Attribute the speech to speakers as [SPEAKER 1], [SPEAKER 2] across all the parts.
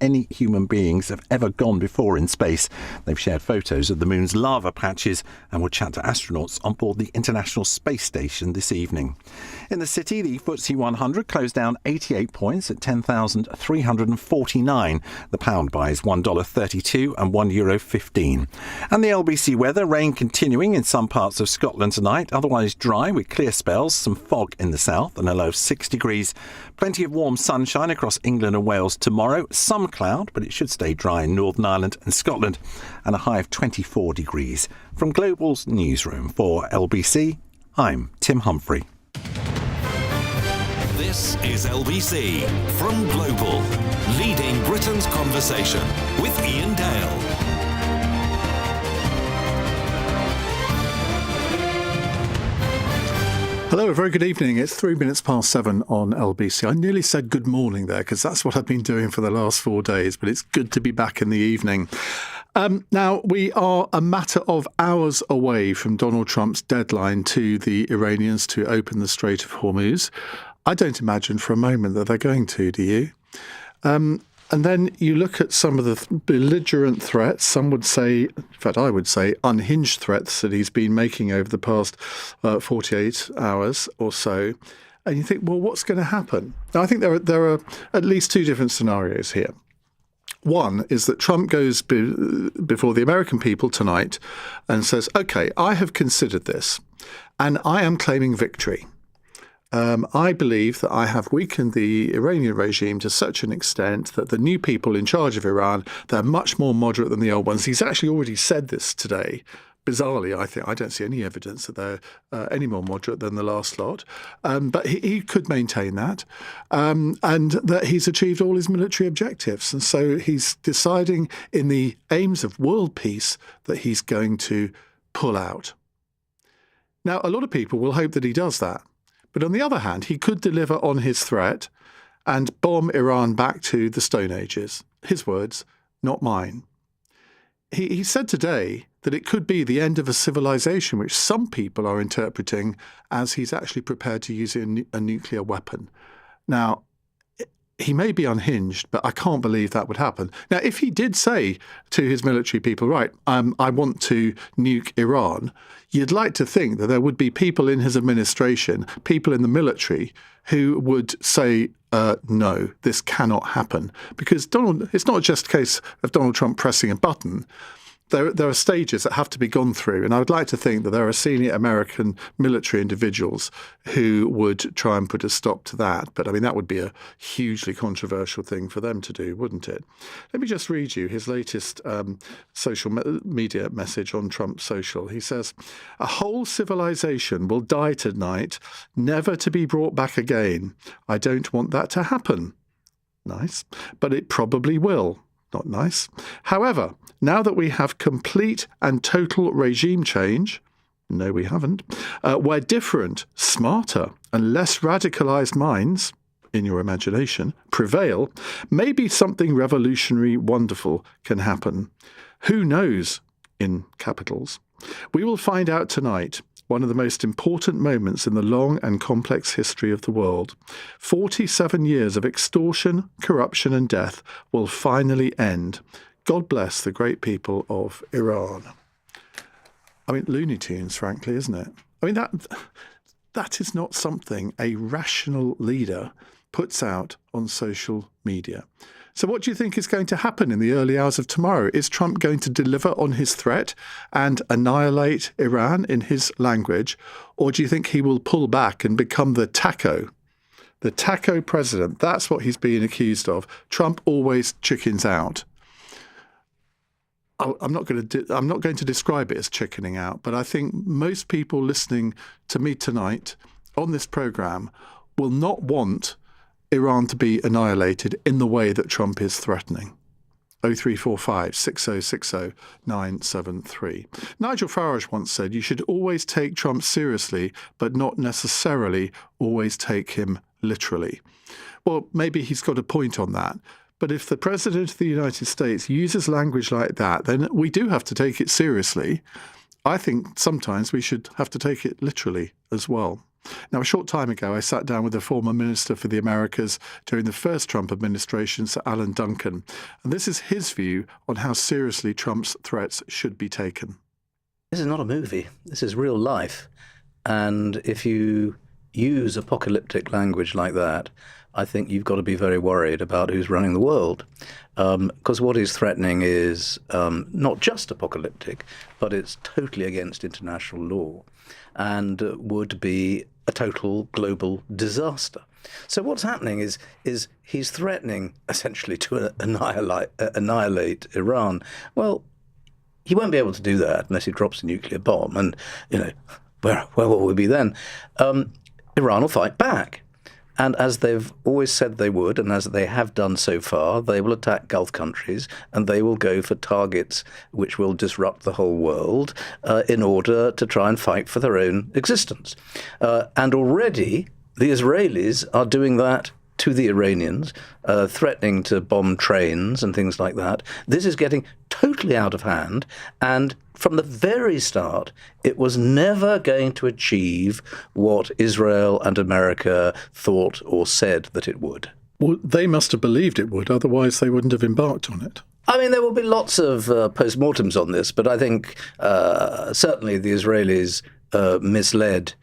[SPEAKER 1] any human beings have ever gone before in space. They've shared photos of the moon's lava patches and will chat to astronauts on board the International Space Station this evening. In the city, the FTSE 100 closed down 88 points at 10,349. The pound buys $1.32 and €1.15. And the LBC weather, rain continuing in some parts of Scotland tonight, otherwise dry with clear spells, some fog in the south and a low of 6 degrees. Plenty of warm sunshine across England and Wales tomorrow. Some cloud, but it should stay dry in Northern Ireland and Scotland, and a high of 24 degrees. From Global's newsroom for LBC, I'm Tim Humphrey.
[SPEAKER 2] This is LBC from Global, leading Britain's conversation with Iain Dale.
[SPEAKER 3] Hello, a very good evening. It's 7:03 on LBC. I nearly said good morning there because that's what I've been doing for the last 4 days, but it's good to be back in the evening. Now, we are a matter of hours away from Donald Trump's deadline to the Iranians to open the Strait of Hormuz. I don't imagine for a moment that they're going to, do you? And then you look at some of the belligerent threats, some would say, in fact, I would say, unhinged threats that he's been making over the past 48 hours or so. And you think, well, what's going to happen? Now, I think there are at least two different scenarios here. One is that Trump goes before the American people tonight and says, OK, I have considered this and I am claiming victory. I believe that I have weakened the Iranian regime to such an extent that the new people in charge of Iran, they're much more moderate than the old ones. He's actually already said this today. Bizarrely, I don't see any evidence that they're any more moderate than the last lot. But he could maintain that, and that he's achieved all his military objectives. And so he's deciding in the aims of world peace that he's going to pull out. Now, a lot of people will hope that he does that. But on the other hand, he could deliver on his threat and bomb Iran back to the Stone Ages. His words, not mine. He said today that it could be the end of a civilization, which some people are interpreting as he's actually prepared to use a nuclear weapon. Now, he may be unhinged, but I can't believe that would happen. Now, if he did say to his military people, right, I want to nuke Iran, you'd like to think that there would be people in his administration, people in the military, who would say, no, this cannot happen. Because it's not just a case of Donald Trump pressing a button. There are stages that have to be gone through. And I would like to think that there are senior American military individuals who would try and put a stop to that. But I mean, that would be a hugely controversial thing for them to do, wouldn't it? Let me just read you his latest social media message on Trump Social. He says, "A whole civilization will die tonight, never to be brought back again. I don't want that to happen." Nice. But it probably will. Not nice. However, now that we have complete and total regime change, no, we haven't, where different, smarter and less radicalized minds, in your imagination, prevail, maybe something revolutionary, wonderful can happen. Who knows, in capitals? We will find out tonight. One of the most important moments in the long and complex history of the world. 47 years of extortion, corruption and death will finally end. God bless the great people of Iran. I mean, Looney Tunes, frankly, isn't it? I mean, that is not something a rational leader puts out on social media. So what do you think is going to happen in the early hours of tomorrow? Is Trump going to deliver on his threat and annihilate Iran in his language? Or do you think he will pull back and become the taco president? That's what he's being accused of. Trump always chickens out. I'm not going to describe it as chickening out, but I think most people listening to me tonight on this programme will not want Iran to be annihilated in the way that Trump is threatening. 0345 6060 973. Nigel Farage once said, you should always take Trump seriously, but not necessarily always take him literally. Well, maybe he's got a point on that. But if the President of the United States uses language like that, then we do have to take it seriously. I think sometimes we should have to take it literally as well. Now, a short time ago, I sat down with the former Minister for the Americas during the first Trump administration, Sir Alan Duncan, and this is his view on how seriously Trump's threats should be taken.
[SPEAKER 4] This is not a movie. This is real life. And if you use apocalyptic language like that, I think you've got to be very worried about who's running the world. Because what he's threatening is not just apocalyptic, but it's totally against international law and would be a total global disaster. So what's happening is he's threatening essentially to annihilate Iran. Well, he won't be able to do that unless he drops a nuclear bomb. And, where will we be then? Iran will fight back. And as they've always said they would, and as they have done so far, they will attack Gulf countries and they will go for targets which will disrupt the whole world in order to try and fight for their own existence. And already the Israelis are doing that to the Iranians, threatening to bomb trains and things like that. This is getting totally out of hand. And from the very start, it was never going to achieve what Israel and America thought or said that it would.
[SPEAKER 3] Well, they must have believed it would, otherwise they wouldn't have embarked on it.
[SPEAKER 4] I mean, there will be lots of post-mortems on this, but I think certainly the Israelis misled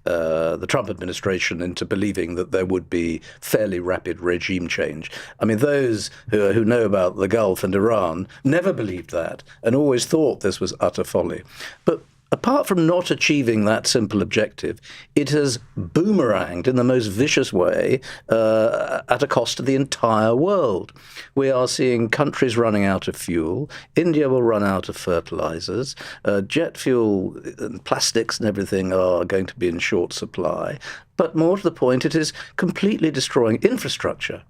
[SPEAKER 4] the Trump administration into believing that there would be fairly rapid regime change. I mean, those who know about the Gulf and Iran never believed that and always thought this was utter folly. But apart from not achieving that simple objective, it has boomeranged in the most vicious way at a cost to the entire world. We are seeing countries running out of fuel. India will run out of fertilizers. Jet fuel and plastics and everything are going to be in short supply. But more to the point, it is completely destroying infrastructure.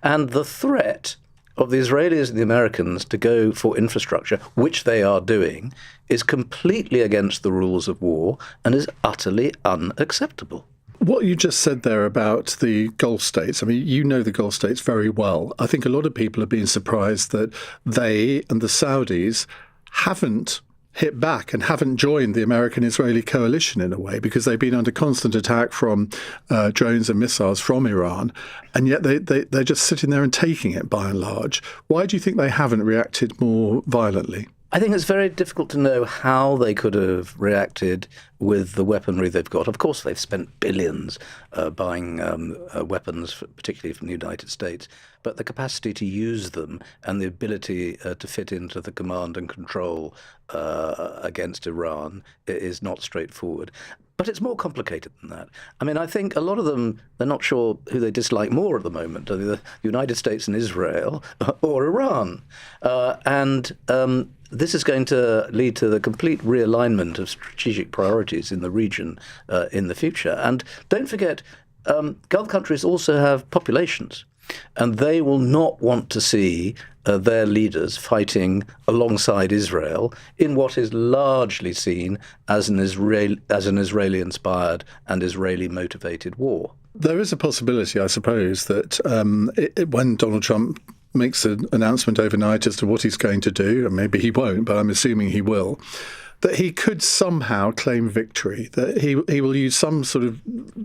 [SPEAKER 4] And the threat of the Israelis and the Americans to go for infrastructure, which they are doing, is completely against the rules of war and is utterly unacceptable.
[SPEAKER 3] What you just said there about the Gulf states, I mean, you know the Gulf states very well. I think a lot of people have been surprised that they and the Saudis haven't hit back and haven't joined the American-Israeli coalition in a way, because they've been under constant attack from drones and missiles from Iran, and yet they're just sitting there and taking it by and large. Why do you think they haven't reacted more violently?
[SPEAKER 4] I think it's very difficult to know how they could have reacted with the weaponry they've got. Of course, they've spent billions buying weapons, particularly from the United States, but the capacity to use them and the ability to fit into the command and control against Iran is not straightforward. But it's more complicated than that. I mean, I think a lot of them, they're not sure who they dislike more at the moment, the United States and Israel or Iran. This is going to lead to the complete realignment of strategic priorities in the region in the future. And don't forget, Gulf countries also have populations, and they will not want to see their leaders fighting alongside Israel in what is largely seen as an Israeli-inspired and Israeli-motivated war.
[SPEAKER 3] There is a possibility, I suppose, that when Donald Trump makes an announcement overnight as to what he's going to do, and maybe he won't, but I'm assuming he will, that he could somehow claim victory, that he will use some sort of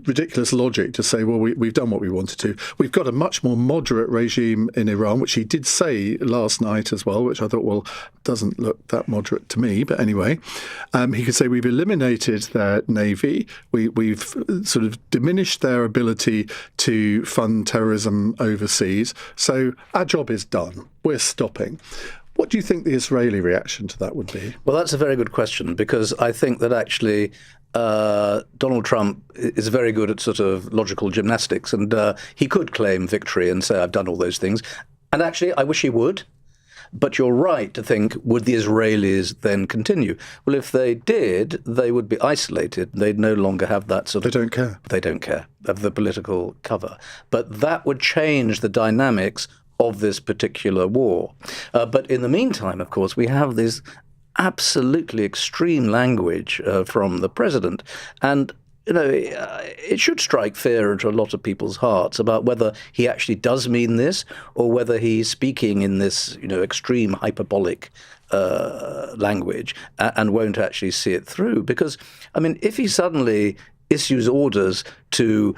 [SPEAKER 3] ridiculous logic to say, well, we've done what we wanted to. We've got a much more moderate regime in Iran, which he did say last night as well, which I thought, well, doesn't look that moderate to me. But anyway, he could say we've eliminated their navy. We've sort of diminished their ability to fund terrorism overseas. So our job is done. We're stopping. What do you think the Israeli reaction to that would be?
[SPEAKER 4] Well, that's a very good question, because I think that actually Donald Trump is very good at sort of logical gymnastics, and he could claim victory and say, I've done all those things. And actually, I wish he would. But you're right to think, would the Israelis then continue? Well, if they did, they would be isolated. They'd no longer have that sort of...
[SPEAKER 3] They don't care.
[SPEAKER 4] They don't care of the political cover. But that would change the dynamics of this particular war. But in the meantime, of course, we have this absolutely extreme language from the president. And, it should strike fear into a lot of people's hearts about whether he actually does mean this or whether he's speaking in this, extreme hyperbolic language and won't actually see it through. Because, I mean, if he suddenly issues orders to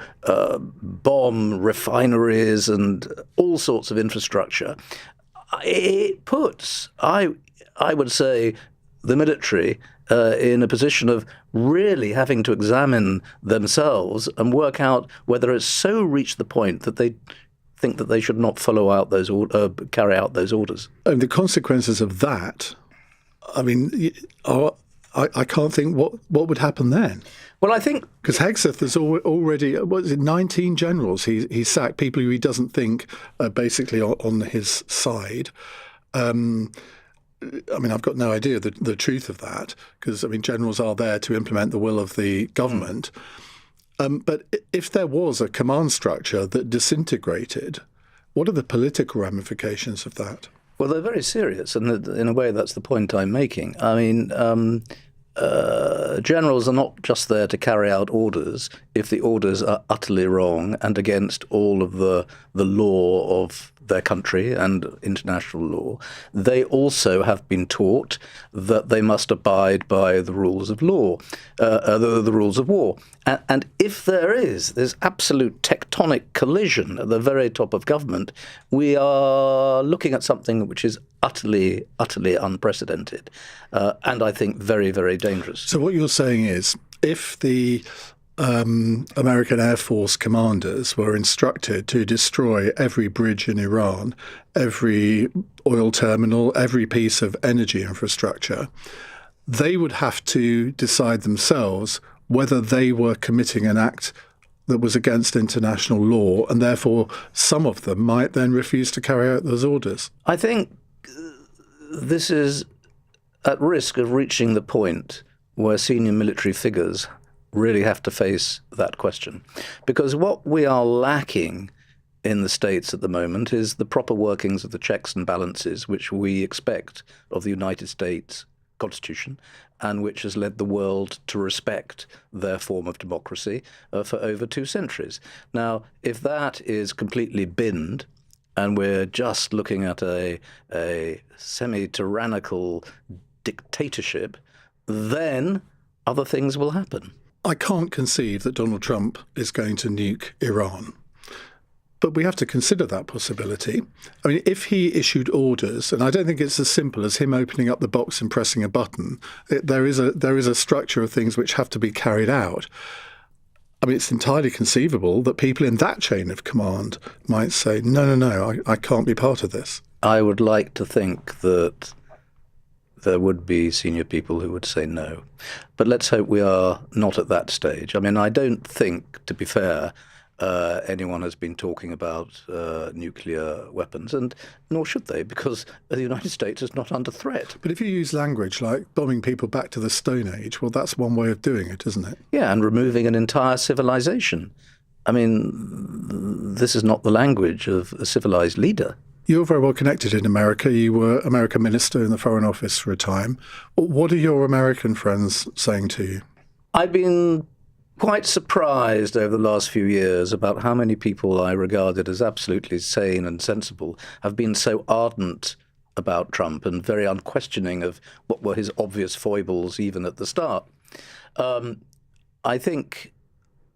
[SPEAKER 4] bomb refineries and all sorts of infrastructure, it puts, I would say, the military in a position of really having to examine themselves and work out whether it's so reached the point that they think that they should not carry out those orders.
[SPEAKER 3] And the consequences of that, I mean, I can't think what would happen then.
[SPEAKER 4] Well, I think
[SPEAKER 3] because Hegseth has already, 19 generals he sacked, people who he doesn't think are basically on his side. I mean, I've got no idea the truth of that, because, I mean, generals are there to implement the will of the government. But if there was a command structure that disintegrated, what are the political ramifications of that?
[SPEAKER 4] Well, they're very serious, and in a way that's the point I'm making. I mean, generals are not just there to carry out orders if the orders are utterly wrong and against all of the law of their country and international law. They also have been taught that they must abide by the rules of law, the rules of war. And if there's absolute tectonic collision at the very top of government, we are looking at something which is utterly unprecedented, and I think very, very dangerous.
[SPEAKER 3] So what you're saying is, if the American Air Force commanders were instructed to destroy every bridge in Iran, every oil terminal, every piece of energy infrastructure, they would have to decide themselves whether they were committing an act that was against international law, and therefore some of them might then refuse to carry out those orders.
[SPEAKER 4] I think this is at risk of reaching the point where senior military figures really have to face that question. Because what we are lacking in the States at the moment is the proper workings of the checks and balances which we expect of the United States Constitution, and which has led the world to respect their form of democracy for over 2 centuries. Now, if that is completely binned, and we're just looking at a semi-tyrannical dictatorship, then other things will happen.
[SPEAKER 3] I can't conceive that Donald Trump is going to nuke Iran. But we have to consider that possibility. I mean, if he issued orders, and I don't think it's as simple as him opening up the box and pressing a button, there is a structure of things which have to be carried out. I mean, it's entirely conceivable that people in that chain of command might say, no, I can't be part of this.
[SPEAKER 4] I would like to think that there would be senior people who would say no. But let's hope we are not at that stage. I mean, I don't think, to be fair, anyone has been talking about nuclear weapons, and nor should they, because the United States is not under threat.
[SPEAKER 3] But if you use language like bombing people back to the Stone Age, well, that's one way of doing it, isn't it?
[SPEAKER 4] Yeah, and removing an entire civilization. I mean, this is not the language of a civilized leader.
[SPEAKER 3] You're very well connected in America. You were American minister in the Foreign Office for a time. What are your American friends saying to you?
[SPEAKER 4] I've been quite surprised over the last few years about how many people I regarded as absolutely sane and sensible have been so ardent about Trump and very unquestioning of what were his obvious foibles even at the start. I think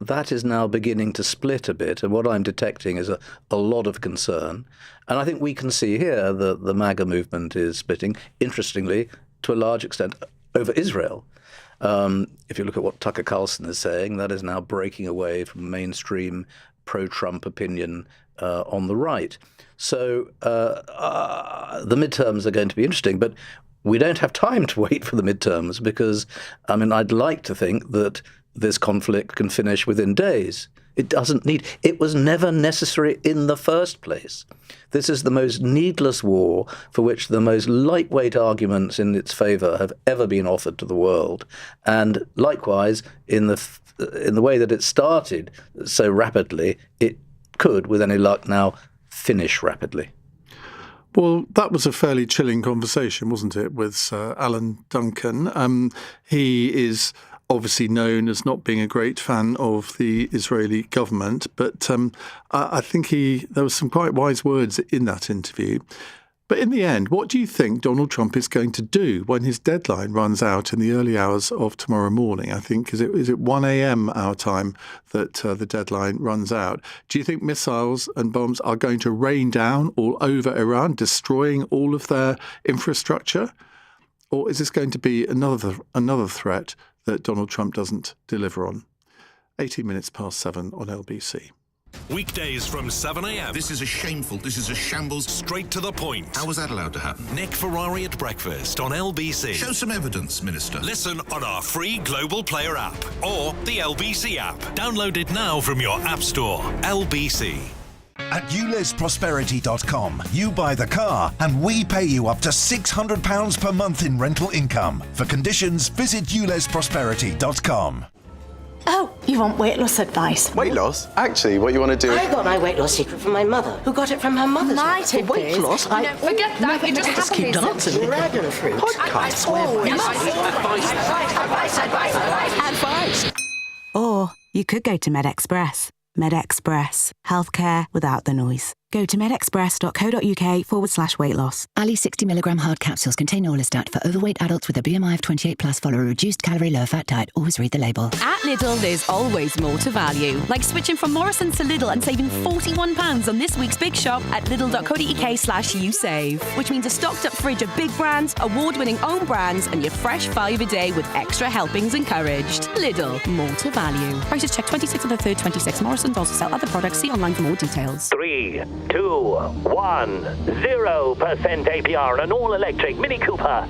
[SPEAKER 4] that is now beginning to split a bit, and what I'm detecting is a lot of concern. And I think we can see here that the MAGA movement is splitting, interestingly, to a large extent, over Israel. If you look at what Tucker Carlson is saying, that is now breaking away from mainstream pro-Trump opinion on the right. So the midterms are going to be interesting, but we don't have time to wait for the midterms because, I mean, I'd like to think that this conflict can finish within days. It doesn't need. It was never necessary in the first place. This is the most needless war for which the most lightweight arguments in its favor have ever been offered to the world. And likewise, in the way that it started so rapidly, it could, with any luck now, finish rapidly.
[SPEAKER 3] Well, that was a fairly chilling conversation, wasn't it, with Alan Duncan? He is obviously known as not being a great fan of the Israeli government, but I think there were some quite wise words in that interview. But in the end, what do you think Donald Trump is going to do when his deadline runs out in the early hours of tomorrow morning? I think, is it 1 a.m. our time that the deadline runs out? Do you think missiles and bombs are going to rain down all over Iran, destroying all of their infrastructure? Or is this going to be another threat that Donald Trump doesn't deliver on? 18 minutes past 7 on LBC.
[SPEAKER 2] Weekdays from 7 a.m.
[SPEAKER 5] This is a shambles.
[SPEAKER 2] Straight to the point.
[SPEAKER 5] How was that allowed to happen?
[SPEAKER 2] Nick Ferrari at breakfast on LBC.
[SPEAKER 5] Show some evidence, Minister.
[SPEAKER 2] Listen on our free Global Player app or the LBC app. Download it now from your app store. LBC.
[SPEAKER 6] At ulesprosperity.com, you buy the car and we pay you up to £600 per month in rental income. For conditions, visit ulesprosperity.com.
[SPEAKER 7] Oh, you want weight loss advice?
[SPEAKER 8] Weight loss? Actually, what you want to do is...
[SPEAKER 7] I got my weight loss secret from my mother, who got it from her mother's
[SPEAKER 9] My
[SPEAKER 7] mother.
[SPEAKER 9] tip
[SPEAKER 7] Weight
[SPEAKER 9] is...
[SPEAKER 7] loss?
[SPEAKER 9] No, forget that. You just keep dancing.
[SPEAKER 7] Dragon fruit.
[SPEAKER 8] podcast.
[SPEAKER 9] Advice.
[SPEAKER 10] Or you could go to MedExpress. MedExpress. Healthcare without the noise. Go to medexpress.co.uk/weight loss.
[SPEAKER 11] Ali 60mg hard capsules contain orlistat for overweight adults with a BMI of 28 plus. Follow a reduced calorie, low fat diet. Always read the label.
[SPEAKER 12] At Lidl, there's always more to value. Like switching from Morrison's to Lidl and saving £41 on this week's big shop at lidl.co.uk/usave. Which means a stocked up fridge of big brands, award-winning own brands, and your fresh 5 a day with extra helpings encouraged. Lidl, more to value. Prices check 26th of the 3rd, 26. Morrison's also sell other products. See online for more details.
[SPEAKER 13] 3, 2, 1, 0% APR on an all-electric Mini Cooper.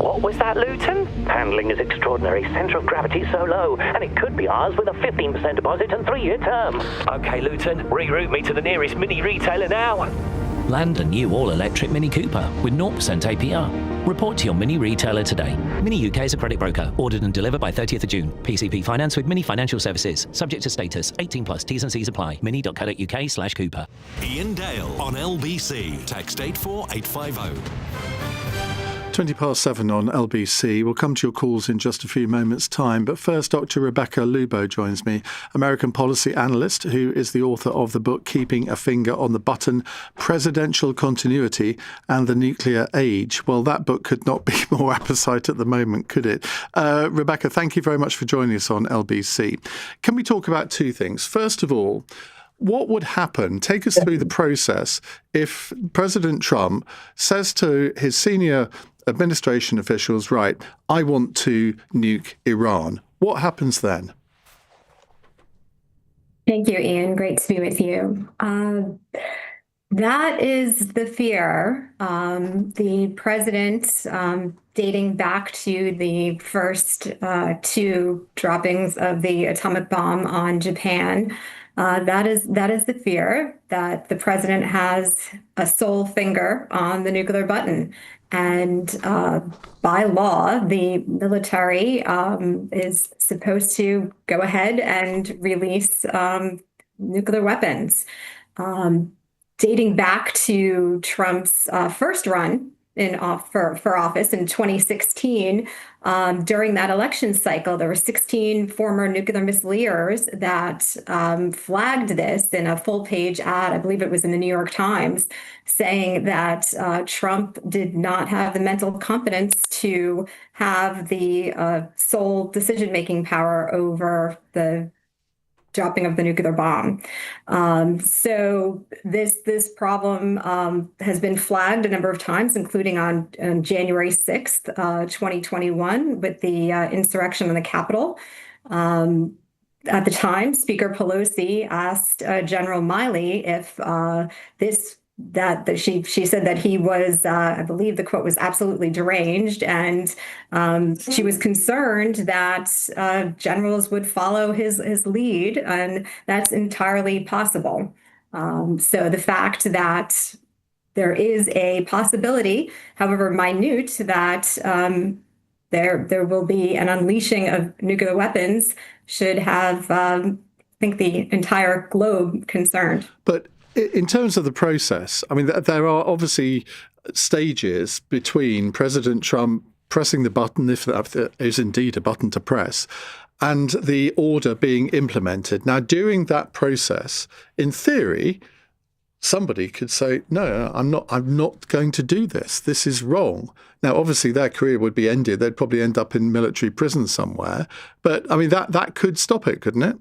[SPEAKER 13] What was that, Luton? Handling is extraordinary, centre of gravity so low, and it could be ours with a 15% deposit and 3-year term. Okay, Luton, reroute me to the nearest Mini retailer now.
[SPEAKER 14] Land a new all-electric Mini Cooper with 0% APR. Report to your Mini retailer today. Mini UK is a credit broker. Ordered and delivered by 30th of June. PCP finance with Mini Financial Services. Subject to status. 18 plus. T's and C's apply. mini.co.uk/Cooper.
[SPEAKER 2] Iain Dale on LBC. Text 84850.
[SPEAKER 3] 20 past 7 on LBC. We'll come to your calls in just a few moments' time. But first, Dr. Rebecca Lubo joins me, American policy analyst who is the author of the book Keeping a Finger on the Button, Presidential Continuity and the Nuclear Age. Well, that book could not be more apposite at the moment, could it? Rebecca, thank you very much for joining us on LBC. Can we talk about two things? First of all, what would happen, take us through the process, if President Trump says to his senior administration officials, right, I want to nuke Iran. What happens then?
[SPEAKER 15] Thank you, Ian. Great to be with you. That is the fear. The president, dating back to the first 2 droppings of the atomic bomb on Japan, that is the fear that the president has a sole finger on the nuclear button. And by law, the military is supposed to go ahead and release nuclear weapons. Dating back to Trump's first run for office in 2016, during that election cycle, there were 16 former nuclear missileers that flagged this in a full-page ad, I believe it was in the New York Times, saying that Trump did not have the mental competence to have the sole decision-making power over the dropping of the nuclear bomb. So this problem has been flagged a number of times, including on January 6th, 2021, with the insurrection in the Capitol. At the time, Speaker Pelosi asked General Milley if she said that he was, I believe the quote was, absolutely deranged, and she was concerned that generals would follow his lead, and that's entirely possible. So the fact that there is a possibility, however minute, that there will be an unleashing of nuclear weapons should have, I think, the entire globe concerned.
[SPEAKER 3] But in terms of the process, I mean, there are obviously stages between President Trump pressing the button, if that is indeed a button to press, and the order being implemented. Now, during that process, in theory, somebody could say, no, I'm not going to do this. This is wrong. Now, obviously, their career would be ended. They'd probably end up in military prison somewhere. But I mean, that could stop it, couldn't it?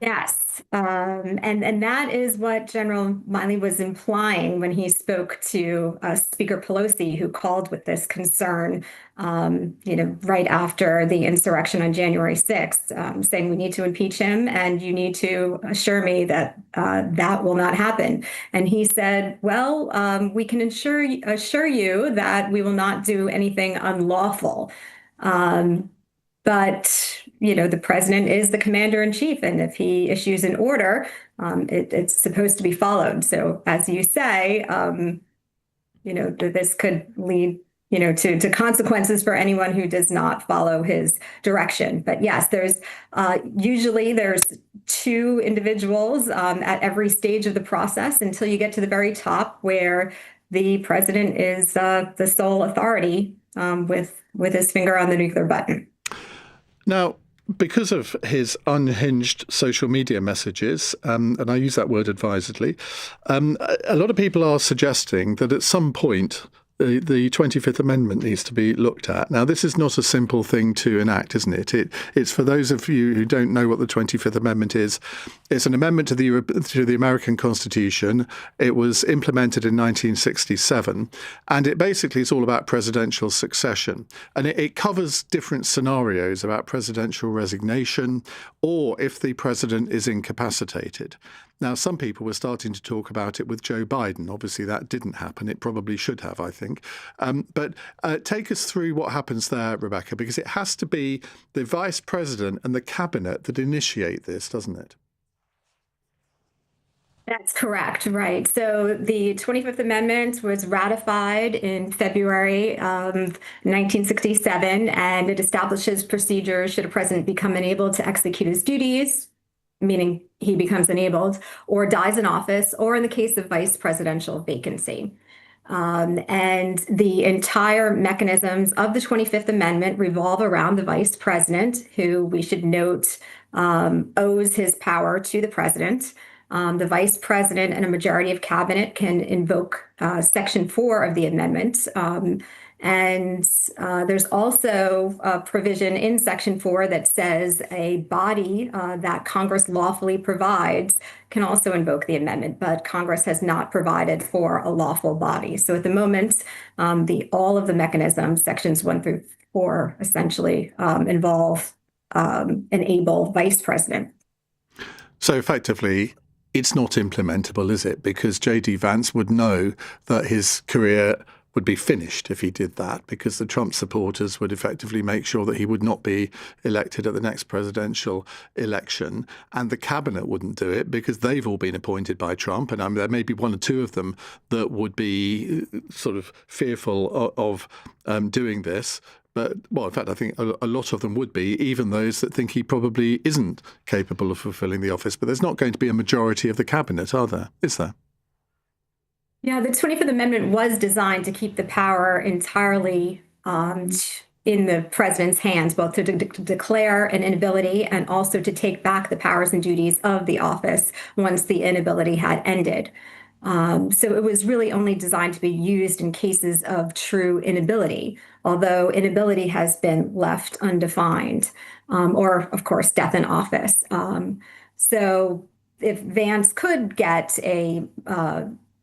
[SPEAKER 15] Yes. And that is what General Miley was implying when he spoke to Speaker Pelosi, who called with this concern, right after the insurrection on January 6th, saying we need to impeach him and you need to assure me that that will not happen. And he said, well, we can assure you that we will not do anything unlawful. But, the president is the commander in chief. And if he issues an order, it's supposed to be followed. So as you say, this could lead, to consequences for anyone who does not follow his direction. But yes, there's two individuals at every stage of the process until you get to the very top where the president is the sole authority with his finger on the nuclear button.
[SPEAKER 3] Now, because of his unhinged social media messages, and I use that word advisedly, a lot of people are suggesting that at some point the 25th Amendment needs to be looked at. Now, this is not a simple thing to enact, isn't it? It's for those of you who don't know what the 25th Amendment is. It's an amendment to the American Constitution. It was implemented in 1967, and it basically is all about presidential succession. And it covers different scenarios about presidential resignation or if the president is incapacitated. Now, some people were starting to talk about it with Joe Biden. Obviously, that didn't happen. It probably should have, I think. But take us through what happens there, Rebecca, because it has to be the vice president and the cabinet that initiate this, doesn't it?
[SPEAKER 15] That's correct, right. So the 25th Amendment was ratified in February of 1967, and it establishes procedures should a president become unable to execute his duties, meaning he becomes enabled, or dies in office, or in the case of vice presidential vacancy. And the entire mechanisms of the 25th Amendment revolve around the vice president, who we should note owes his power to the president. The vice president and a majority of cabinet can invoke Section 4 of the amendment. And there's also a provision in Section 4 that says a body that Congress lawfully provides can also invoke the amendment, but Congress has not provided for a lawful body. So at the moment, all of the mechanisms, Sections 1 through 4, essentially involve an able vice president.
[SPEAKER 3] So effectively, it's not implementable, is it? Because J.D. Vance would know that his career would be finished if he did that, because the Trump supporters would effectively make sure that he would not be elected at the next presidential election. And the cabinet wouldn't do it because they've all been appointed by Trump. And there may be one or two of them that would be sort of fearful of doing this. But, well, in fact, I think a lot of them would be, even those that think he probably isn't capable of fulfilling the office. But there's not going to be a majority of the cabinet, are there? Is there?
[SPEAKER 15] Yeah, the 25th Amendment was designed to keep the power entirely in the president's hands, both to declare an inability and also to take back the powers and duties of the office once the inability had ended. So it was really only designed to be used in cases of true inability, although inability has been left undefined, or, of course, death in office. So if Vance could get a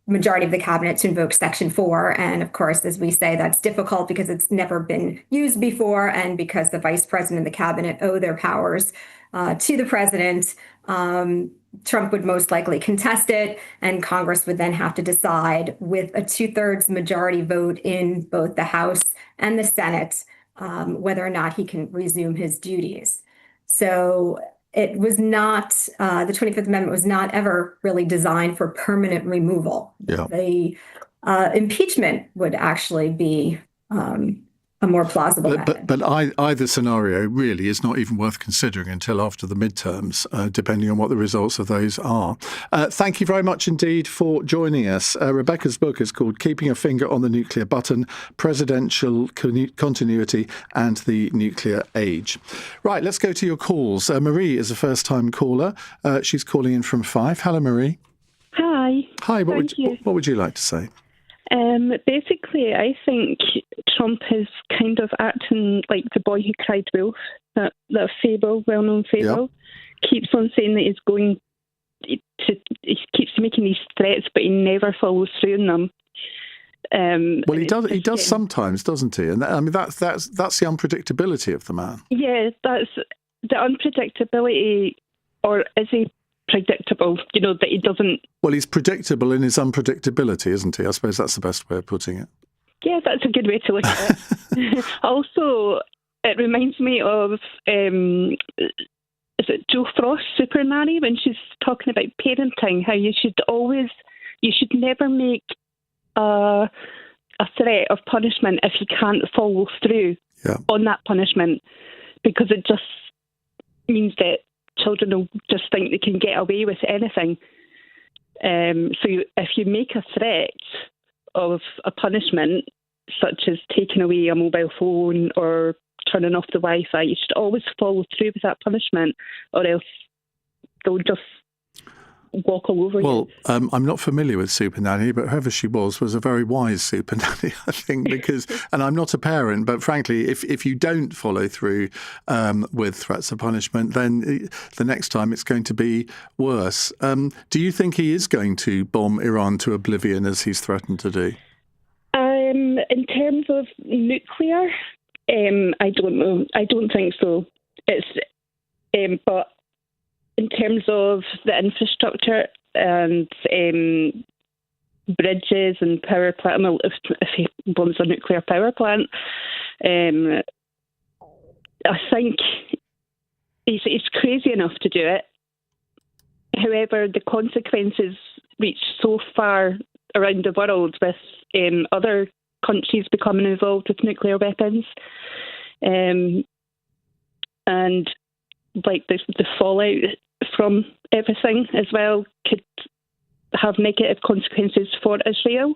[SPEAKER 15] majority of the cabinet to invoke Section 4. And of course, as we say, that's difficult because it's never been used before. And because the vice president and the cabinet owe their powers to the president, Trump would most likely contest it. And Congress would then have to decide with a 2/3 majority vote in both the House and the Senate whether or not he can resume his duties. So it was not, the 25th Amendment was not ever really designed for permanent removal.
[SPEAKER 3] Yeah.
[SPEAKER 15] The impeachment would actually be a more plausible method.
[SPEAKER 3] But either scenario really is not even worth considering until after the midterms, depending on what the results of those are. Thank you very much indeed for joining us. Rebecca's book is called Keeping a Finger on the Nuclear Button, Presidential Continuity and the Nuclear Age. Right, let's go to your calls. Marie is a first-time caller. She's calling in from Fife. Hello, Marie.
[SPEAKER 16] Hi.
[SPEAKER 3] Hi, what would you like to say?
[SPEAKER 16] Basically, I think Trump is kind of acting like the boy who cried wolf, that fable, well-known fable. Yep. Keeps on saying that he's going he keeps making these threats, but he never follows through on them.
[SPEAKER 3] Well, he does. He does sometimes, doesn't he? And I mean, that's the unpredictability of the man.
[SPEAKER 16] Yeah, that's the unpredictability, or is he predictable? You know, that he doesn't.
[SPEAKER 3] Well, he's predictable in his unpredictability, isn't he? I suppose that's the best way of putting it.
[SPEAKER 16] Yeah, that's a good way to look at it. Also, it reminds me of. Is it Jo Frost, Super Nanny, when she's talking about parenting, how you should never make a threat of punishment if you can't follow through on that punishment, because it just means that children will just think they can get away with anything. If you make a threat of a punishment, such as taking away a mobile phone or turning off the Wi-Fi, you should always follow through with that punishment, or else they'll just walk all over you.
[SPEAKER 3] Well, I'm not familiar with Super Nanny, but whoever she was a very wise Super Nanny, I think, because, and I'm not a parent, but frankly, if you don't follow through with threats of punishment, then the next time it's going to be worse. Do you think he is going to bomb Iran to oblivion as he's threatened to do?
[SPEAKER 16] In terms of nuclear, I don't know. I don't think so. But in terms of the infrastructure and bridges and power plant, well, if he bombs a nuclear power plant, I think he's crazy enough to do it. However, the consequences reach so far around the world with other countries becoming involved with nuclear weapons, and like the fallout from everything as well could have negative consequences for Israel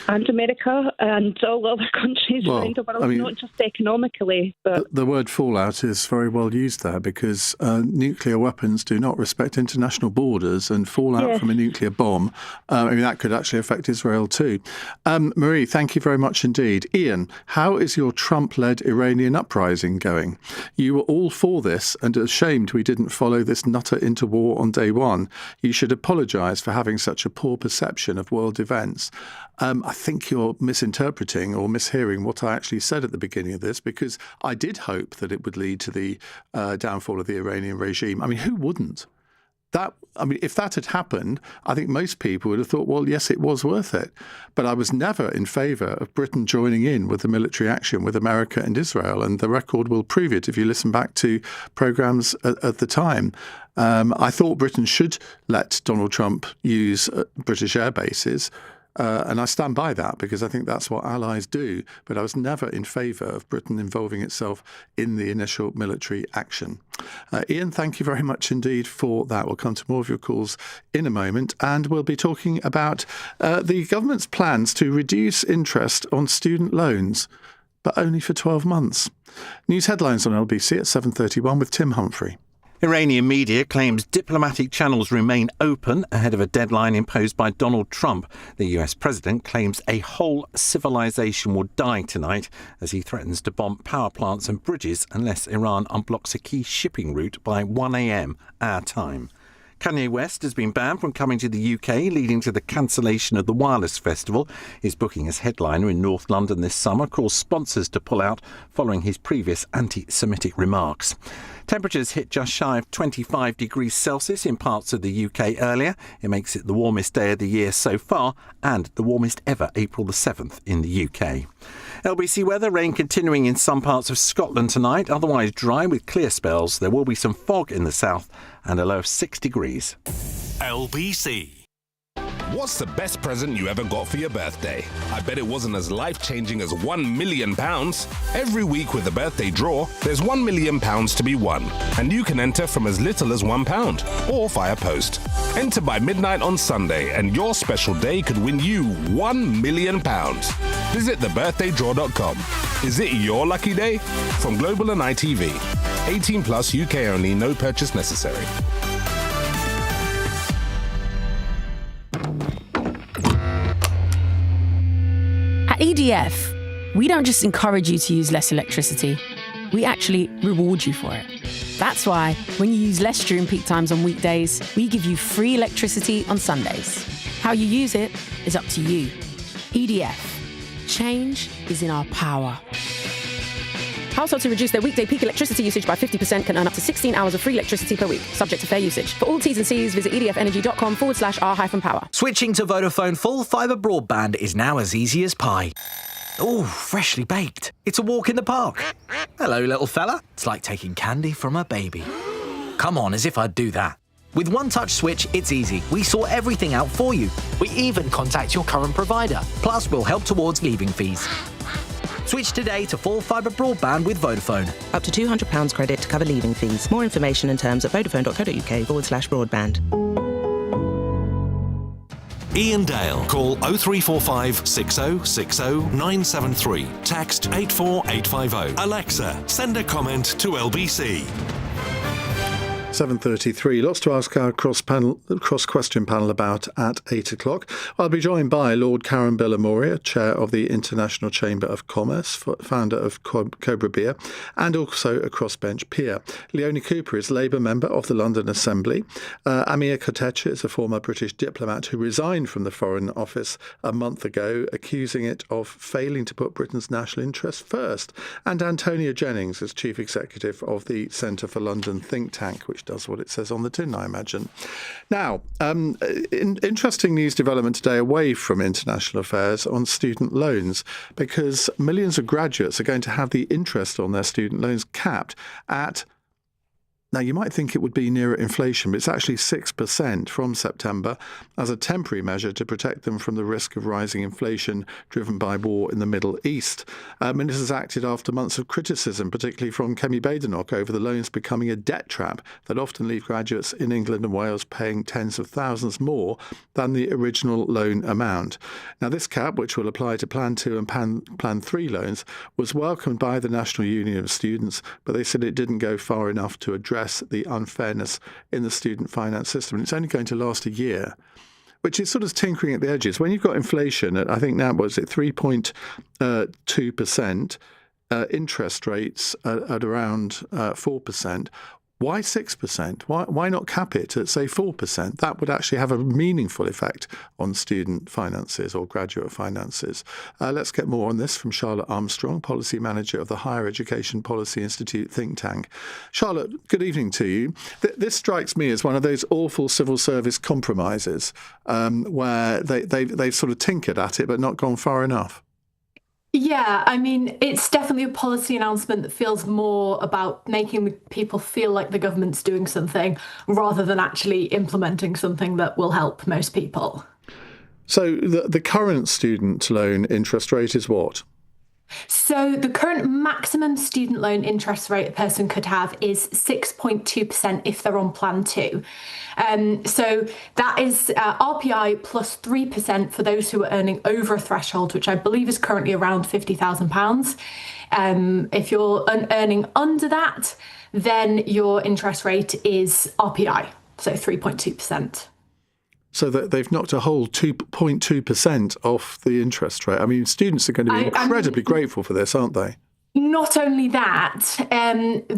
[SPEAKER 16] and America and all other countries around the world, I mean, not just economically. But
[SPEAKER 3] the word fallout is very well used there, because nuclear weapons do not respect international borders, and fallout from a nuclear bomb, that could actually affect Israel too. Marie, thank you very much indeed. Iain, how is your Trump-led Iranian uprising going? You were all for this and ashamed we didn't follow this nutter into war on day one. You should apologise for having such a poor perception of world events. I think you're misinterpreting or mishearing what I actually said at the beginning of this, because I did hope that it would lead to the downfall of the Iranian regime. I mean, who wouldn't? If that had happened, I think most people would have thought, well, yes, it was worth it. But I was never in favour of Britain joining in with the military action with America and Israel, and the record will prove it if you listen back to programmes at the time. I thought Britain should let Donald Trump use British air bases. And I stand by that, because I think that's what allies do. But I was never in favour of Britain involving itself in the initial military action. Iain, thank you very much indeed for that. We'll come to more of your calls in a moment, and we'll be talking about the government's plans to reduce interest on student loans, but only for 12 months. News headlines on LBC at 7:31 with Tim Humphrey.
[SPEAKER 1] Iranian media claims diplomatic channels remain open ahead of a deadline imposed by Donald Trump. The US president claims a whole civilization will die tonight as he threatens to bomb power plants and bridges unless Iran unblocks a key shipping route by 1 a.m. our time. Kanye West has been banned from coming to the UK, leading to the cancellation of the Wireless Festival. His booking as headliner in North London this summer caused sponsors to pull out following his previous anti-Semitic remarks. Temperatures hit just shy of 25 degrees Celsius in parts of the UK earlier. It makes it the warmest day of the year so far and the warmest ever April the 7th in the UK. LBC weather, rain continuing in some parts of Scotland tonight, otherwise dry with clear spells. There will be some fog in the south and a low of 6 degrees.
[SPEAKER 2] LBC.
[SPEAKER 17] What's the best present you ever got for your birthday? I bet it wasn't as life-changing as £1 million. Every week with the birthday draw, there's £1 million to be won. And you can enter from as little as £1 or via post. Enter by midnight on Sunday and your special day could win you £1 million. Visit thebirthdaydraw.com. Is it your lucky day? From Global and ITV. 18 plus, UK only, no purchase necessary.
[SPEAKER 18] At EDF, we don't just encourage you to use less electricity, we actually reward you for it. That's why when you use less during peak times on weekdays, we give you free electricity on Sundays. How you use it is up to you. EDF. Change is in our power. Households who reduce their weekday peak electricity usage by 50% can earn up to 16 hours of free electricity per week, subject to fair usage. For all T's and C's, visit edfenergy.com/r-power.
[SPEAKER 19] Switching to Vodafone full fibre broadband is now as easy as pie. Ooh, freshly baked. It's a walk in the park. Hello, little fella. It's like taking candy from a baby. Come on, as if I'd do that. With One Touch Switch, it's easy. We sort everything out for you. We even contact your current provider. Plus, we'll help towards leaving fees. Switch today to full fibre broadband with Vodafone.
[SPEAKER 20] Up to £200 credit to cover leaving fees. More information and terms at vodafone.co.uk/broadband.
[SPEAKER 2] Iain Dale. Call 0345 6060 973. Text 84850. Alexa, send a comment to LBC.
[SPEAKER 3] 7:33. Lots to ask our cross-question panel about at 8 o'clock. I'll be joined by Lord Karen Billamoria, Chair of the International Chamber of Commerce, founder of Cobra Beer, and also a crossbench peer. Leonie Cooper is Labour member of the London Assembly. Amir Kotecha is a former British diplomat who resigned from the Foreign Office a month ago, accusing it of failing to put Britain's national interests first. And Antonia Jennings is Chief Executive of the Centre for London think tank, which does what it says on the tin, I imagine. Now, interesting news development today away from international affairs on student loans, because millions of graduates are going to have the interest on their student loans capped at, now you might think it would be nearer inflation, but it's actually 6% from September as a temporary measure to protect them from the risk of rising inflation driven by war in the Middle East. Ministers acted after months of criticism, particularly from Kemi Badenoch, over the loans becoming a debt trap that often leave graduates in England and Wales paying tens of thousands more than the original loan amount. Now, this cap, which will apply to Plan 2 and Plan 3 loans, was welcomed by the National Union of Students, but they said it didn't go far enough to address the unfairness in the student finance system. And it's only going to last a year, which is sort of tinkering at the edges. When you've got inflation at, I think now, was it 3.2%, interest rates at around 4%, why 6%? Why not cap it at, say, 4%? That would actually have a meaningful effect on student finances or graduate finances. Let's get more on this from Charlotte Armstrong, Policy Manager of the Higher Education Policy Institute think tank. Charlotte, good evening to you. This strikes me as one of those awful civil service compromises where they've sort of tinkered at it but not gone far enough.
[SPEAKER 21] Yeah, I mean, it's definitely a policy announcement that feels more about making people feel like the government's doing something rather than actually implementing something that will help most people.
[SPEAKER 3] So the current student loan interest rate is what?
[SPEAKER 21] So the current maximum student loan interest rate a person could have is 6.2% if they're on Plan 2. So that is RPI plus 3% for those who are earning over a threshold, which I believe is currently around £50,000. If you're earning under that, then your interest rate is RPI, so 3.2%.
[SPEAKER 3] So that they've knocked a whole 2.2% off the interest rate. I mean, students are going to be incredibly grateful for this, aren't they?
[SPEAKER 21] Not only that,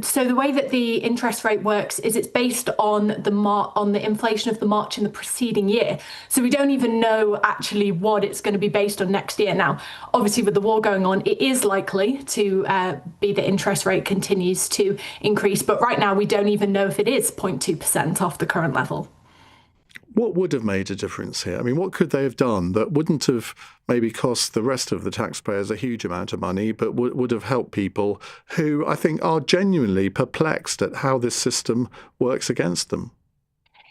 [SPEAKER 21] so the way that the interest rate works is it's based on the inflation of the March in the preceding year. So we don't even know actually what it's going to be based on next year. Now, obviously, with the war going on, it is likely to be the interest rate continues to increase. But right now, we don't even know if it is 0.2% off the current level.
[SPEAKER 3] What would have made a difference here? I mean, what could they have done that wouldn't have maybe cost the rest of the taxpayers a huge amount of money, but would have helped people who I think are genuinely perplexed at how this system works against them?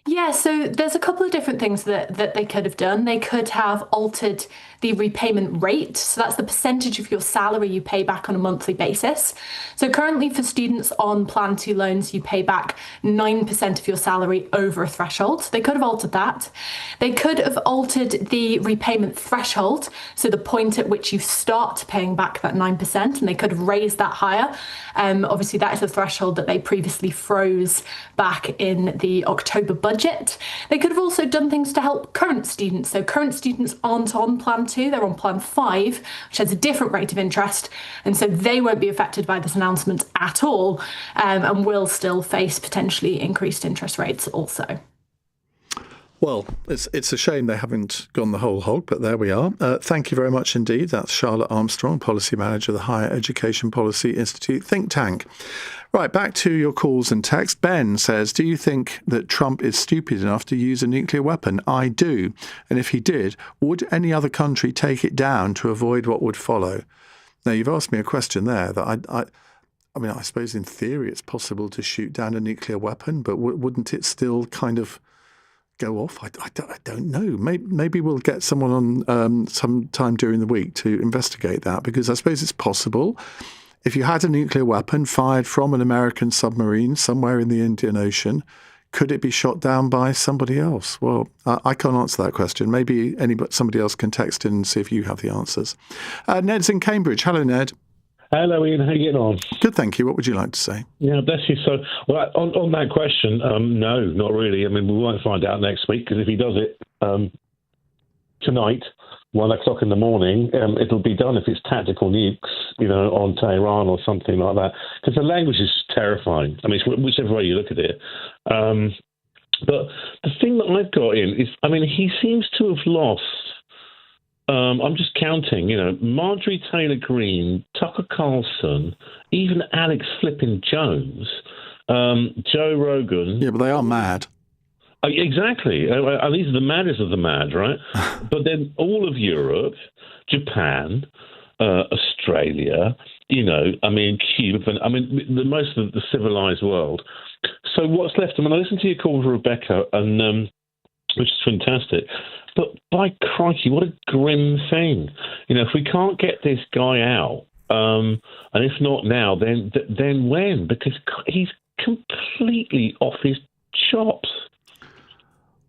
[SPEAKER 21] Yeah, so there's a couple of different things that they could have done. They could have altered the repayment rate. So that's the percentage of your salary you pay back on a monthly basis. So currently for students on Plan 2 loans, you pay back 9% of your salary over a threshold. So they could have altered that. They could have altered the repayment threshold, so the point at which you start paying back that 9%, and they could have raised that higher. Obviously, that is a threshold that they previously froze back in the October budget. They could have also done things to help current students. So current students aren't on Plan 2 2. They're on Plan 5, which has a different rate of interest. And so they won't be affected by this announcement at all, and will still face potentially increased interest rates also.
[SPEAKER 3] Well, it's a shame they haven't gone the whole hog, but there we are. Thank you very much indeed. That's Charlotte Armstrong, Policy Manager of the Higher Education Policy Institute think tank. Right, back to your calls and texts. Ben says, do you think that Trump is stupid enough to use a nuclear weapon? I do. And if he did, would any other country take it down to avoid what would follow? Now, you've asked me a question there that I mean, I suppose in theory it's possible to shoot down a nuclear weapon, but wouldn't it still kind of go off? I don't know. Maybe we'll get someone on sometime during the week to investigate that, because I suppose it's possible. If you had a nuclear weapon fired from an American submarine somewhere in the Indian Ocean, could it be shot down by somebody else? Well, I can't answer that question. Maybe somebody else can text in and see if you have the answers. Ned's in Cambridge. Hello, Ned.
[SPEAKER 4] Hello, Ian. How are you getting on?
[SPEAKER 3] Good, thank you. What would you like to say?
[SPEAKER 4] Yeah, bless you. So, well, on that question, no, not really. I mean, we won't find out next week, because if he does it tonight, 1 o'clock in the morning, it'll be done if it's tactical nukes, on Tehran or something like that. Because the language is terrifying. I mean, whichever way you look at it. But the thing that I've got in is, I mean, he seems to have lost. I'm just counting, Marjorie Taylor Greene, Tucker Carlson, even Alex Flippin Jones, Joe Rogan.
[SPEAKER 3] Yeah, but they are mad.
[SPEAKER 4] Exactly. And these are the maddest of the mad, right? But then all of Europe, Japan, Australia, Cuba, the most of the civilized world. So what's left? I mean, I listened to your call with Rebecca, and which is fantastic. But by crikey, what a grim thing. If we can't get this guy out, and if not now, then when? Because he's completely off his chops.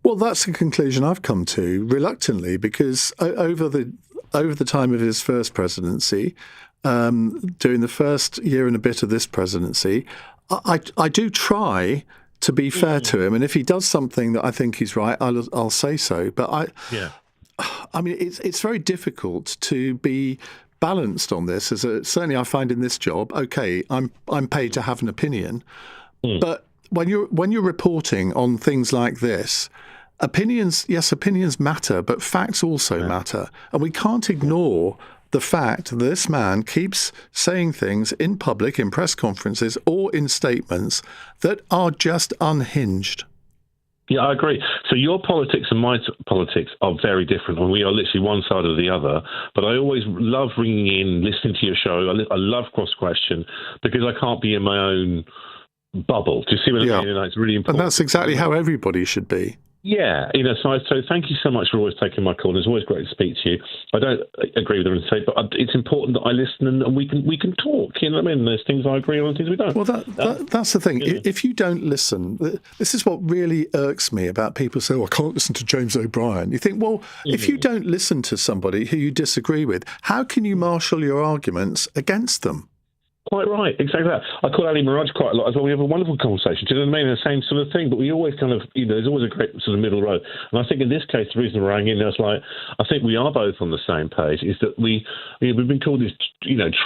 [SPEAKER 3] Well, that's a conclusion I've come to reluctantly, because over the time of his first presidency, during the first year and a bit of this presidency, I do try to be fair to him, and if he does something that I think he's right, I'll say so. But I mean, it's very difficult to be balanced on this. Certainly, I find in this job, okay, I'm paid to have an opinion, but when you're reporting on things like this, opinions matter, but facts also matter, and we can't ignore the fact that this man keeps saying things in public, in press conferences or in statements that are just unhinged.
[SPEAKER 4] Yeah, I agree. So your politics and my politics are very different, and we are literally one side or the other. But I always love ringing in, listening to your show. I love cross-question, because I can't be in my own bubble. Do you see what I mean? It's really important.
[SPEAKER 3] And that's exactly how everybody should be.
[SPEAKER 4] Yeah, so thank you so much for always taking my call. It's always great to speak to you. I don't agree with everything, but it's important that I listen and we can talk. You know what I mean? There's things I agree on and things we don't.
[SPEAKER 3] Well, that's the thing. Yeah. If you don't listen, this is what really irks me about people say, I can't listen to James O'Brien. You think, well, if you don't listen to somebody who you disagree with, how can you marshal your arguments against them?
[SPEAKER 4] Quite right, exactly that. I call Ali Miraj quite a lot as well. We have a wonderful conversation. Do you know what I mean? The same sort of thing, but we always kind of, there's always a great sort of middle road. And I think in this case, the reason we're rang in is I think we are both on the same page. Is that we've been called this,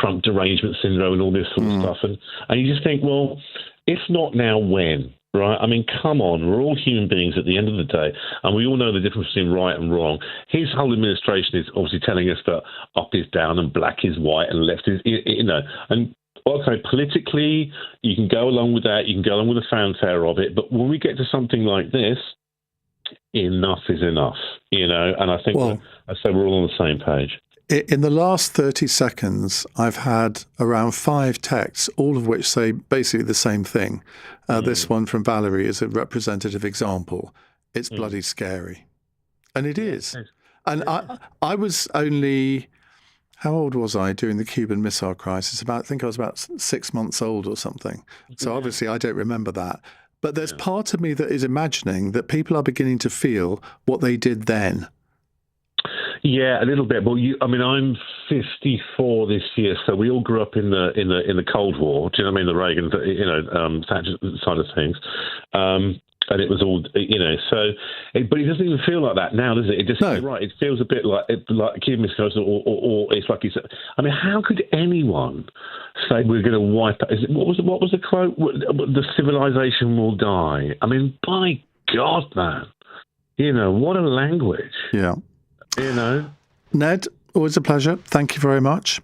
[SPEAKER 4] Trump derangement syndrome and all this sort of stuff, and you just think, well, if not now, when? Right? I mean, come on. We're all human beings at the end of the day, and we all know the difference between right and wrong. His whole administration is obviously telling us that up is down and black is white and left is, and okay, politically, you can go along with that. You can go along with the fanfare of it. But when we get to something like this, enough is enough, and I think we're all on the same page.
[SPEAKER 3] In the last 30 seconds, I've had around 5 texts, all of which say basically the same thing. This one from Valerie is a representative example. It's bloody scary. And it is. And I was only... How old was I during the Cuban Missile Crisis? I think I was about 6 months old or something. So obviously I don't remember that. But there's part of me that is imagining that people are beginning to feel what they did then.
[SPEAKER 4] Yeah, a little bit. But I'm 54 this year, so we all grew up in the Cold War. Do you know what I mean? The Reagan, Thatcher side of things. And it was all, but it doesn't even feel like that now, does it? It just, you're right. It feels a bit like Cuban Missiles, or it's like you said. I mean, how could anyone say we're going to wipe out? What was the quote? The civilization will die. I mean, by God, man, what a language.
[SPEAKER 3] Yeah. Ned, always a pleasure. Thank you very much.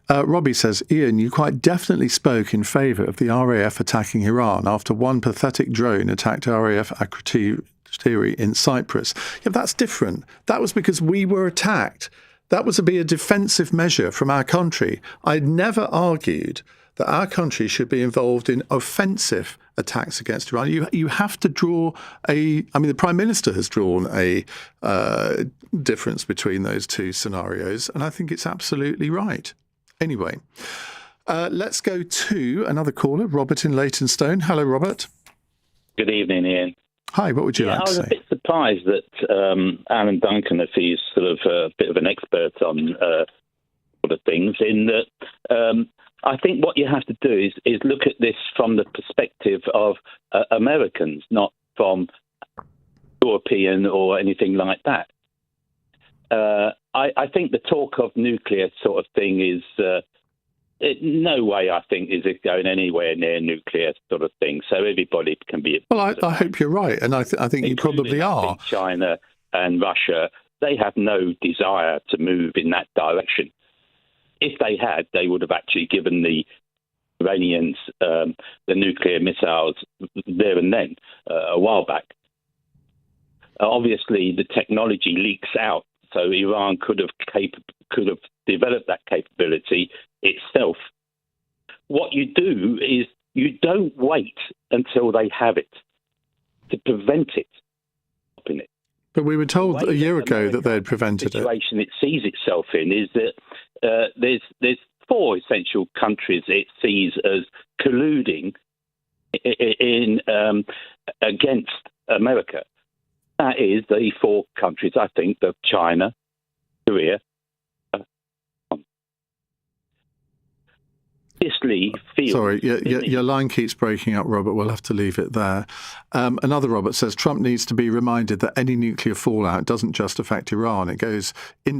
[SPEAKER 3] Robbie says, Ian, you quite definitely spoke in favour of the RAF attacking Iran after one pathetic drone attacked RAF Akrotiri in Cyprus. Yeah, that's different. That was because we were attacked. That was to be a defensive measure from our country. I never argued that our country should be involved in offensive attacks against Iran. You have to draw the Prime Minister has drawn a difference between those two scenarios, and I think it's absolutely right. Anyway, let's go to another caller, Robert in Leytonstone. Hello, Robert.
[SPEAKER 5] Good evening, Ian.
[SPEAKER 3] Hi, what would you like to say?
[SPEAKER 5] I was a bit surprised that Alan Duncan, if he's sort of a bit of an expert on sort of things, in that I think what you have to do is look at this from the perspective of Americans, not from European or anything like that. I think the talk of nuclear sort of thing is no way, I think, is it going anywhere near nuclear sort of thing. So everybody can be.
[SPEAKER 3] Well, I hope you're right, and I think you probably are.
[SPEAKER 5] China and Russia, they have no desire to move in that direction. If they had, they would have actually given the Iranians the nuclear missiles there and then, a while back. Obviously, the technology leaks out, so Iran could have developed that capability itself. What you do is you don't wait until they have it to prevent it.
[SPEAKER 3] But we were told a year ago that they had prevented it.
[SPEAKER 5] The situation it sees itself in is that there's four essential countries it sees as colluding in against America. That is the four countries, I think, of China, Korea.
[SPEAKER 3] Sorry, your line keeps breaking up, Robert. We'll have to leave it there. Another Robert says Trump needs to be reminded that any nuclear fallout doesn't just affect Iran. It goes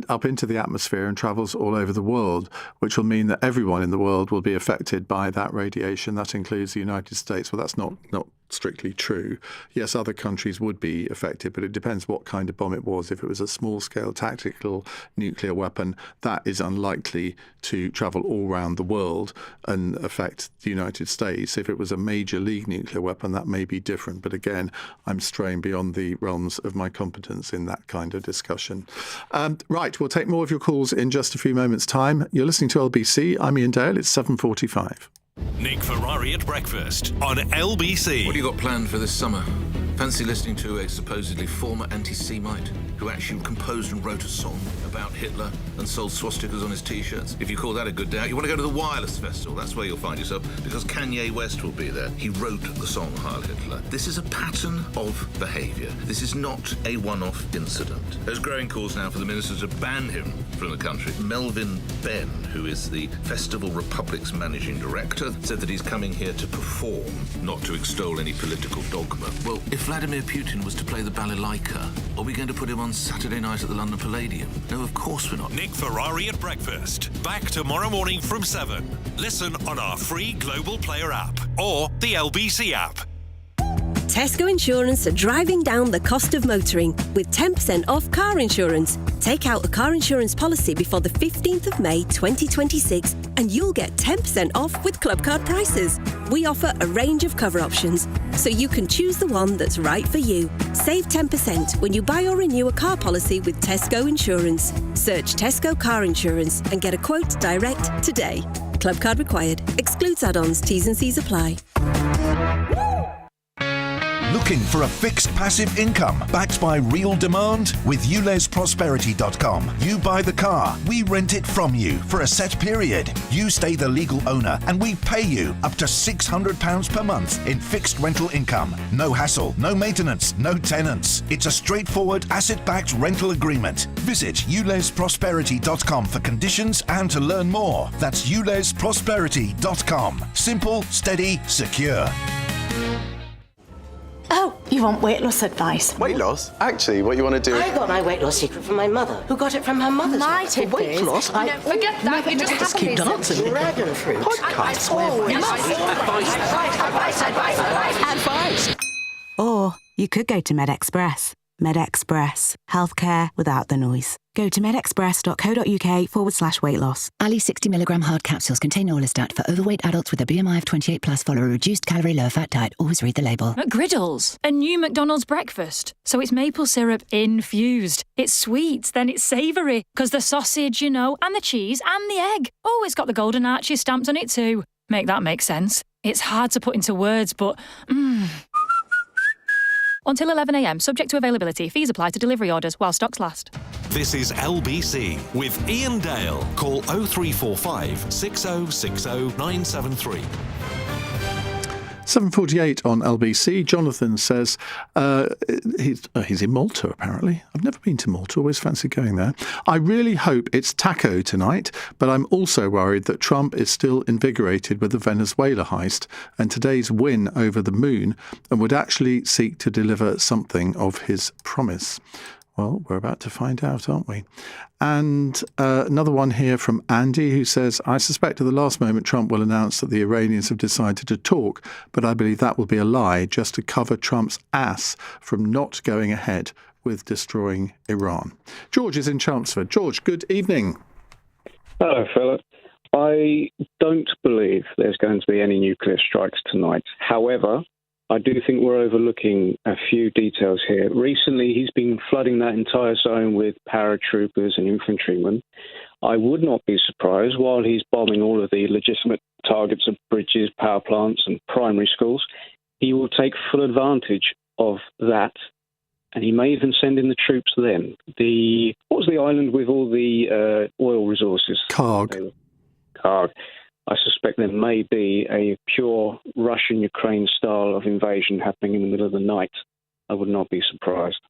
[SPEAKER 3] up into the atmosphere and travels all over the world, which will mean that everyone in the world will be affected by that radiation. That includes the United States. Well, that's not strictly true. Yes, other countries would be affected, but it depends what kind of bomb it was. If it was a small-scale tactical nuclear weapon, that is unlikely to travel all around the world and affect the United States. If it was a major league nuclear weapon, that may be different. But again, I'm straying beyond the realms of my competence in that kind of discussion. Right, we'll take more of your calls in just a few moments' time. You're listening to LBC. I'm Iain Dale. It's 7:45.
[SPEAKER 2] Nick Ferrari at breakfast on LBC.
[SPEAKER 22] What do you got planned for this summer? Fancy listening to a supposedly former anti-Semite who actually composed and wrote a song about Hitler and sold swastikas on his T-shirts? If you call that a good day out, you want to go to the Wireless Festival. That's where you'll find yourself, because Kanye West will be there. He wrote the song Heil Hitler. This is a pattern of behaviour. This is not a one-off incident. There's growing calls now for the minister to ban him from the country. Melvin Benn, who is the Festival Republic's managing director, said that he's coming here to perform, not to extol any political dogma. Well, if Vladimir Putin was to play the balalaika, are we going to put him on Saturday night at the London Palladium? No, of course we're not.
[SPEAKER 2] Nick Ferrari at breakfast. Back tomorrow morning from 7. Listen on our free Global Player app or the LBC app.
[SPEAKER 23] Tesco Insurance are driving down the cost of motoring with 10% off car insurance. Take out a car insurance policy before the 15th of May 2026 and you'll get 10% off with Club Card prices. We offer a range of cover options, so you can choose the one that's right for you. Save 10% when you buy or renew a car policy with Tesco Insurance. Search Tesco Car Insurance and get a quote direct today. Club Card required. Excludes add-ons. T's and C's apply.
[SPEAKER 6] Looking for a fixed passive income backed by real demand? With ulesprosperity.com, you buy the car, we rent it from you for a set period. You stay the legal owner and we pay you up to £600 per month in fixed rental income. No hassle, no maintenance, no tenants. It's a straightforward asset-backed rental agreement. Visit ulesprosperity.com for conditions and to learn more. That's ulesprosperity.com. Simple, steady, secure.
[SPEAKER 9] Oh, you want weight loss advice?
[SPEAKER 7] Weight loss? Actually, what you want to do...
[SPEAKER 9] I got my weight loss secret from my mother, who got it from her mother's
[SPEAKER 7] My tip
[SPEAKER 9] weight
[SPEAKER 7] is-
[SPEAKER 9] loss.
[SPEAKER 7] No,
[SPEAKER 9] forget that. You just keep dancing. Dragon fruit.
[SPEAKER 7] Podcast.
[SPEAKER 9] Advice.
[SPEAKER 10] Or you could go to MedExpress. MedExpress. Healthcare without the noise. Go to medexpress.co.uk/weight loss.
[SPEAKER 11] Ali 60mg hard capsules contain orlistat for overweight adults with a BMI of 28 plus. Follow a reduced calorie, low fat diet. Always read the label.
[SPEAKER 8] McGriddles, a new McDonald's breakfast. So it's maple syrup infused. It's sweet, then it's savoury. Because the sausage, you know, and the cheese and the egg. Oh, it's got the golden arches stamped on it too. Make that make sense. It's hard to put into words, but Until 11 a.m, subject to availability. Fees apply to delivery orders while stocks last.
[SPEAKER 2] This is LBC with Iain Dale. Call 0345 6060 973.
[SPEAKER 3] 7:48 on LBC. Jonathan says he's in Malta, apparently. I've never been to Malta, always fancied going there. I really hope it's taco tonight, but I'm also worried that Trump is still invigorated with the Venezuela heist and today's win over the moon and would actually seek to deliver something of his promise. Well, we're about to find out, aren't we? And another one here from Andy, who says, I suspect at the last moment Trump will announce that the Iranians have decided to talk, but I believe that will be a lie just to cover Trump's ass from not going ahead with destroying Iran. George is in Chelmsford. George, good evening.
[SPEAKER 24] Hello, Philip. I don't believe there's going to be any nuclear strikes tonight. However, I do think we're overlooking a few details here. Recently, he's been flooding that entire zone with paratroopers and infantrymen. I would not be surprised while he's bombing all of the legitimate targets of bridges, power plants and primary schools. He will take full advantage of that, and he may even send in the troops then. What was the island with all the oil resources?
[SPEAKER 3] Karg.
[SPEAKER 24] Karg. I suspect there may be a pure Russian-Ukraine style of invasion happening in the middle of the night. I would not be surprised.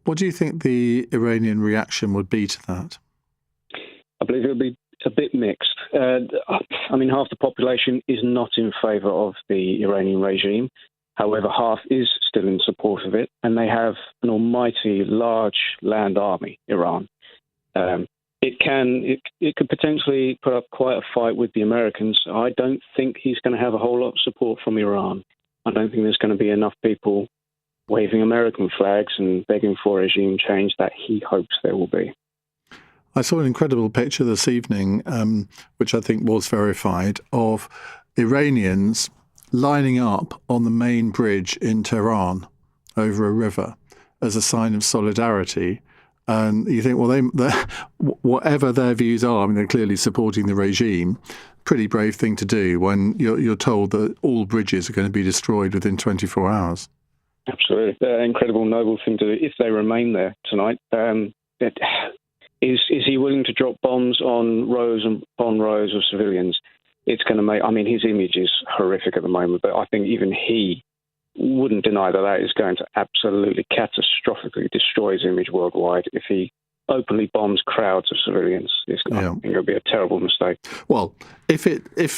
[SPEAKER 3] What do you think the Iranian reaction would be to that?
[SPEAKER 24] I believe it would be a bit mixed. I mean, half the population is not in favour of the Iranian regime. However, half is still in support of it, and they have an almighty large land army, Iran. It could potentially put up quite a fight with the Americans. I don't think he's going to have a whole lot of support from Iran. I don't think there's going to be enough people waving American flags and begging for regime change that he hopes there will be.
[SPEAKER 3] I saw an incredible picture this evening, which I think was verified, of Iranians lining up on the main bridge in Tehran over a river as a sign of solidarity. And you think, well, whatever their views are, I mean, they're clearly supporting the regime. Pretty brave thing to do when you're told that all bridges are going to be destroyed within 24 hours.
[SPEAKER 24] Absolutely. Incredible, noble thing to do if they remain there tonight. Is he willing to drop bombs on rows and upon rows of civilians? It's going to make, I mean, his image is horrific at the moment, but I think even he wouldn't deny that is going to absolutely catastrophically destroy his image worldwide if he openly bombs crowds of civilians. I think it would be a terrible mistake.
[SPEAKER 3] Well, if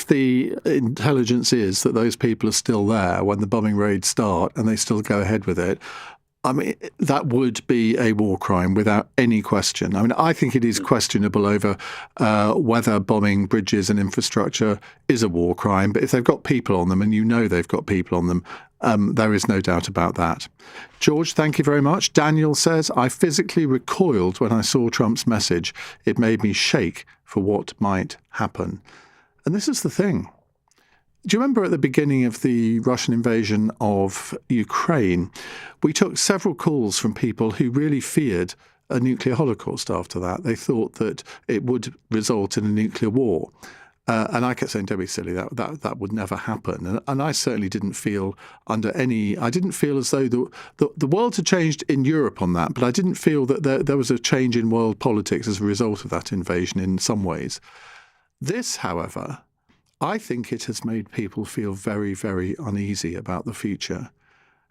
[SPEAKER 3] the intelligence is that those people are still there when the bombing raids start and they still go ahead with it, I mean, that would be a war crime without any question. I mean, I think it is questionable over whether bombing bridges and infrastructure is a war crime. But if they've got people on them, and you know they've got people on them, there is no doubt about that. George, thank you very much. Daniel says, I physically recoiled when I saw Trump's message. It made me shake for what might happen. And this is the thing. Do you remember at the beginning of the Russian invasion of Ukraine, we took several calls from people who really feared a nuclear holocaust after that. They thought that it would result in a nuclear war. And I kept saying, don't be silly, that would never happen. And I certainly didn't feel I didn't feel as though the world had changed in Europe on that, but I didn't feel that there was a change in world politics as a result of that invasion in some ways. This, however, I think it has made people feel very, very uneasy about the future.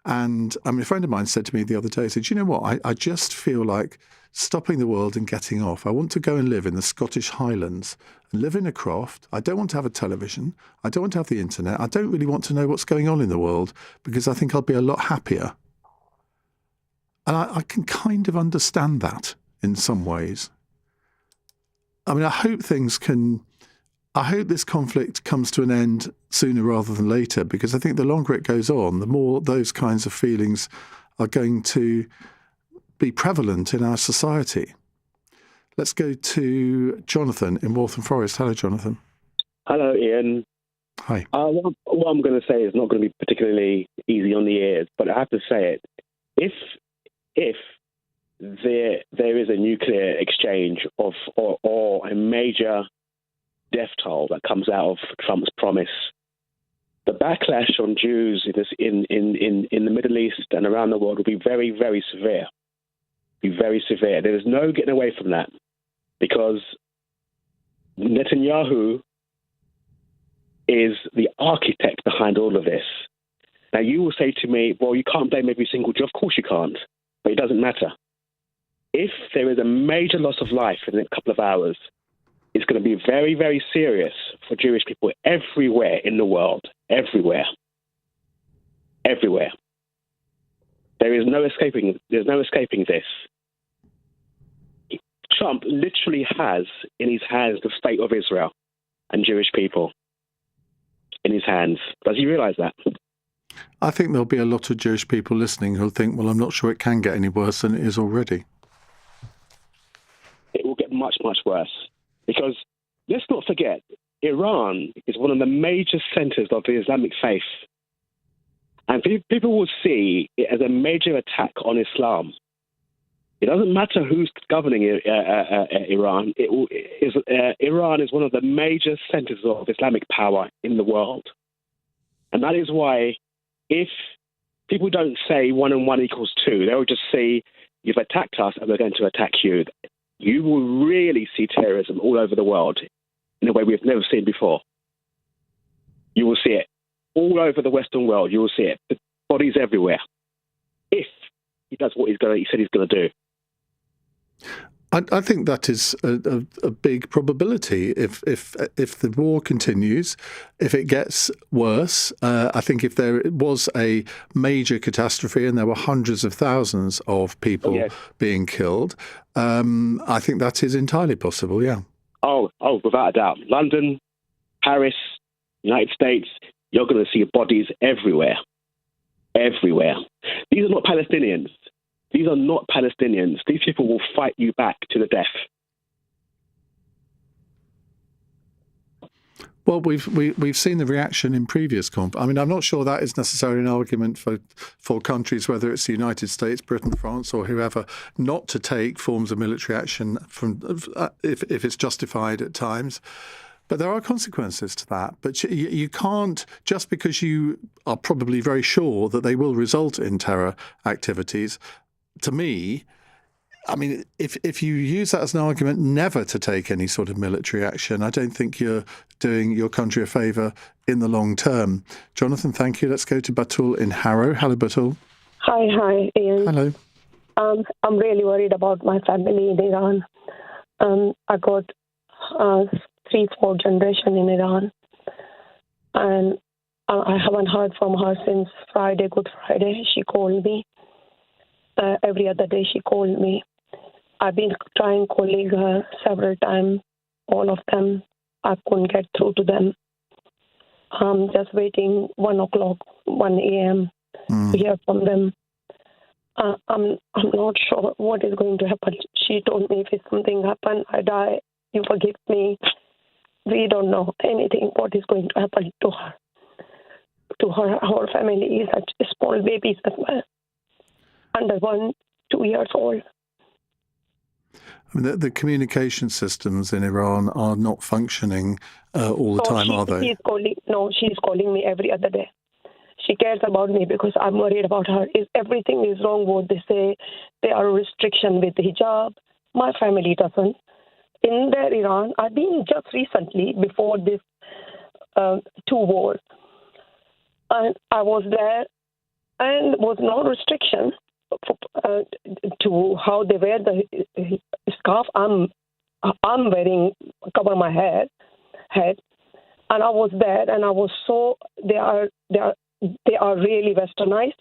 [SPEAKER 3] And I mean, a friend of mine said to me the other day, he said, you know what, I just feel like stopping the world and getting off. I want to go and live in the Scottish Highlands and live in a croft. I don't want to have a television. I don't want to have the internet. I don't really want to know what's going on in the world because I think I'll be a lot happier. And I can kind of understand that in some ways. I mean, I hope this conflict comes to an end sooner rather than later, because I think the longer it goes on, the more those kinds of feelings are going to be prevalent in our society. Let's go to Jonathan in Waltham Forest. Hello, Jonathan.
[SPEAKER 12] Hello, Ian.
[SPEAKER 3] Hi.
[SPEAKER 12] What I'm going to say is not going to be particularly easy on the ears, but I have to say it. If there is a nuclear exchange or a major death toll that comes out of Trump's promise, the backlash on Jews in the Middle East and around the world will be very, very severe. Be very severe. There is no getting away from that, because Netanyahu is the architect behind all of this. Now, you will say to me, well, you can't blame every single Jew. Of course you can't, but it doesn't matter. If there is a major loss of life in a couple of hours, it's going to be very, very serious for Jewish people everywhere in the world. Everywhere. Everywhere. There's no escaping this. Trump literally has in his hands the fate of Israel and Jewish people. In his hands. Does he realise that?
[SPEAKER 3] I think there'll be a lot of Jewish people listening who'll think, well, I'm not sure it can get any worse than it is already.
[SPEAKER 12] It will get much, much worse. Because let's not forget, Iran is one of the major centres of the Islamic faith. And people will see it as a major attack on Islam. It doesn't matter who's governing Iran. Iran is one of the major centres of Islamic power in the world. And that is why if people don't say 1 and 1 equals 2, they'll just say, you've attacked us and we're going to attack you. You will really see terrorism all over the world in a way we've never seen before. You will see it. All over the Western world, you will see it. The bodies everywhere. If he does what he said he's going to do.
[SPEAKER 3] I think that is a big probability. If the war continues, if it gets worse, I think if there was a major catastrophe and there were hundreds of thousands of people being killed, I think that is entirely possible, yeah.
[SPEAKER 12] Oh, without a doubt. London, Paris, United States, you're going to see bodies everywhere. Everywhere. These are not Palestinians. These are not Palestinians. These people will fight you back to the death.
[SPEAKER 3] Well, we've seen the reaction in previous conflicts. I mean, I'm not sure that is necessarily an argument for countries, whether it's the United States, Britain, France, or whoever, not to take forms of military action if it's justified at times. But there are consequences to that. But you can't, just because you are probably very sure that they will result in terror activities. To me, I mean, if you use that as an argument never to take any sort of military action, I don't think you're doing your country a favour in the long term. Jonathan, thank you. Let's go to Batul in Harrow. Hello, Batul.
[SPEAKER 13] Hi, Ian.
[SPEAKER 3] Hello.
[SPEAKER 13] I'm really worried about my family in Iran. I got 3-4 generation in Iran, and I haven't heard from her since Friday, Good Friday. She called me. Every other day she called me. I've been trying calling her several times, all of them. I couldn't get through to them. I'm just waiting 1 a.m. to hear from them. I'm not sure what is going to happen. She told me if something happens, I die, you forgive me. We don't know anything what is going to happen to her. To her whole family is such small babies as well. Under 1-2 years old.
[SPEAKER 3] I mean, the communication systems in Iran are not functioning all the time, are they?
[SPEAKER 13] She's calling me every other day. She cares about me because I'm worried about her. Everything is wrong what they say. There are restrictions with hijab. My family doesn't. In there, Iran, I've been just recently before this 2 wars. And I was there and was no restriction to how they wear the scarf I'm wearing, cover my head. And I was there and I was so, they are really westernized.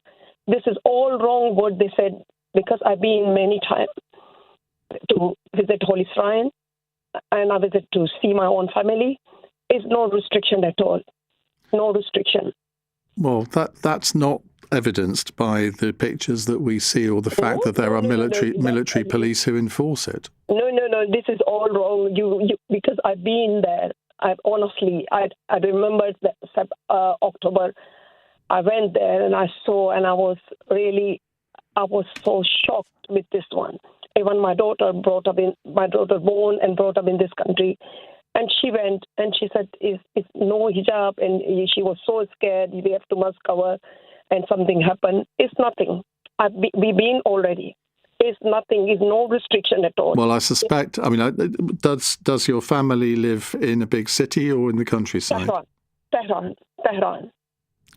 [SPEAKER 13] This is all wrong what they said because I've been many times to visit Holy Shrine and I visit to see my own family. It's no restriction at all. No restriction.
[SPEAKER 3] Well, that's not evidenced by the pictures that we see or the fact that there are military police who enforce it.
[SPEAKER 13] No. This is all wrong. You because I've been there. I remember that October. I went there and I saw, and I was so shocked with this one. Even my daughter born and brought up in this country, and she went and she said, "It's no hijab," and she was so scared. We have to must cover, and something happened. It's nothing. We've been already. It's nothing. It's no restriction at all.
[SPEAKER 3] Well, I suspect. I mean, does your family live in a big city or in the countryside?
[SPEAKER 13] Tehran.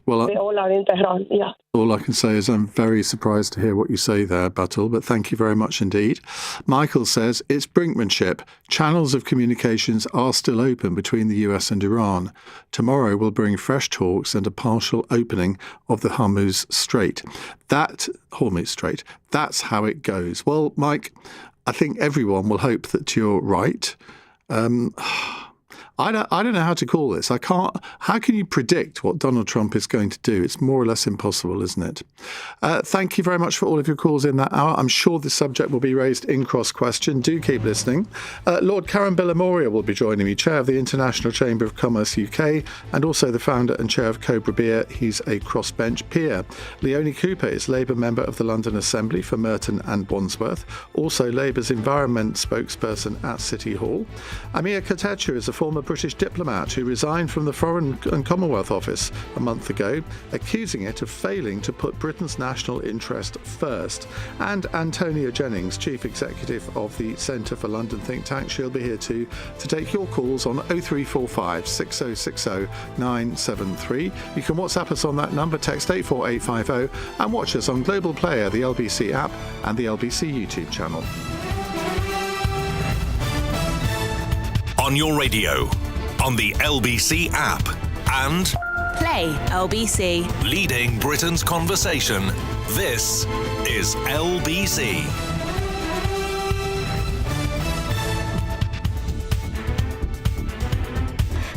[SPEAKER 3] Well,
[SPEAKER 13] they all are in Tehran, yeah.
[SPEAKER 3] All I can say is I'm very surprised to hear what you say there, Batul, but thank you very much indeed. Michael says, it's brinkmanship. Channels of communications are still open between the US and Iran. Tomorrow will bring fresh talks and a partial opening of the Hormuz Strait. That's how it goes. Well, Mike, I think everyone will hope that you're right. I don't know how to call this. How can you predict what Donald Trump is going to do? It's more or less impossible, isn't it? Thank you very much for all of your calls in that hour. I'm sure this subject will be raised in Cross Question. Do keep listening. Lord Karambil Amoria will be joining me, Chair of the International Chamber of Commerce UK, and also the founder and chair of Cobra Beer. He's a crossbench peer. Leonie Cooper is Labour member of the London Assembly for Merton and Wandsworth, also Labour's environment spokesperson at City Hall. Amir Kotecha is a former British diplomat who resigned from the Foreign and Commonwealth Office a month ago, accusing it of failing to put Britain's national interest first. And Antonia Jennings, Chief Executive of the Centre for London think tank, she'll be here too to take your calls on 0345 6060 973. You can WhatsApp us on that number, text 84850, and watch us on Global Player, the LBC app, and the LBC YouTube channel.
[SPEAKER 2] On your radio, on the LBC app, and
[SPEAKER 10] Play LBC.
[SPEAKER 2] Leading Britain's conversation. This is LBC.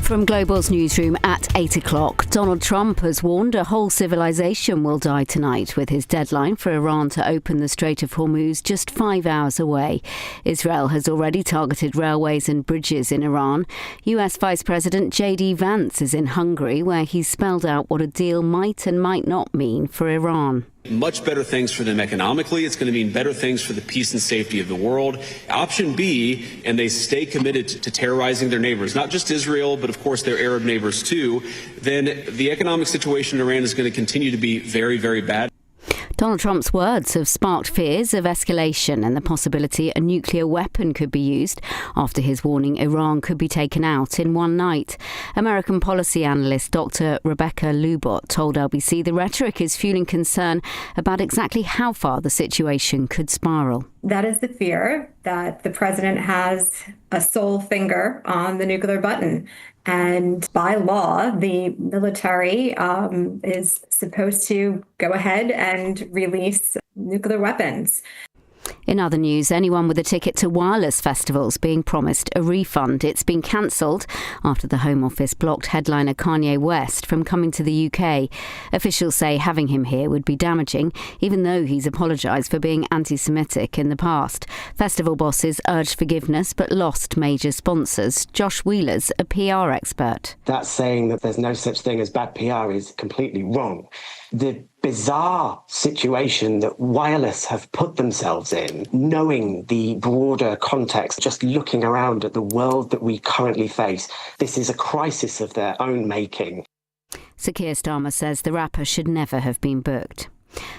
[SPEAKER 1] From Global's newsroom at 8 o'clock, Donald Trump has warned a whole civilization will die tonight, with his deadline for Iran to open the Strait of Hormuz just 5 hours away. Israel has already targeted railways and bridges in Iran. US Vice President J.D. Vance is in Hungary, where he's spelled out what a deal might and might not mean for Iran.
[SPEAKER 14] Much better things for them economically. It's going to mean better things for the peace and safety of the world. Option B, and they stay committed to terrorizing their neighbors, not just Israel, but of course their Arab neighbors too, then the economic situation in Iran is going to continue to be very, very bad.
[SPEAKER 1] Donald Trump's words have sparked fears of escalation and the possibility a nuclear weapon could be used after his warning Iran could be taken out in one night. American policy analyst Dr. Rebecca Lubot told LBC the rhetoric is fueling concern about exactly how far the situation could spiral.
[SPEAKER 15] That is the fear, that the president has a sole finger on the nuclear button. And by law, the military is supposed to go ahead and release nuclear weapons.
[SPEAKER 1] In other news, anyone with a ticket to wireless festivals being promised a refund. It's been cancelled after the Home Office blocked headliner Kanye West from coming to the UK. Officials say having him here would be damaging, even though he's apologised for being anti-Semitic in the past. Festival bosses urged forgiveness but lost major sponsors. Josh Wheeler's a PR expert.
[SPEAKER 16] That saying that there's no such thing as bad PR is completely wrong. the bizarre situation that wireless have put themselves in, knowing the broader context, just looking around at the world that we currently face, this is a crisis of their own making.
[SPEAKER 1] Sir Keir Starmer says the rapper should never have been booked.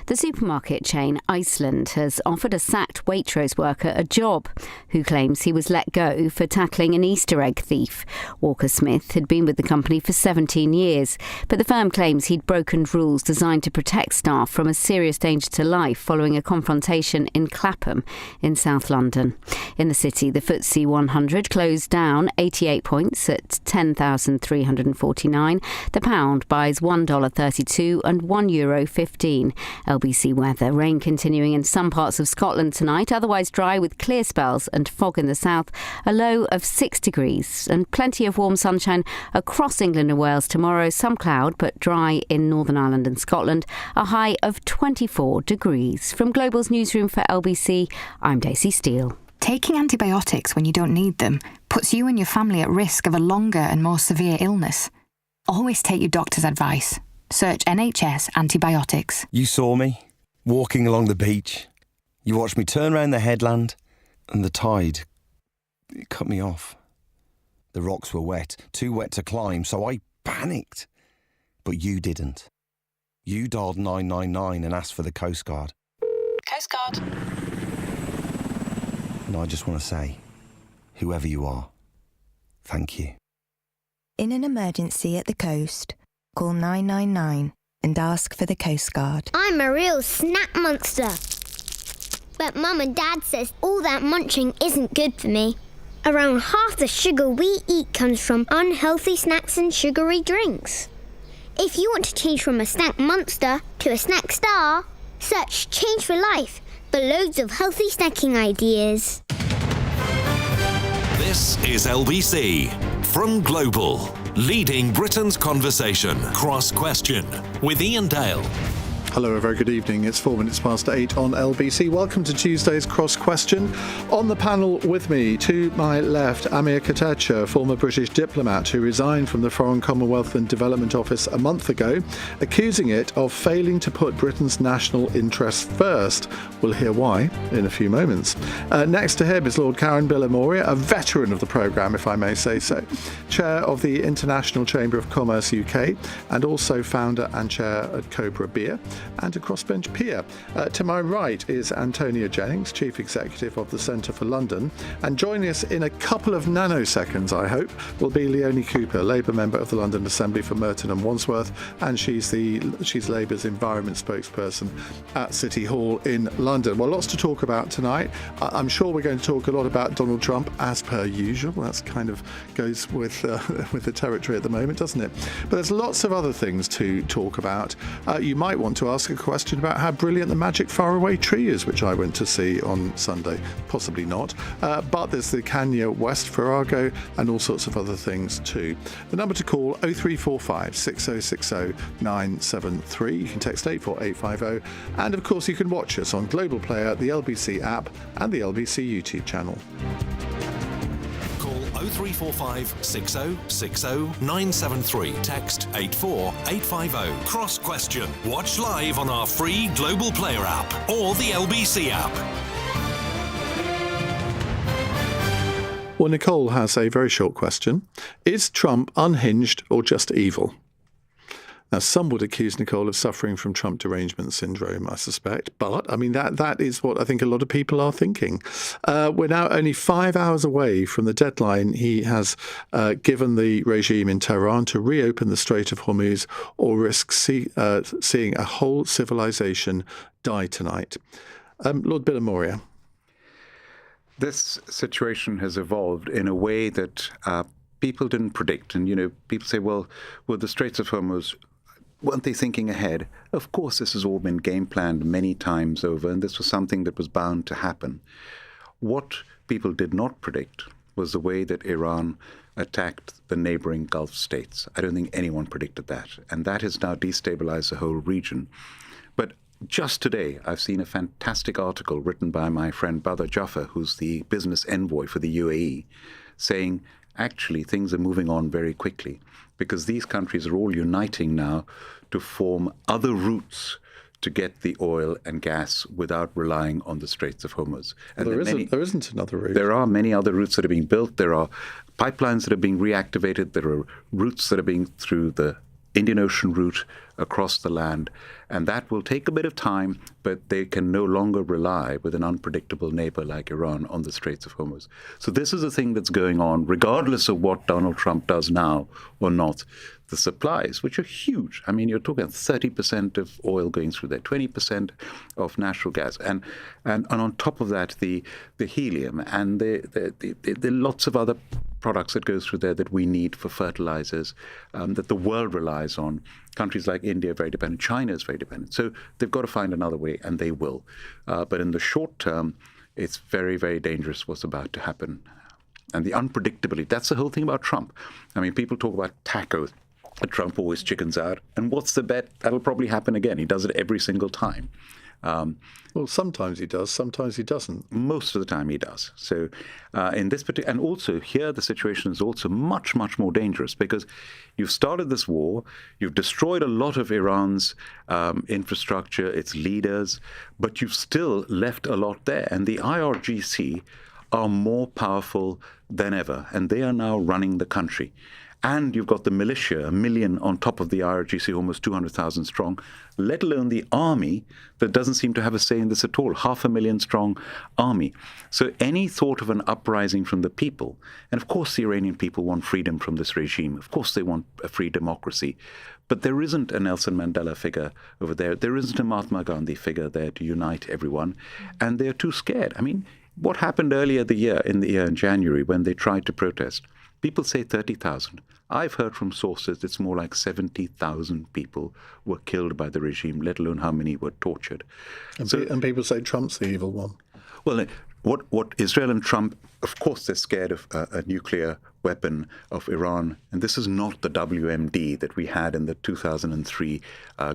[SPEAKER 1] The supermarket chain Iceland has offered a sacked Waitrose worker a job who claims he was let go for tackling an Easter egg thief. Walker Smith had been with the company for 17 years, but the firm claims he'd broken rules designed to protect staff from a serious danger to life following a confrontation in Clapham in South London. In the city, the FTSE 100 closed down 88 points at 10,349. The pound buys $1.32 and €1.15. LBC weather. Rain continuing in some parts of Scotland tonight, otherwise dry with clear spells and fog in the south. A low of 6 degrees and plenty of warm sunshine across England and Wales tomorrow. Some cloud but dry in Northern Ireland and Scotland. A high of 24 degrees. From Global's newsroom for LBC, I'm Daisy Steele.
[SPEAKER 17] Taking antibiotics when you don't need them puts you and your family at risk of a longer and more severe illness. Always take your doctor's advice. Search NHS antibiotics.
[SPEAKER 18] You saw me, walking along the beach. You watched me turn round the headland, and the tide, it cut me off. The rocks were wet, too wet to climb, so I panicked. But you didn't. You dialed 999 and asked for the Coast Guard.
[SPEAKER 17] Coast Guard.
[SPEAKER 18] And I just want to say, whoever you are, thank you.
[SPEAKER 19] In an emergency at the coast, call 999 and ask for the Coast Guard.
[SPEAKER 25] I'm a real snack monster. But Mum and Dad says all that munching isn't good for me. Around half the sugar we eat comes from unhealthy snacks and sugary drinks. If you want to change from a snack monster to a snack star, search Change for Life for loads of healthy snacking ideas.
[SPEAKER 2] This is LBC from Global. Leading Britain's conversation. Cross Question with Iain Dale.
[SPEAKER 3] Hello, a very good evening. It's 8 on LBC. Welcome to Tuesday's Cross Question. On the panel with me, to my left, Amir Katecha, former British diplomat who resigned from the Foreign Commonwealth and Development Office a month ago, accusing it of failing to put Britain's national interests first. We'll hear why in a few moments. Next to him is Lord Karen Billamoria, a veteran of the programme, if I may say so, chair of the International Chamber of Commerce UK, and also founder and chair at Cobra Beer, and a crossbench peer. To my right is Antonia Jennings, Chief Executive of the Centre for London, and joining us in a couple of nanoseconds, I hope, will be Leonie Cooper, Labour member of the London Assembly for Merton and Wandsworth, and she's Labour's environment spokesperson at City Hall in London. Well, lots to talk about tonight. I'm sure we're going to talk a lot about Donald Trump, as per usual. That's kind of goes with the territory at the moment, doesn't it? But there's lots of other things to talk about. You might want to ask a question about how brilliant the Magic Faraway Tree is, which I went to see on Sunday. Possibly not. But there's the Kanye West Farrago and all sorts of other things too. The number to call, 0345 6060 973. You can text 84850. And of course, you can watch us on Global Player, the LBC app, and the LBC YouTube channel.
[SPEAKER 2] 0345 6060 973. Text 84850. Cross Question. Watch live on our free Global Player app or the LBC app.
[SPEAKER 3] Well, Nicole has a very short question. Is Trump unhinged or just evil? Now, some would accuse Nicole of suffering from Trump derangement syndrome, I suspect. But, I mean, that is what I think a lot of people are thinking. We're now only 5 hours away from the deadline he has given the regime in Tehran to reopen the Strait of Hormuz or risk seeing a whole civilization die tonight. Lord Billamoria.
[SPEAKER 26] This situation has evolved in a way that people didn't predict. And, people say, well, with the Straits of Hormuz, weren't they thinking ahead? Of course, this has all been game planned many times over, and this was something that was bound to happen. What people did not predict was the way that Iran attacked the neighboring Gulf states. I don't think anyone predicted that, and that has now destabilized the whole region. But just today, I've seen a fantastic article written by my friend Badr Jaffer, who's the business envoy for the UAE, saying actually things are moving on very quickly because these countries are all uniting now to form other routes to get the oil and gas without relying on the Straits of Hormuz. And
[SPEAKER 3] there isn't another route.
[SPEAKER 26] There are many other routes that are being built. There are pipelines that are being reactivated. There are routes that are being through the Indian Ocean route across the land. And that will take a bit of time, but they can no longer rely with an unpredictable neighbor like Iran on the Straits of Hormuz. So this is a thing that's going on, regardless of what Donald Trump does now or not. The supplies, which are huge. I mean, you're talking 30% of oil going through there, 20% of natural gas. And on top of that, the helium and the lots of other products that go through there that we need for fertilizers, that the world relies on. Countries like India are very dependent. China is very dependent. So they've got to find another way, and they will. But in the short term, it's very, very dangerous what's about to happen. And the unpredictability, that's the whole thing about Trump. I mean, people talk about tacos. Trump always chickens out. And what's the bet? That'll probably happen again. He does it every single time.
[SPEAKER 3] Well, sometimes he does, sometimes he doesn't.
[SPEAKER 26] Most of the time he does. So in this particular, and also here the situation is also much, much more dangerous because you've started this war, you've destroyed a lot of Iran's infrastructure, its leaders, but you've still left a lot there. And the IRGC are more powerful than ever, and they are now running the country. And you've got the militia, 1 million on top of the IRGC, almost 200,000 strong, let alone the army that doesn't seem to have a say in this at all, 500,000 strong army. So any thought of an uprising from the people, and of course the Iranian people want freedom from this regime, of course they want a free democracy, but there isn't a Nelson Mandela figure over there, there isn't a Mahatma Gandhi figure there to unite everyone, and they're too scared. I mean, what happened earlier in January when they tried to protest? People say 30,000. I've heard from sources it's more like 70,000 people were killed by the regime, let alone how many were tortured.
[SPEAKER 3] And people say Trump's the evil one.
[SPEAKER 26] Well, what Israel and Trump, of course, they're scared of a nuclear weapon of Iran. And this is not the WMD that we had in the 2003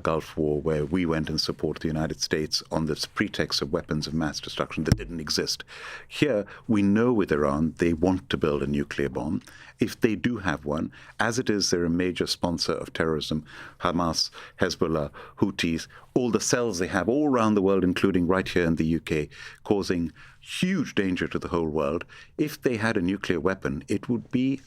[SPEAKER 26] Gulf War, where we went and supported the United States on this pretext of weapons of mass destruction that didn't exist. Here, we know with Iran, they want to build a nuclear bomb. If they do have one, as it is, they're a major sponsor of terrorism, Hamas, Hezbollah, Houthis, all the cells they have all around the world, including right here in the UK, causing huge danger to the whole world. If they had a nuclear weapon, it would be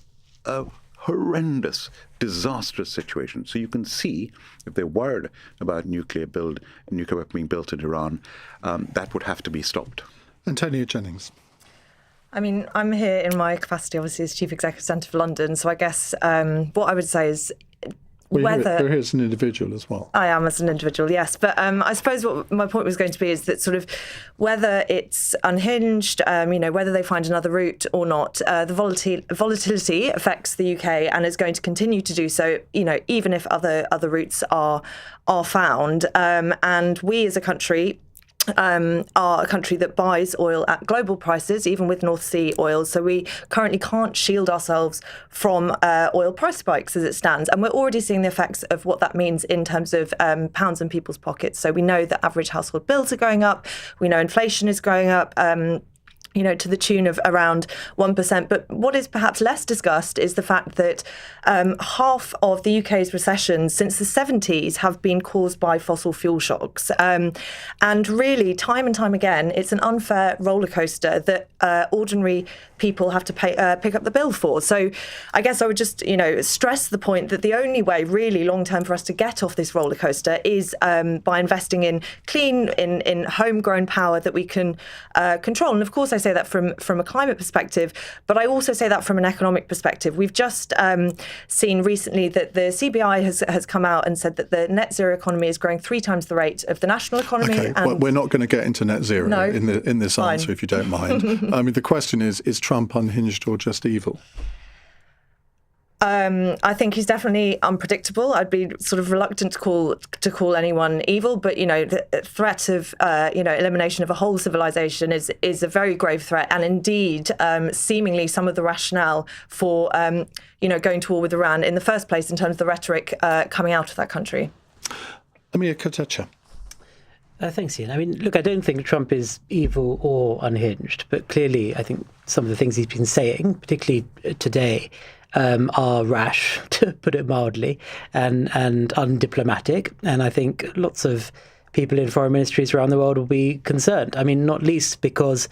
[SPEAKER 26] a horrendous, disastrous situation. So you can see, if they're worried about nuclear weapon being built in Iran, that would have to be stopped.
[SPEAKER 3] Antonia Jennings.
[SPEAKER 4] I mean, I'm here in my capacity, obviously, as Chief Executive Centre for London. So I guess what I would say is whether...
[SPEAKER 3] You're here as an individual as well.
[SPEAKER 4] I am as an individual, yes. But I suppose what my point was going to be is that sort of whether it's unhinged, whether they find another route or not, the volatility affects the UK and is going to continue to do so, even if other routes are found. And we as a country are a country that buys oil at global prices, even with North Sea oil. So we currently can't shield ourselves from oil price spikes as it stands. And we're already seeing the effects of what that means in terms of pounds in people's pockets. So we know that average household bills are going up. We know inflation is going up. To the tune of around 1%. But what is perhaps less discussed is the fact that half of the UK's recessions since the 70s have been caused by fossil fuel shocks. And really, time and time again, it's an unfair roller coaster that ordinary people have to pick up the bill for. So I guess I would just, stress the point that the only way really long term for us to get off this roller coaster is by investing in clean, in homegrown power that we can control. And of course, I say that from a climate perspective, but I also say that from an economic perspective. We've just seen recently that the CBI has come out and said that the net zero economy is growing 3 times the rate of the national economy.
[SPEAKER 3] Okay, well, we're not going to get into net zero in this answer, if you don't mind. I mean, the question is Trump unhinged or just evil?
[SPEAKER 4] I think he's definitely unpredictable. I'd be sort of reluctant to call anyone evil, but the threat of elimination of a whole civilization is a very grave threat, and indeed, seemingly some of the rationale for going to war with Iran in the first place in terms of the rhetoric coming out of that country.
[SPEAKER 3] Amir Kotecha.
[SPEAKER 5] Thanks, Iain. I mean, look, I don't think Trump is evil or unhinged, but clearly I think some of the things he's been saying, particularly today, are rash, to put it mildly, and undiplomatic. And I think lots of people in foreign ministries around the world will be concerned. I mean, not least because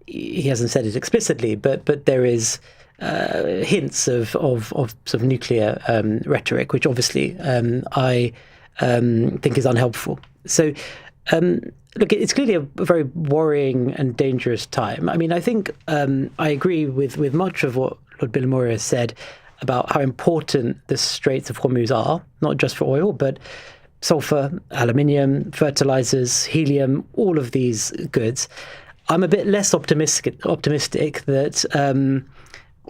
[SPEAKER 5] he hasn't said it explicitly, but there is hints of sort of nuclear rhetoric, which obviously I think is unhelpful. So, look, it's clearly a very worrying and dangerous time. I mean, I think I agree with much of what Lord Bilimoria has said about how important the Straits of Hormuz are, not just for oil, but sulfur, aluminium, fertilizers, helium, all of these goods. I'm a bit less optimistic that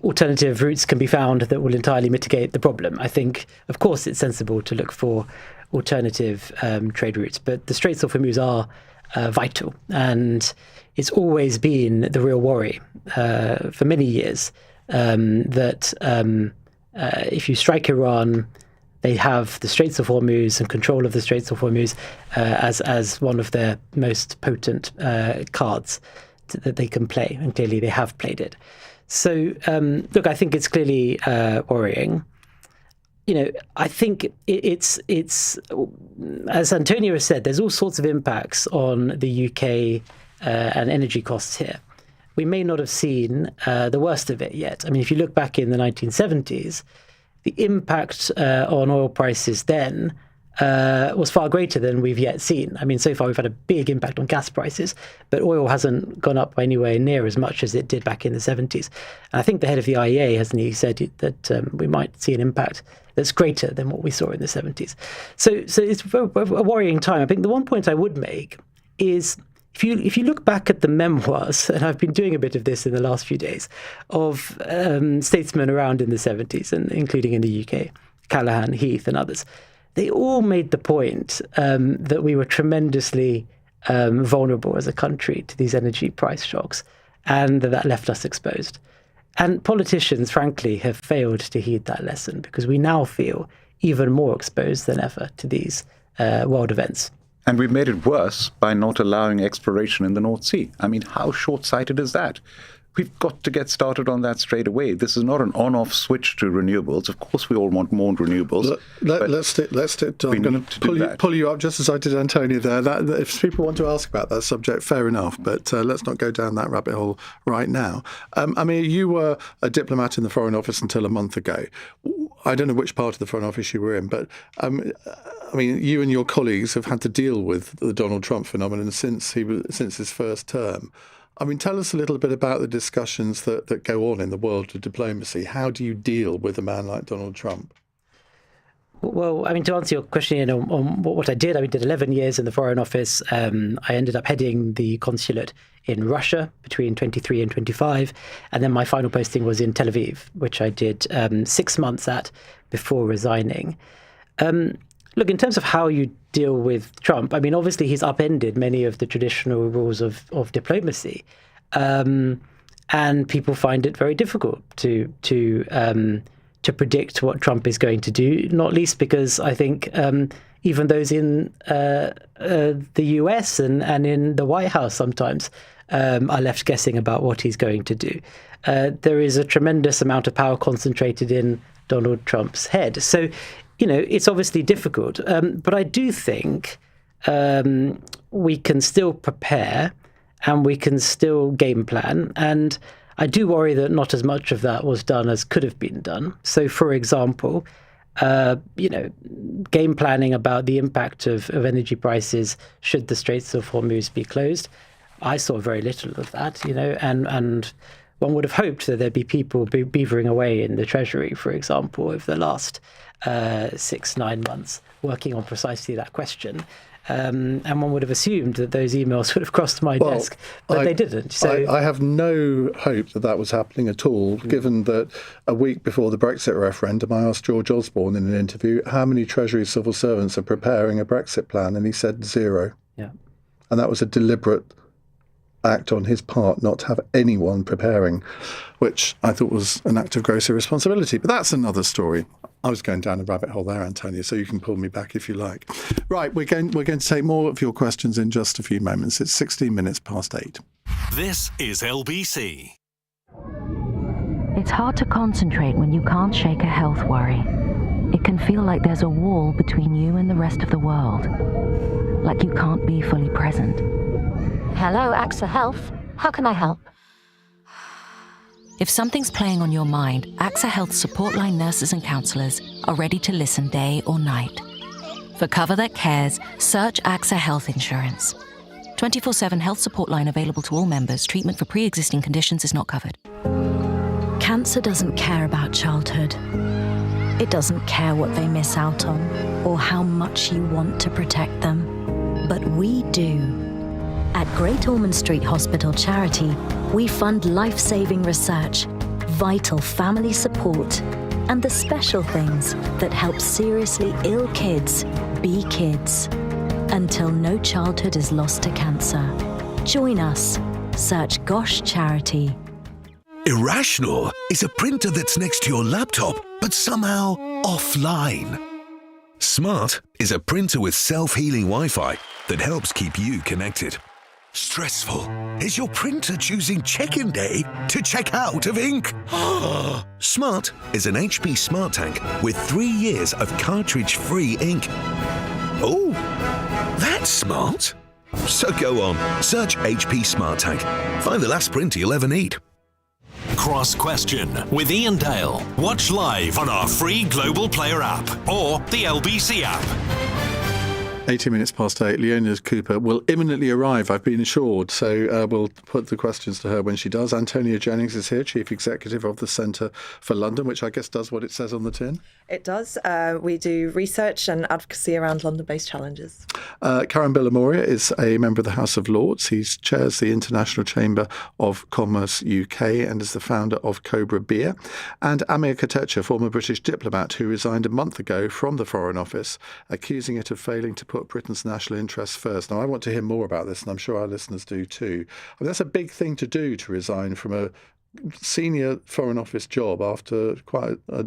[SPEAKER 5] alternative routes can be found that will entirely mitigate the problem. I think, of course, it's sensible to look for alternative trade routes, but the Straits of Hormuz are vital, and it's always been the real worry for many years that if you strike Iran, they have the Straits of Hormuz and control of the Straits of Hormuz as one of their most potent cards that they can play, and clearly they have played it. So, look, I think it's clearly worrying. You know, I think it's as Antonio has said, there's all sorts of impacts on the UK and energy costs here. We may not have seen the worst of it yet. I mean, if you look back in the 1970s, the impact on oil prices then was far greater than we've yet seen. I mean, so far we've had a big impact on gas prices, but oil hasn't gone up anywhere near as much as it did back in the 70s. And I think the head of the IEA, hasn't he, said that we might see an impact that's greater than what we saw in the 70s. So it's a worrying time. I think the one point I would make is if you look back at the memoirs, and I've been doing a bit of this in the last few days, of statesmen around in the 70s, and including in the UK, Callaghan, Heath and others, they all made the point that we were tremendously vulnerable as a country to these energy price shocks, and that left us exposed. And politicians, frankly, have failed to heed that lesson, because we now feel even more exposed than ever to these world events.
[SPEAKER 26] And we've made it worse by not allowing exploration in the North Sea. I mean, how short-sighted is that? We've got to get started on that straight away. This is not an on-off switch to renewables. Of course, we all want more renewables.
[SPEAKER 3] Let's stick. I'm going to pull you up just as I did Antonio there. If people want to ask about that subject, fair enough. But let's not go down that rabbit hole right now. I mean, you were a diplomat in the Foreign Office until a month ago. I don't know which part of the Foreign Office you were in, but I mean, you and your colleagues have had to deal with the Donald Trump phenomenon since his first term. I mean, tell us a little bit about the discussions that go on in the world of diplomacy. How do you deal with a man like Donald Trump?
[SPEAKER 5] Well, I mean, to answer your question on what I did, I did 11 years in the Foreign Office. I ended up heading the consulate in Russia between 23 and 25. And then my final posting was in Tel Aviv, which I did 6 months at before resigning. Look, in terms of how you deal with Trump, I mean, obviously he's upended many of the traditional rules of diplomacy, and people find it very difficult to predict what Trump is going to do. Not least because I think even those in the US and in the White House sometimes are left guessing about what he's going to do. There is a tremendous amount of power concentrated in Donald Trump's head. So, you know, it's obviously difficult, but I do think we can still prepare and we can still game plan. And I do worry that not as much of that was done as could have been done. So, for example, game planning about the impact of energy prices should the Straits of Hormuz be closed. I saw very little of that, and one would have hoped that there'd be people beavering away in the Treasury, for example, over the last 6-9 months working on precisely that question. And one would have assumed that those emails would have crossed my desk, but they didn't. So
[SPEAKER 3] I have no hope that was happening at all, given that a week before the Brexit referendum, I asked George Osborne in an interview, how many Treasury civil servants are preparing a Brexit plan? And he said 0.
[SPEAKER 5] Yeah.
[SPEAKER 3] And that was a deliberate act on his part not to have anyone preparing, which I thought was an act of gross irresponsibility. But that's another story. I was going down a rabbit hole there, Antonia, so you can pull me back if you like. Right, we're going to take more of your questions in just a few moments. It's 16 minutes past 8.
[SPEAKER 2] This is LBC.
[SPEAKER 6] It's hard to concentrate when you can't shake a health worry. It can feel like there's a wall between you and the rest of the world, like you can't be fully present.
[SPEAKER 7] Hello, AXA Health. How can I help?
[SPEAKER 6] If something's playing on your mind, AXA Health support line nurses and counsellors are ready to listen day or night. For cover that cares, search AXA Health Insurance. 24/7 health support line available to all members. Treatment for pre-existing conditions is not covered. Cancer doesn't care about childhood. It doesn't care what they miss out on or how much you want to protect them. But we do. At Great Ormond Street Hospital Charity, we fund life-saving research, vital family support, and the special things that help seriously ill kids be kids. Until no childhood is lost to cancer. Join us. Search GOSH Charity.
[SPEAKER 20] Irrational is a printer that's next to your laptop, but somehow offline. Smart is a printer with self-healing Wi-Fi that helps keep you connected. Stressful is your printer choosing check-in day to check out of ink. Smart is an HP Smart Tank with 3 years of cartridge-free ink. Oh, that's smart. So go on, search HP Smart Tank. Find the last printer you'll ever need.
[SPEAKER 2] Cross Question with Iain Dale. Watch live on our free Global Player app or the LBC app.
[SPEAKER 3] 18 minutes past 8. Leona Cooper will imminently arrive, I've been assured, so we'll put the questions to her when she does. Antonia Jennings is here, Chief Executive of the Centre for London, which I guess does what it says on the tin.
[SPEAKER 4] It does. We do research and advocacy around London-based challenges.
[SPEAKER 3] Karen Billamoria is a member of the House of Lords. He chairs the International Chamber of Commerce UK and is the founder of Cobra Beer. And Amir Katecha, former British diplomat who resigned a month ago from the Foreign Office, accusing it of failing to put Britain's national interests first. Now, I want to hear more about this, and I'm sure our listeners do too. I mean, that's a big thing to do, to resign from a senior Foreign Office job after quite not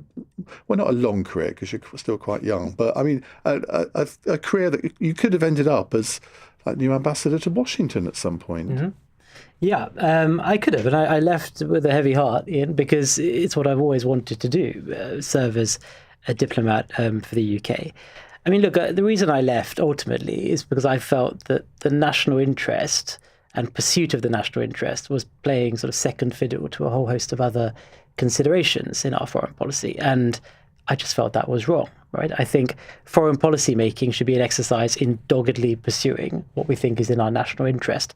[SPEAKER 3] a long career, because you're still quite young, but I mean, a career that you could have ended up as like new ambassador to Washington at some point.
[SPEAKER 5] Mm-hmm. Yeah, I could have, and I left with a heavy heart, Ian, because it's what I've always wanted to do, serve as a diplomat for the UK. I mean, look, the reason I left ultimately is because I felt that the national interest and pursuit of the national interest was playing sort of second fiddle to a whole host of other considerations in our foreign policy. And I just felt that was wrong, right? I think foreign policy making should be an exercise in doggedly pursuing what we think is in our national interest.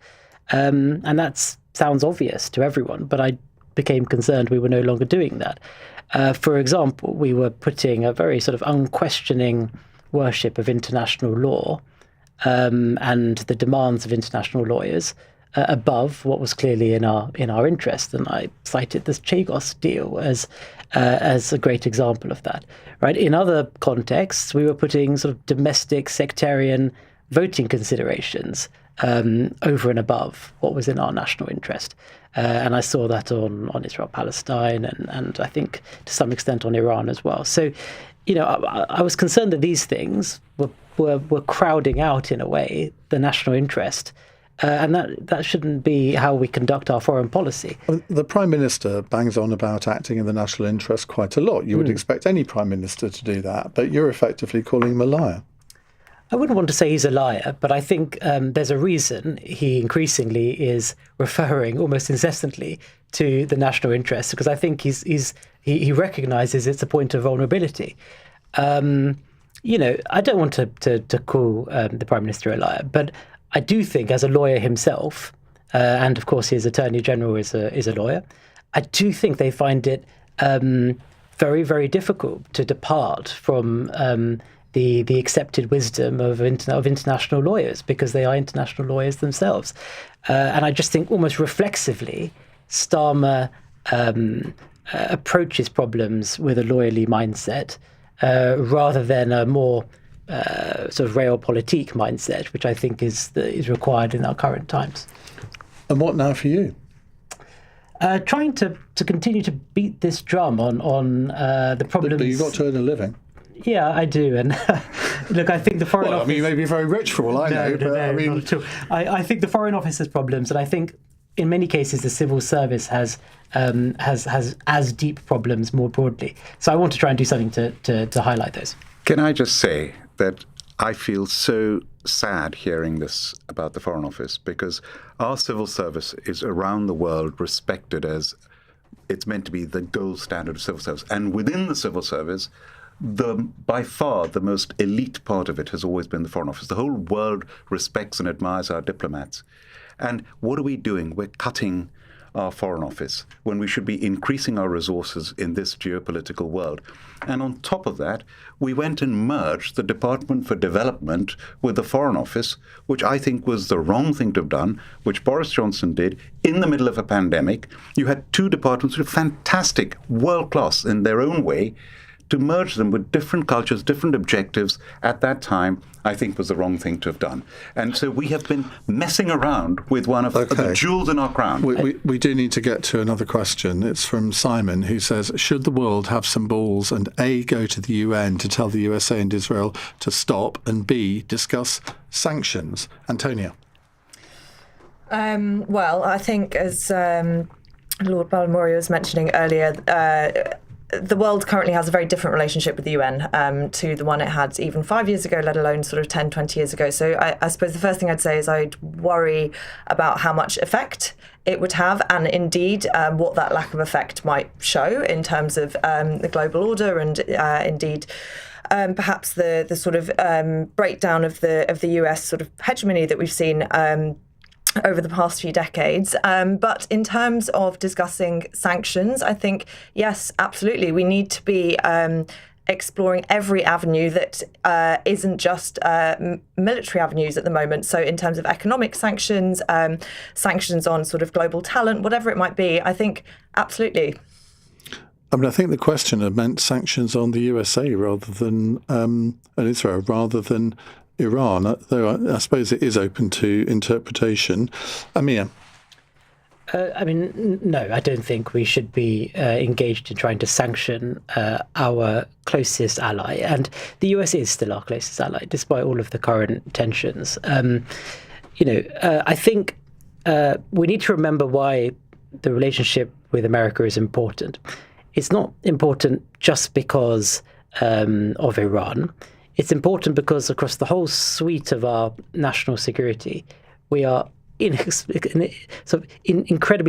[SPEAKER 5] And that sounds obvious to everyone, but I became concerned we were no longer doing that. For example, we were putting a very sort of unquestioning worship of international law and the demands of international lawyers above what was clearly in our interest. And I cited this Chagos deal as a great example of that. Right? In other contexts, we were putting sort of domestic sectarian voting considerations over and above what was in our national interest. And I saw that on Israel-Palestine and I think to some extent on Iran as well. So, I was concerned that these things were crowding out, in a way, the national interest. And that shouldn't be how we conduct our foreign policy.
[SPEAKER 3] The Prime Minister bangs on about acting in the national interest quite a lot. You would expect any Prime Minister to do that, but you're effectively calling him a liar.
[SPEAKER 5] I wouldn't want to say he's a liar, but I think there's a reason he increasingly is referring almost incessantly to the national interest, because I think he recognises it's a point of vulnerability. I don't want to call the Prime Minister a liar, but I do think, as a lawyer himself, and of course his Attorney General is a lawyer, I do think they find it very, very difficult to depart from the accepted wisdom of international lawyers, because they are international lawyers themselves. And I just think almost reflexively, Starmer approaches problems with a lawyerly mindset rather than a more sort of realpolitik mindset, which I think is required in our current times.
[SPEAKER 3] And what now for you?
[SPEAKER 5] Trying to continue to beat this drum on the problems.
[SPEAKER 3] But you've got to earn a living.
[SPEAKER 5] Yeah, I do. And look, I think the Foreign Office...
[SPEAKER 3] I mean, you may be very rich for all I know.
[SPEAKER 5] No,
[SPEAKER 3] I mean...
[SPEAKER 5] not at all. I think the Foreign Office has problems, and I think in many cases the civil service has as deep problems more broadly. So I want to try and do something to highlight those.
[SPEAKER 26] Can I just say that I feel so sad hearing this about the Foreign Office, because our civil service is around the world respected as it's meant to be the gold standard of civil service. And within the civil service, by far the most elite part of it has always been the Foreign Office. The whole world respects and admires our diplomats. And what are we doing? We're cutting our Foreign Office when we should be increasing our resources in this geopolitical world. And on top of that, we went and merged the Department for Development with the Foreign Office, which I think was the wrong thing to have done, which Boris Johnson did in the middle of a pandemic. You had two departments which were fantastic, world-class in their own way. To merge them with different cultures, different objectives at that time, I think was the wrong thing to have done. And so we have been messing around with one of the jewels in our crown.
[SPEAKER 3] We do need to get to another question. It's from Simon, who says, should the world have some balls and A, go to the UN to tell the USA and Israel to stop, and B, discuss sanctions? Antonia?
[SPEAKER 4] Well, I think as Lord Balmoral was mentioning earlier, the world currently has a very different relationship with the UN to the one it had even 5 years ago, let alone sort of 10, 20 years ago. So I suppose the first thing I'd say is I'd worry about how much effect it would have, and indeed what that lack of effect might show in terms of the global order, and indeed perhaps the sort of breakdown of the US sort of hegemony that we've seen over the past few decades. But in terms of discussing sanctions, I think, yes, absolutely. We need to be exploring every avenue that isn't just military avenues at the moment. So in terms of economic sanctions, sanctions on sort of global talent, whatever it might be, I think absolutely.
[SPEAKER 3] I mean, I think the questioner meant sanctions on the USA rather than and Israel rather than Iran, though I suppose it is open to interpretation. Amir?
[SPEAKER 5] I mean, no, I don't think we should be engaged in trying to sanction our closest ally. And the US is still our closest ally, despite all of the current tensions. I think we need to remember why the relationship with America is important. It's not important just because of Iran. It's important because across the whole suite of our national security, we are incredibly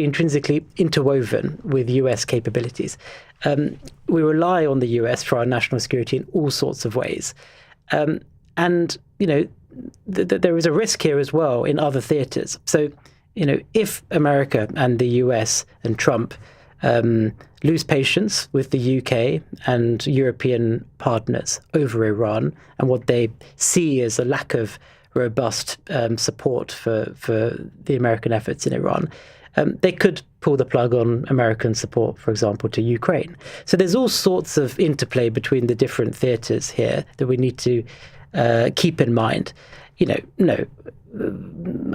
[SPEAKER 5] intrinsically interwoven with US capabilities. We rely on the US for our national security in all sorts of ways. There is a risk here as well in other theatres. So, if America and the US and Trump lose patience with the UK and European partners over Iran and what they see as a lack of robust support for the American efforts in Iran, they could pull the plug on American support, for example, to Ukraine. So there's all sorts of interplay between the different theatres here that we need to keep in mind.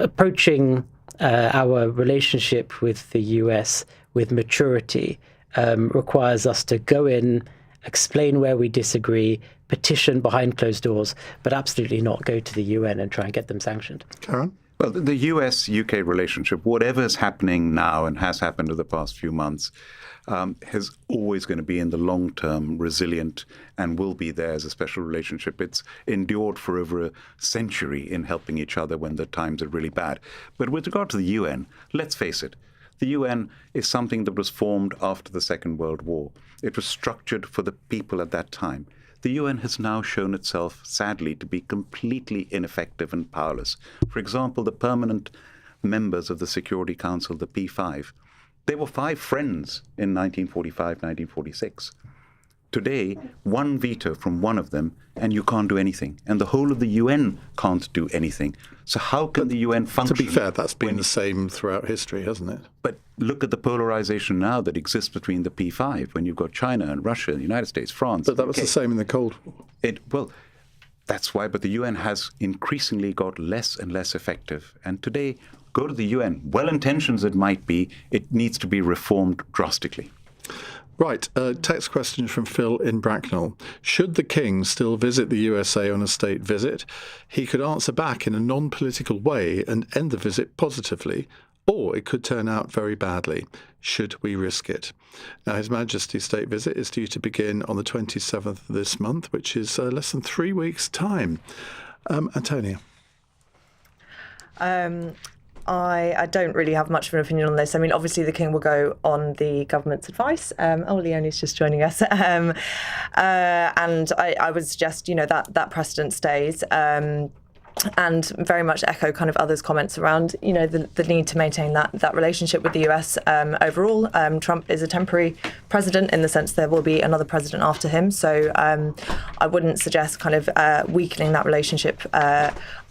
[SPEAKER 5] Approaching our relationship with the US with maturity requires us to go in, explain where we disagree, petition behind closed doors, but absolutely not go to the UN and try and get them sanctioned.
[SPEAKER 3] Karen?
[SPEAKER 26] Well, the US-UK relationship, whatever is happening now and has happened over the past few months, is always going to be in the long term resilient and will be there as a special relationship. It's endured for over a century in helping each other when the times are really bad. But with regard to the UN, let's face it, the UN is something that was formed after the Second World War. It was structured for the people at that time. The UN has now shown itself, sadly, to be completely ineffective and powerless. For example, the permanent members of the Security Council, the P5, they were 5 friends in 1945, 1946. Today, one veto from one of them, and you can't do anything. And the whole of the UN can't do anything. So how can the UN function?
[SPEAKER 3] To be fair, that's been the same throughout history, hasn't it?
[SPEAKER 26] But look at the polarization now that exists between the P5, when you've got China and Russia, the United States, France.
[SPEAKER 3] But that was the same in the Cold War.
[SPEAKER 26] Well, that's why. But the UN has increasingly got less and less effective. And today, go to the UN. Well-intentioned as it might be, it needs to be reformed drastically.
[SPEAKER 3] Right, text question from Phil in Bracknell. Should the King still visit the USA on a state visit? He could answer back in a non-political way and end the visit positively, or it could turn out very badly. Should we risk it? Now, His Majesty's state visit is due to begin on the 27th of this month, which is less than 3 weeks' time. Antonia?
[SPEAKER 4] I don't really have much of an opinion on this. I mean, obviously the King will go on the government's advice. Leonie's just joining us. And I would suggest, that precedent stays. And very much echo kind of others' comments around, the need to maintain that relationship with the US overall. Trump is a temporary president in the sense there will be another president after him. So I wouldn't suggest kind of weakening that relationship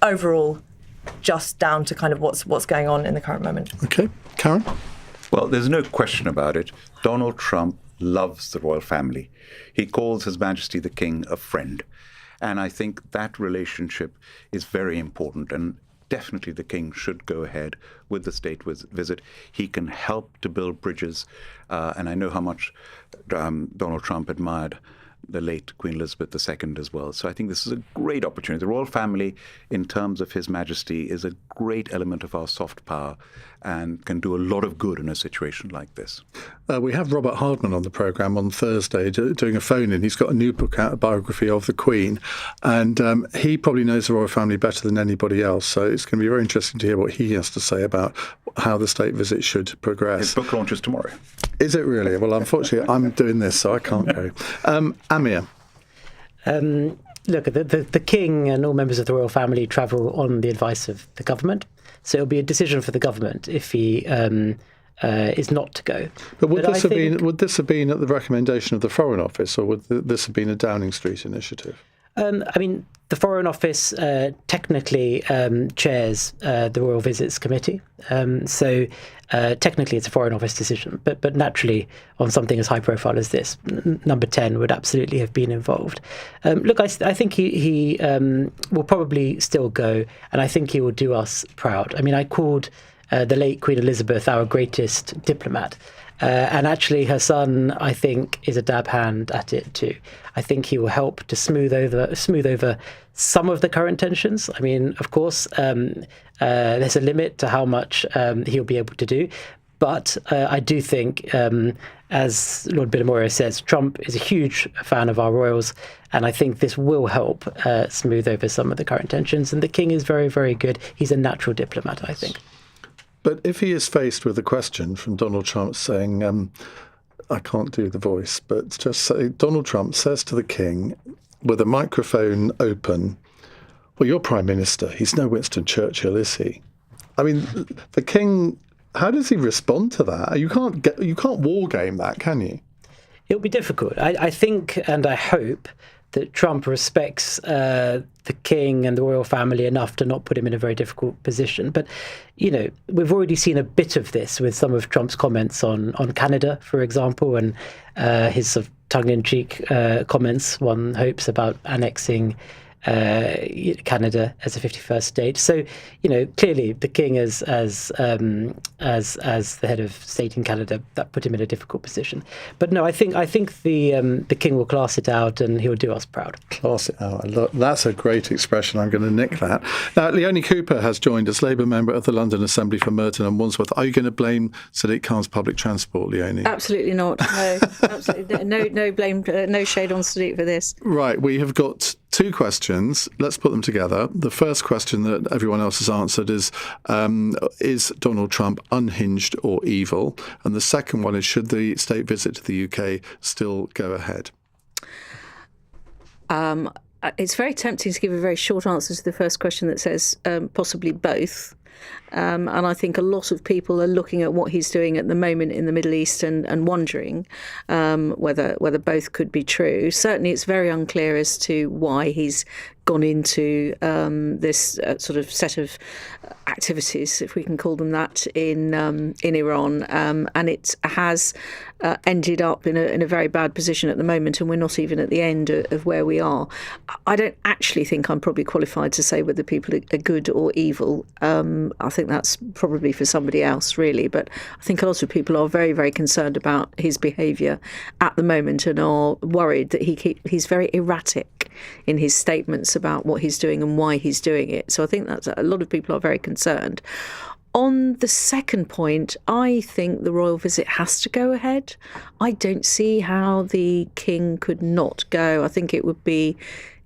[SPEAKER 4] overall, just down to kind of what's going on in the current moment.
[SPEAKER 3] Okay. Karen?
[SPEAKER 26] Well, there's no question about it. Donald Trump loves the royal family. He calls His Majesty the King a friend. And I think that relationship is very important. And definitely the King should go ahead with the state visit. He can help to build bridges. And I know how much Donald Trump admired the late Queen Elizabeth II as well. So I think this is a great opportunity. The royal family, in terms of His Majesty, is a great element of our soft power and can do a lot of good in a situation like this.
[SPEAKER 3] We have Robert Hardman on the programme on Thursday doing a phone-in. He's got a new book out, a biography of the Queen, and he probably knows the royal family better than anybody else. So it's going to be very interesting to hear what he has to say about how the state visit should progress.
[SPEAKER 26] His book launches tomorrow.
[SPEAKER 3] Is it really? Well, unfortunately, I'm doing this, so I can't go. Amir?
[SPEAKER 5] Look, the King and all members of the royal family travel on the advice of the government. So it'll be a decision for the government if he is not to go.
[SPEAKER 3] But would this have been at the recommendation of the Foreign Office, or would this have been a Downing Street initiative?
[SPEAKER 5] I mean, the Foreign Office technically chairs the Royal Visits Committee. So technically it's a Foreign Office decision. But naturally, on something as high profile as this, number 10 would absolutely have been involved. Look, I think he will probably still go, and I think he will do us proud. I mean, I called the late Queen Elizabeth our greatest diplomat. And actually, her son, I think, is a dab hand at it too. I think he will help to smooth over some of the current tensions. I mean, of course, there's a limit to how much he'll be able to do. But I do think, as Lord Bittamorio says, Trump is a huge fan of our royals, and I think this will help smooth over some of the current tensions. And the King is very, very good. He's a natural diplomat, I think.
[SPEAKER 3] But if he is faced with a question from Donald Trump saying, I can't do the voice, but just say, Donald Trump says to the King, with a microphone open, well, you're Prime Minister. He's no Winston Churchill, is he? I mean, the King, how does he respond to that? You can't war game that, can you?
[SPEAKER 5] It'll be difficult. I think and I hope that Trump respects the King and the royal family enough to not put him in a very difficult position. But, we've already seen a bit of this with some of Trump's comments on Canada, for example, and his sort of tongue-in-cheek comments, one hopes, about annexing Canada as a 51st state. So, clearly the King as the head of state in Canada, that put him in a difficult position. But no, I think the King will class it out and he'll do us proud.
[SPEAKER 3] Class it out. Look, that's a great expression. I'm going to nick that. Now, Leonie Cooper has joined us, Labour member of the London Assembly for Merton and Wandsworth. Are you going to blame Sadiq Khan's public transport, Leonie?
[SPEAKER 8] Absolutely not. No, absolutely no blame, no shade on Sadiq for this.
[SPEAKER 3] Right, we have got two questions. Let's put them together. The first question that everyone else has answered is Donald Trump unhinged or evil? And the second one is, should the state visit to the UK still go ahead?
[SPEAKER 8] It's very tempting to give a very short answer to the first question that says possibly both. And I think a lot of people are looking at what he's doing at the moment in the Middle East and wondering whether both could be true. Certainly, it's very unclear as to why he's gone into this sort of set of activities, if we can call them that, in Iran, and it has ended up in a very bad position at the moment, and we're not even at the end of where we are. I don't actually think I'm probably qualified to say whether people are good or evil. I think that's probably for somebody else, really, but I think a lot of people are very, very concerned about his behaviour at the moment and are worried that he's very erratic in his statements about what he's doing and why he's doing it. So I think that's a lot of people are very concerned. On the second point, I think the royal visit has to go ahead. I don't see how the king could not go. I think it would be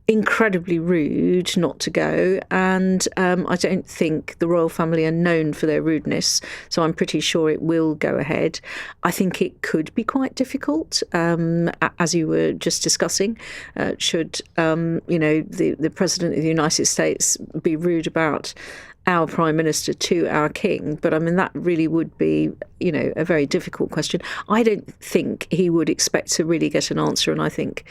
[SPEAKER 8] incredibly rude not to go, and I don't think the royal family are known for their rudeness, so I'm pretty sure it will go ahead. I think it could be quite difficult, as you were just discussing, should the President of the United States be rude about our Prime Minister to our King, but I mean that really would be, a very difficult question. I don't think he would expect to really get an answer, and I think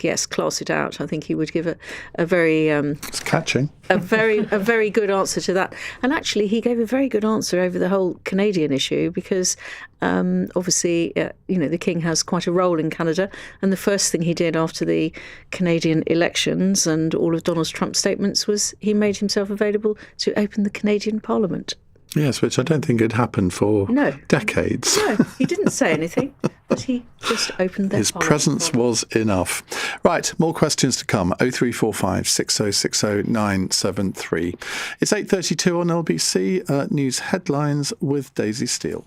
[SPEAKER 8] yes, class it out. I think he would give a very
[SPEAKER 3] it's catching
[SPEAKER 8] a very good answer to that. And actually, he gave a very good answer over the whole Canadian issue because obviously, the King has quite a role in Canada, and the first thing he did after the Canadian elections and all of Donald Trump's statements was he made himself available to open the Canadian Parliament.
[SPEAKER 3] Yes, which I don't think had happened for decades.
[SPEAKER 8] No, he didn't say anything, but he just opened their
[SPEAKER 3] His
[SPEAKER 8] Parliament.
[SPEAKER 3] presence was enough. Right, more questions to come. 0345 6060 973. It's 8:32 on LBC. News headlines with Daisy Steele.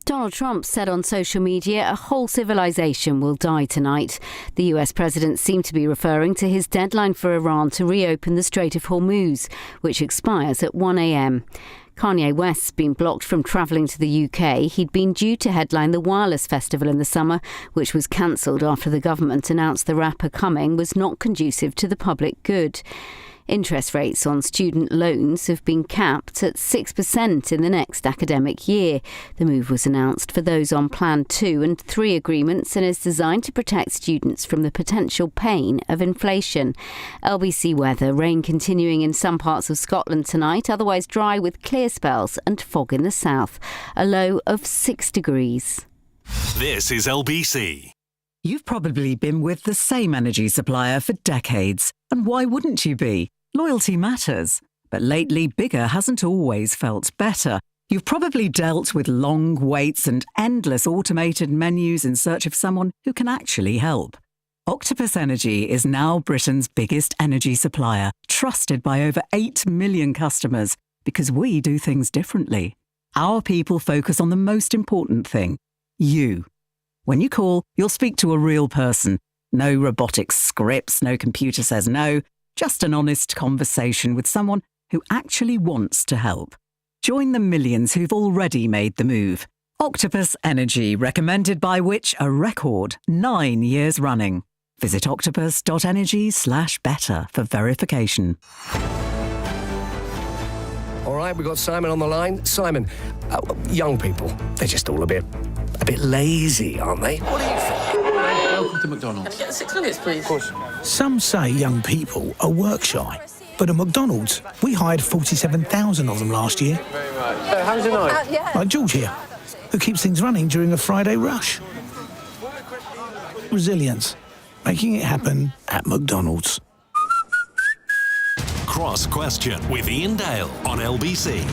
[SPEAKER 1] Donald Trump said on social media a whole civilization will die tonight. The US president seemed to be referring to his deadline for Iran to reopen the Strait of Hormuz, which expires at 1 a.m. Kanye West's been blocked from travelling to the UK. He'd been due to headline the Wireless Festival in the summer, which was cancelled after the government announced the rapper coming was not conducive to the public good. Interest rates on student loans have been capped at 6% in the next academic year. The move was announced for those on Plan 2 and 3 agreements and is designed to protect students from the potential pain of inflation. LBC weather, rain continuing in some parts of Scotland tonight, otherwise dry with clear spells and fog in the south. A low of 6 degrees.
[SPEAKER 2] This is LBC.
[SPEAKER 9] You've probably been with the same energy supplier for decades. And why wouldn't you be? Loyalty matters. But lately, bigger hasn't always felt better. You've probably dealt with long waits and endless automated menus in search of someone who can actually help. Octopus Energy is now Britain's biggest energy supplier, trusted by over 8 million customers, because we do things differently. Our people focus on the most important thing, you. When you call, you'll speak to a real person. No robotic scripts, no computer says no, just an honest conversation with someone who actually wants to help. Join the millions who've already made the move. Octopus Energy, recommended by Which? A record 9 years running. Visit octopus.energy/better for verification.
[SPEAKER 11] All right, we've got Simon on the line. Simon, young people, they're just all a bit lazy, aren't they? What do you think?
[SPEAKER 21] Welcome to McDonald's.
[SPEAKER 11] Can I get 6 nuggets, please? Of course.
[SPEAKER 21] Some say young people are work shy, but at McDonald's, we hired 47,000 of them last year.
[SPEAKER 11] Thank you very much. How's your night?
[SPEAKER 21] Like George here, who keeps things running during a Friday rush. Resilience, making it happen at McDonald's.
[SPEAKER 2] Cross Question with Iain Dale on LBC.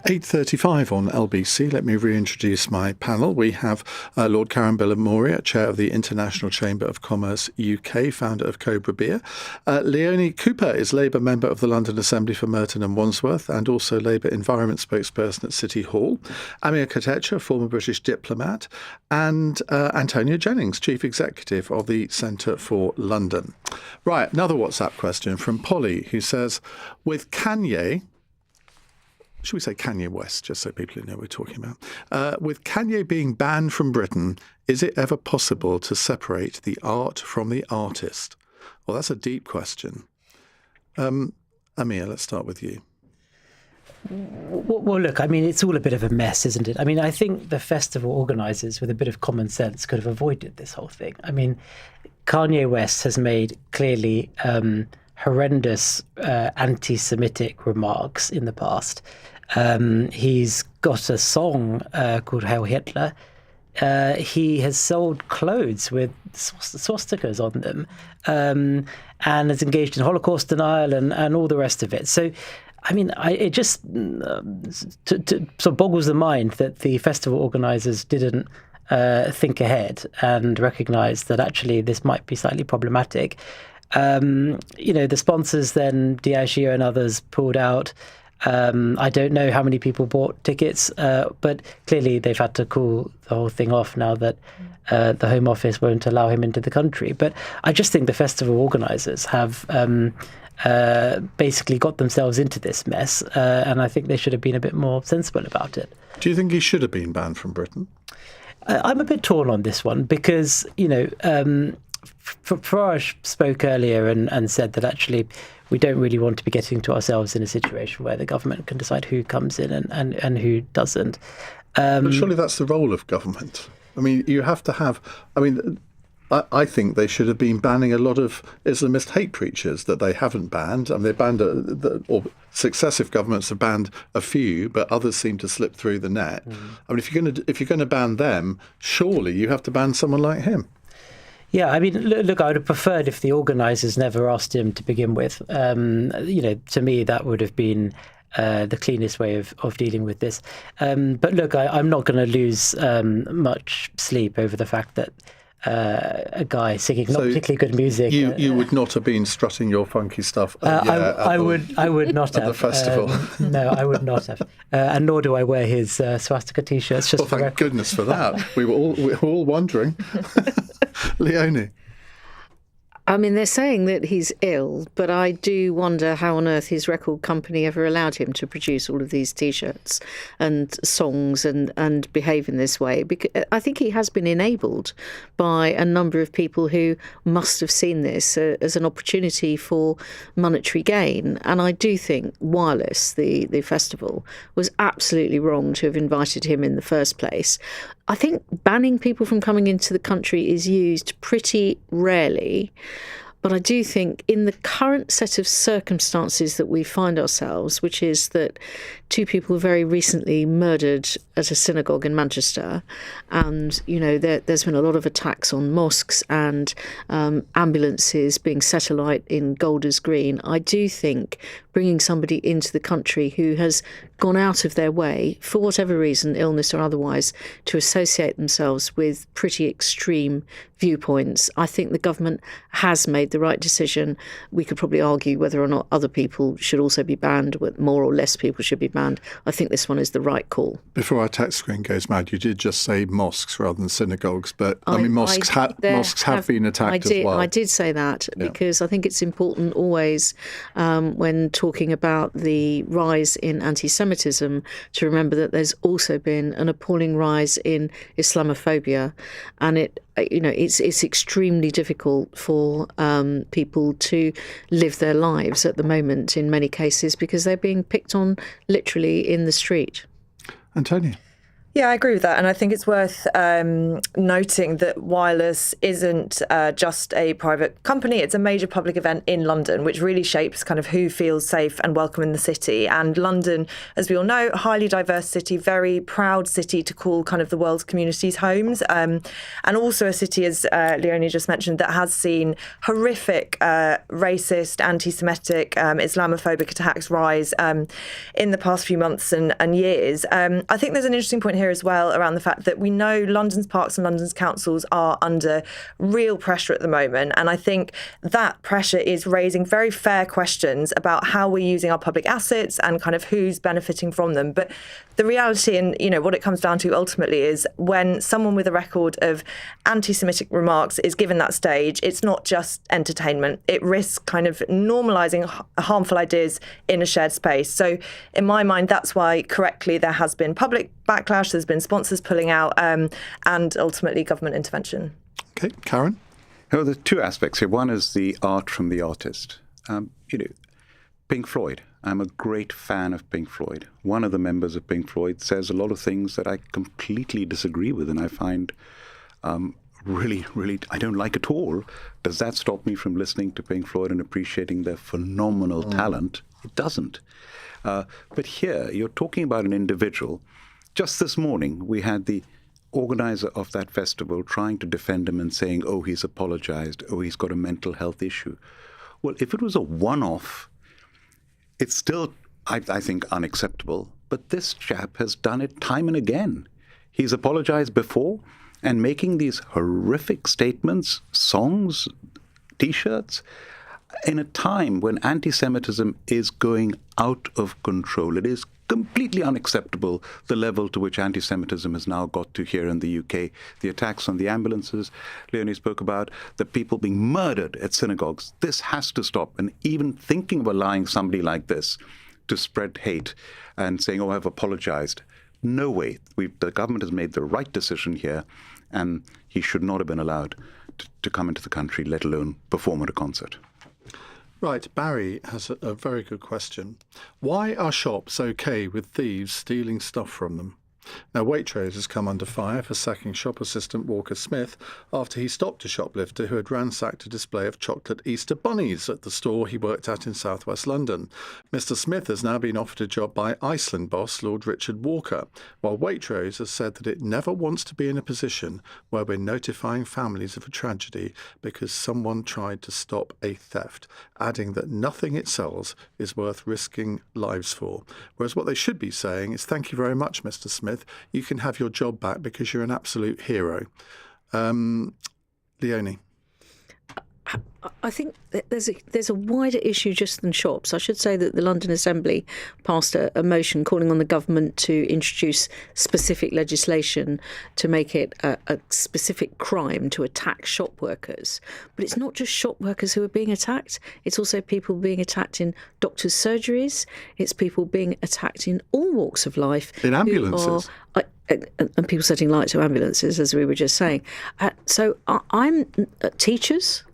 [SPEAKER 3] 8:35 on LBC. Let me reintroduce my panel. We have Lord Carambil Moria, Chair of the International Chamber of Commerce UK, founder of Cobra Beer. Leonie Cooper is Labour member of the London Assembly for Merton and Wandsworth and also Labour Environment spokesperson at City Hall. Amir Kotecha, former British diplomat. And Antonia Jennings, Chief Executive of the Centre for London. Right, another WhatsApp question from Polly, who says, with Kanye... Should we say Kanye West, just so people know what we're talking about? With Kanye being banned from Britain, is it ever possible to separate the art from the artist? Well, that's a deep question. Amir, let's start with you.
[SPEAKER 5] Well, look, I mean, it's all a bit of a mess, isn't it? I mean, I think the festival organisers, with a bit of common sense, could have avoided this whole thing. I mean, Kanye West has made clearly horrendous anti-Semitic remarks in the past. He's got a song called Hail Hitler. He has sold clothes with swastikas on them, and has engaged in Holocaust denial and all the rest of it. So, I mean, it just sort of boggles the mind that the festival organisers didn't think ahead and recognise that actually this might be slightly problematic. The sponsors then, Diageo and others, pulled out. I don't know how many people bought tickets, but clearly they've had to call the whole thing off now that the Home Office won't allow him into the country. But I just think the festival organisers have basically got themselves into this mess, and I think they should have been a bit more sensible about it.
[SPEAKER 3] Do you think he should have been banned from Britain?
[SPEAKER 5] I'm a bit torn on this one because, Farage spoke earlier and said that actually we don't really want to be getting to ourselves in a situation where the government can decide who comes in and who doesn't.
[SPEAKER 3] But surely that's the role of government. I mean, you have to have... I think they should have been banning a lot of Islamist hate preachers that they haven't banned. I mean, they banned, or successive governments have banned a few, but others seem to slip through the net. I mean, if you're going to ban them, surely you have to ban someone like him.
[SPEAKER 5] Yeah, I mean, look, I would have preferred if the organisers never asked him to begin with. To me, that would have been the cleanest way of dealing with this. But look, I'm not going to lose much sleep over the fact that a guy singing not particularly good music.
[SPEAKER 3] You would not have been strutting your funky stuff.
[SPEAKER 5] I would not have
[SPEAKER 3] at the festival.
[SPEAKER 5] No, I would not have, and nor do I wear his swastika t-shirts. Just
[SPEAKER 3] thank goodness for that. We were all wondering. Leonie.
[SPEAKER 8] I mean, they're saying that he's ill, but I do wonder how on earth his record company ever allowed him to produce all of these T-shirts and songs and behave in this way. Because I think he has been enabled by a number of people who must have seen this as an opportunity for monetary gain. And I do think Wireless, the festival, was absolutely wrong to have invited him in the first place. I think banning people from coming into the country is used pretty rarely. But I do think in the current set of circumstances that we find ourselves, which is that two people were very recently murdered at a synagogue in Manchester, and, there's been a lot of attacks on mosques and ambulances being set alight in Golders Green, I do think bringing somebody into the country who has gone out of their way, for whatever reason, illness or otherwise, to associate themselves with pretty extreme viewpoints, I think the government has made the right decision. We could probably argue whether or not other people should also be banned, whether more or less people should be banned. I think this one is the right call.
[SPEAKER 3] Before our text screen goes mad, you did just say mosques rather than synagogues, but mosques have been attacked as well.
[SPEAKER 8] I did say that because I think it's important always when talking about the rise in anti-Semitism to remember that there's also been an appalling rise in Islamophobia, and it's extremely difficult for people to live their lives at the moment in many cases because they're being picked on literally in the street.
[SPEAKER 3] Antonia.
[SPEAKER 4] Yeah, I agree with that. And I think it's worth noting that Wireless isn't just a private company. It's a major public event in London, which really shapes kind of who feels safe and welcome in the city. And London, as we all know, highly diverse city, very proud city to call kind of the world's communities homes. And also a city, as Leonie just mentioned, that has seen horrific racist, anti-Semitic, Islamophobic attacks rise in the past few months and years. I think there's an interesting point here as well around the fact that we know London's parks and London's councils are under real pressure at the moment. And I think that pressure is raising very fair questions about how we're using our public assets and kind of who's benefiting from them. But the reality and, what it comes down to ultimately is when someone with a record of anti-Semitic remarks is given that stage, it's not just entertainment. It risks kind of normalising harmful ideas in a shared space. So in my mind, that's why correctly there has been public backlash, there's been sponsors pulling out, and ultimately government intervention.
[SPEAKER 3] Okay, Karen?
[SPEAKER 26] Oh, there's two aspects here. One is the art from the artist. Pink Floyd. I'm a great fan of Pink Floyd. One of the members of Pink Floyd says a lot of things that I completely disagree with and I find I don't like at all, does that stop me from listening to Pink Floyd and appreciating their phenomenal talent? It doesn't. But here, you're talking about an individual. Just this morning, we had the organizer of that festival trying to defend him and saying, oh, he's apologized, oh, he's got a mental health issue. Well, if it was a one-off, it's still, I think, unacceptable. But this chap has done it time and again. He's apologized before, and making these horrific statements, songs, T-shirts, in a time when anti-Semitism is going out of control. It is completely unacceptable, the level to which anti-Semitism has now got to here in the UK. The attacks on the ambulances Leonie spoke about, the people being murdered at synagogues. This has to stop. And even thinking of allowing somebody like this to spread hate and saying, oh, I've apologized. No way. The government has made the right decision here, and he should not have been allowed to come into the country, let alone perform at a concert.
[SPEAKER 3] Right, Barry has a very good question. Why are shops okay with thieves stealing stuff from them? Now, Waitrose has come under fire for sacking shop assistant Walker Smith after he stopped a shoplifter who had ransacked a display of chocolate Easter bunnies at the store he worked at in southwest London. Mr Smith has now been offered a job by Iceland boss Lord Richard Walker, while Waitrose has said that it never wants to be in a position where we're notifying families of a tragedy because someone tried to stop a theft, adding that nothing it sells is worth risking lives for. Whereas what they should be saying is, thank you very much, Mr Smith. You can have your job back because you're an absolute hero. Leonie.
[SPEAKER 8] I think that there's a wider issue just than shops. I should say that the London Assembly passed a motion calling on the government to introduce specific legislation to make it a specific crime to attack shop workers. But it's not just shop workers who are being attacked. It's also people being attacked in doctors' surgeries. It's people being attacked in all walks of life.
[SPEAKER 3] In ambulances.
[SPEAKER 8] And people setting light to ambulances, as we were just saying. So I'm teachers.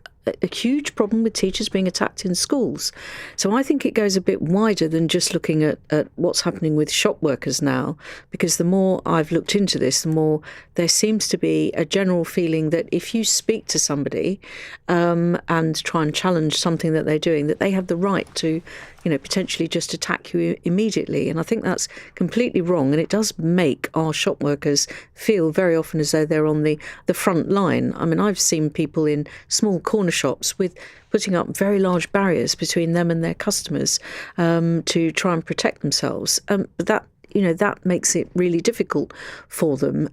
[SPEAKER 8] A huge problem with teachers being attacked in schools. So I think it goes a bit wider than just looking at what's happening with shop workers now, because the more I've looked into this, the more there seems to be a general feeling that if you speak to somebody and try and challenge something that they're doing, that they have the right to, potentially just attack you immediately. And I think that's completely wrong. And it does make our shop workers feel very often as though they're on the front line. I mean, I've seen people in small corner shops with putting up very large barriers between them and their customers to try and protect themselves. That makes it really difficult for them.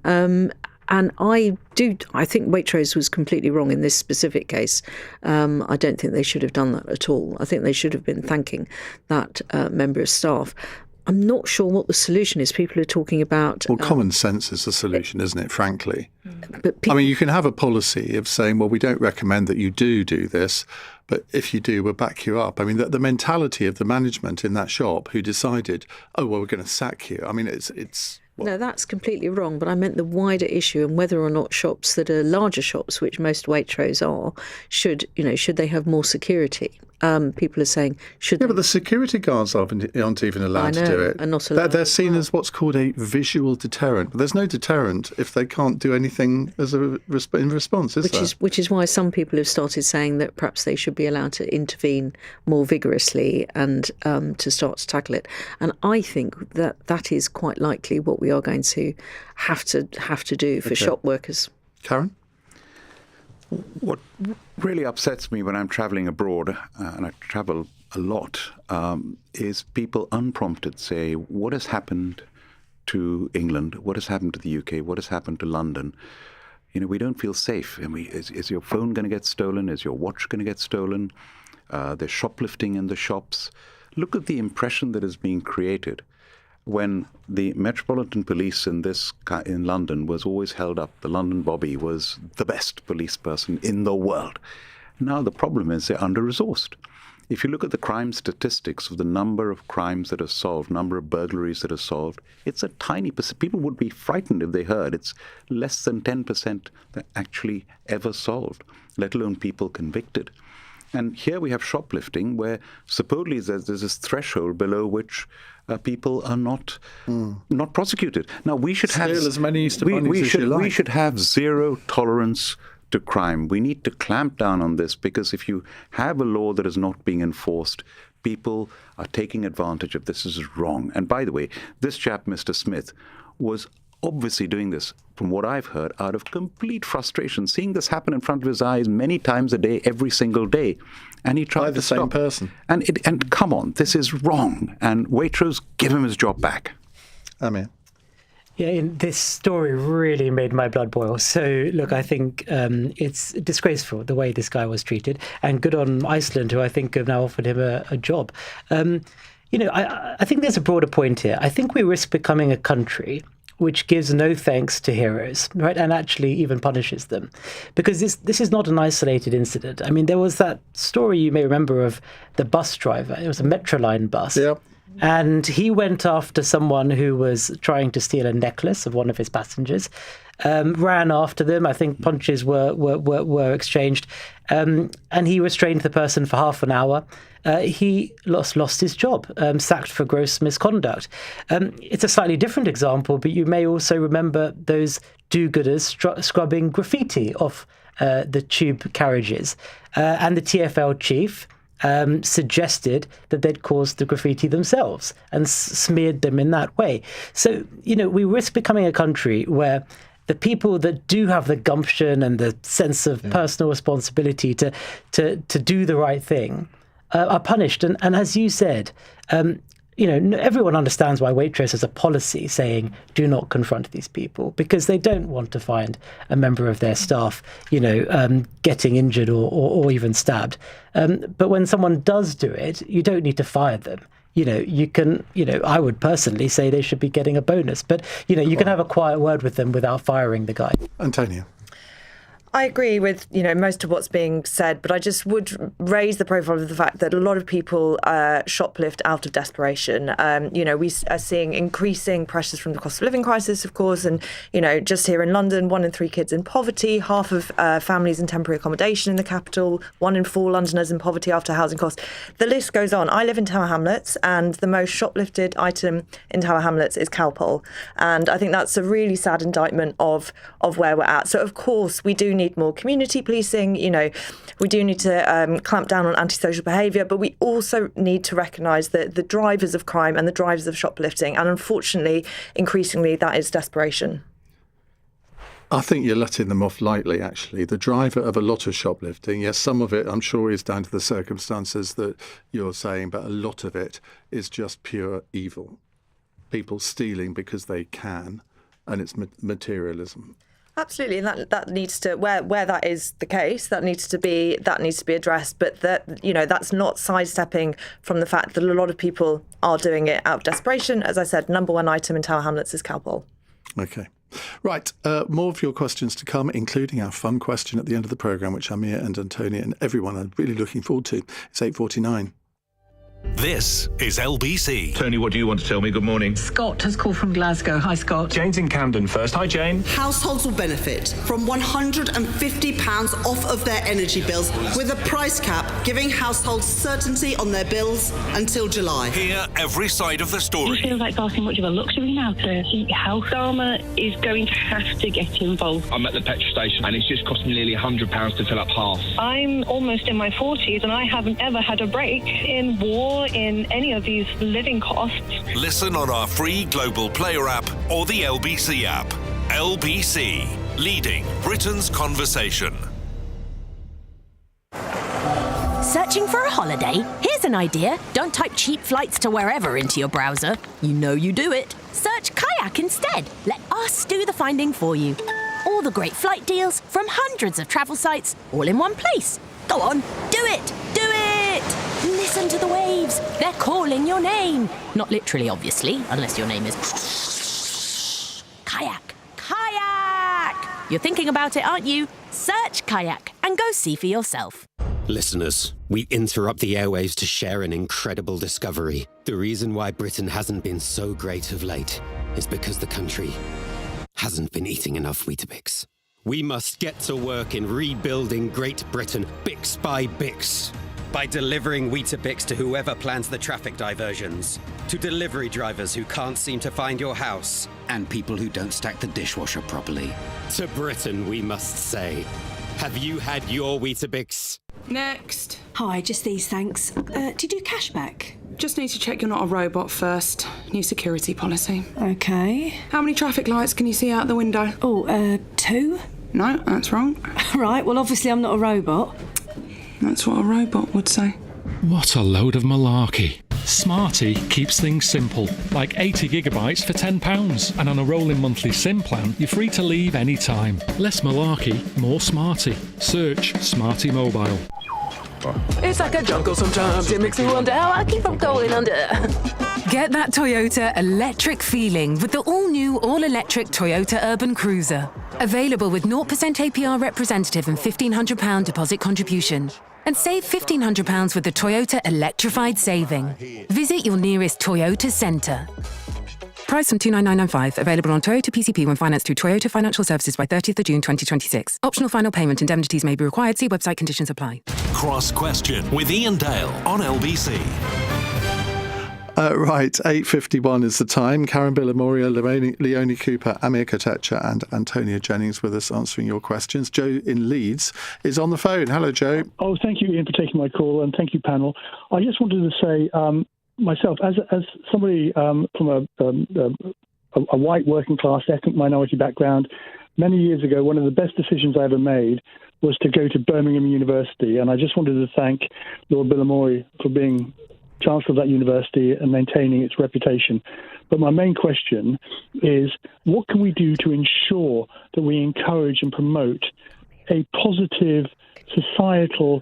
[SPEAKER 8] And I think Waitrose was completely wrong in this specific case. I don't think they should have done that at all. I think they should have been thanking that member of staff. I'm not sure what the solution is. People are talking about...
[SPEAKER 3] Well, common sense is the solution, isn't it, frankly? But you can have a policy of saying, well, we don't recommend that you do this, but if you do, we'll back you up. I mean, the mentality of the management in that shop who decided, oh, well, we're going to sack you. I mean, it's
[SPEAKER 8] No, that's completely wrong. But I meant the wider issue and whether or not shops that are larger shops, which most Waitrose are, should they have more security? People are saying, should they?
[SPEAKER 3] But the security guards aren't even allowed to do it.
[SPEAKER 8] Are not allowed.
[SPEAKER 3] They're seen as what's called a visual deterrent. But there's no deterrent if they can't do anything in response, is there?
[SPEAKER 8] Which is why some people have started saying that perhaps they should be allowed to intervene more vigorously and to start to tackle it. And I think that is quite likely what we are going to have to do for shop workers.
[SPEAKER 3] Karen?
[SPEAKER 26] What really upsets me when I'm travelling abroad, and I travel a lot, is people unprompted say, what has happened to England? What has happened to the UK? What has happened to London? We don't feel safe. And is your phone going to get stolen? Is your watch going to get stolen? There's shoplifting in the shops. Look at the impression that is being created. When the Metropolitan Police in London was always held up, the London Bobby was the best police person in the world. Now the problem is they're under-resourced. If you look at the crime statistics of the number of crimes that are solved, number of burglaries that are solved, it's a tiny percent. People would be frightened if they heard it's less than 10% that actually ever solved, let alone people convicted. And here we have shoplifting, where supposedly there's this threshold below which people are not prosecuted. Now we should have
[SPEAKER 3] as many Easter bunnies as you like.
[SPEAKER 26] We should have zero tolerance to crime. We need to clamp down on this, because if you have a law that is not being enforced, people are taking advantage of this. This is wrong. And by the way, this chap, Mr. Smith, was obviously doing this, from what I've heard, out of complete frustration, seeing this happen in front of his eyes many times a day, every single day. And he tried to stop. By the same person. And come on, this is wrong. And Waitrose, give him his job back.
[SPEAKER 3] Amir.
[SPEAKER 5] Yeah, this story really made my blood boil. So, look, I think it's disgraceful the way this guy was treated. And good on Iceland, who I think have now offered him a job. I think there's a broader point here. I think we risk becoming a country which gives no thanks to heroes, right, and actually even punishes them. Because this is not an isolated incident. I mean, there was that story you may remember of the bus driver. It was a Metroline bus.
[SPEAKER 3] Yep.
[SPEAKER 5] And he went after someone who was trying to steal a necklace of one of his passengers, ran after them. I think punches were exchanged, and he restrained the person for half an hour. He lost his job, sacked for gross misconduct. It's a slightly different example, but you may also remember those do-gooders scrubbing graffiti off the tube carriages. And the TfL chief suggested that they'd caused the graffiti themselves and smeared them in that way. So, we risk becoming a country where the people that do have the gumption and the sense of personal responsibility to do the right thing are punished. And as you said, everyone understands why Waitrose has a policy saying do not confront these people, because they don't want to find a member of their staff, getting injured or even stabbed. But when someone does do it, you don't need to fire them. You can, I would personally say they should be getting a bonus, but, you can have a quiet word with them without firing the guy.
[SPEAKER 3] Antonia.
[SPEAKER 4] I agree with, most of what's being said, but I just would raise the profile of the fact that a lot of people shoplift out of desperation. We are seeing increasing pressures from the cost of living crisis, of course, and, just here in London, 1 in 3 kids in poverty, half of families in temporary accommodation in the capital, 1 in 4 Londoners in poverty after housing costs. The list goes on. I live in Tower Hamlets, and the most shoplifted item in Tower Hamlets is Calpol. And I think that's a really sad indictment of where we're at. So, of course, we do need more community policing. We do need to clamp down on antisocial behaviour, but we also need to recognise that the drivers of crime and the drivers of shoplifting, and unfortunately, increasingly, that is desperation.
[SPEAKER 3] I think you're letting them off lightly, actually. The driver of a lot of shoplifting, yes, some of it, I'm sure, is down to the circumstances that you're saying, but a lot of it is just pure evil. People stealing because they can, and it's materialism.
[SPEAKER 4] Absolutely, and that needs to where that is the case, that needs to be addressed. But that's not sidestepping from the fact that a lot of people are doing it out of desperation. As I said, number 1 item in Tower Hamlets is Calpol.
[SPEAKER 3] Okay. Right, more of your questions to come, including our fun question at the end of the programme, which Amir and Antonia and everyone are really looking forward to. It's 8:49.
[SPEAKER 2] This is LBC.
[SPEAKER 10] Tony, what do you want to tell me? Good morning.
[SPEAKER 12] Scott has called from Glasgow. Hi, Scott.
[SPEAKER 10] Jane's in Camden first. Hi, Jane.
[SPEAKER 13] Households will benefit from £150 off of their energy bills, with a price cap giving households certainty on their bills until July.
[SPEAKER 2] Hear every side of the story.
[SPEAKER 22] It feels like far too much of a luxury now to heat house. Dharma is going to have to get involved.
[SPEAKER 23] I'm at the petrol station and it's just cost me nearly £100 to fill up half.
[SPEAKER 22] I'm almost in my 40s and I haven't ever had a break in war, in any of these living costs.
[SPEAKER 2] Listen on our free Global Player app or the LBC app. LBC, leading Britain's conversation.
[SPEAKER 24] Searching for a holiday? Here's an idea. Don't type cheap flights to wherever into your browser. You know you do it. Search Kayak instead. Let us do the finding for you. All the great flight deals from hundreds of travel sites, all in one place. Go on, do it! Do it! Listen to the waves. They're calling your name. Not literally, obviously, unless your name is... Kayak. Kayak! You're thinking about it, aren't you? Search Kayak and go see for yourself.
[SPEAKER 27] Listeners, we interrupt the airwaves to share an incredible discovery. The reason why Britain hasn't been so great of late is because the country hasn't been eating enough Weetabix. We must get to work in rebuilding Great Britain, Bix by Bix. by delivering Weetabix to whoever plans the traffic diversions, to delivery drivers who can't seem to find your house,
[SPEAKER 14] and people who don't stack the dishwasher properly.
[SPEAKER 27] To Britain, we must say, have you had your Weetabix?
[SPEAKER 15] Next.
[SPEAKER 16] Hi, just these, thanks. Do you do cashback?
[SPEAKER 15] Just need to check you're not a robot first. New security policy.
[SPEAKER 16] Okay.
[SPEAKER 15] How many traffic lights can you see out the window?
[SPEAKER 16] 2?
[SPEAKER 15] No, that's wrong.
[SPEAKER 16] Right, well, obviously I'm not a robot.
[SPEAKER 15] That's what a robot would say.
[SPEAKER 17] What a load of malarkey. Smarty keeps things simple, like 80 gigabytes for £10. And on a rolling monthly SIM plan, you're free to leave any time. Less malarkey, more Smarty. Search Smarty Mobile.
[SPEAKER 18] It's like a jungle sometimes. It makes me wonder how I keep from going under.
[SPEAKER 19] Get that Toyota electric feeling with the all-new, all-electric Toyota Urban Cruiser. Available with 0% APR representative and £1,500 deposit contribution. And save £1,500 with the Toyota Electrified Saving. Visit your nearest Toyota centre. Price from $29995. Available on Toyota PCP when financed through Toyota Financial Services by 30th of June 2026. Optional final payment. Indemnities may be required. See website conditions apply.
[SPEAKER 2] Cross Question with Iain Dale on LBC.
[SPEAKER 3] Right, 8:51 is the time. Karen Billamoria, Leonie Cooper, Amir Katecha and Antonia Jennings with us answering your questions. Joe in Leeds is on the phone. Hello, Joe.
[SPEAKER 25] Oh, thank you, Ian, for taking my call, and thank you, panel. I just wanted to say, myself, as somebody from a white working class ethnic minority background, many years ago, one of the best decisions I ever made was to go to Birmingham University, and I just wanted to thank Lord Billamory for being Chancellor of that university and maintaining its reputation. But my main question is, what can we do to ensure that we encourage and promote a positive societal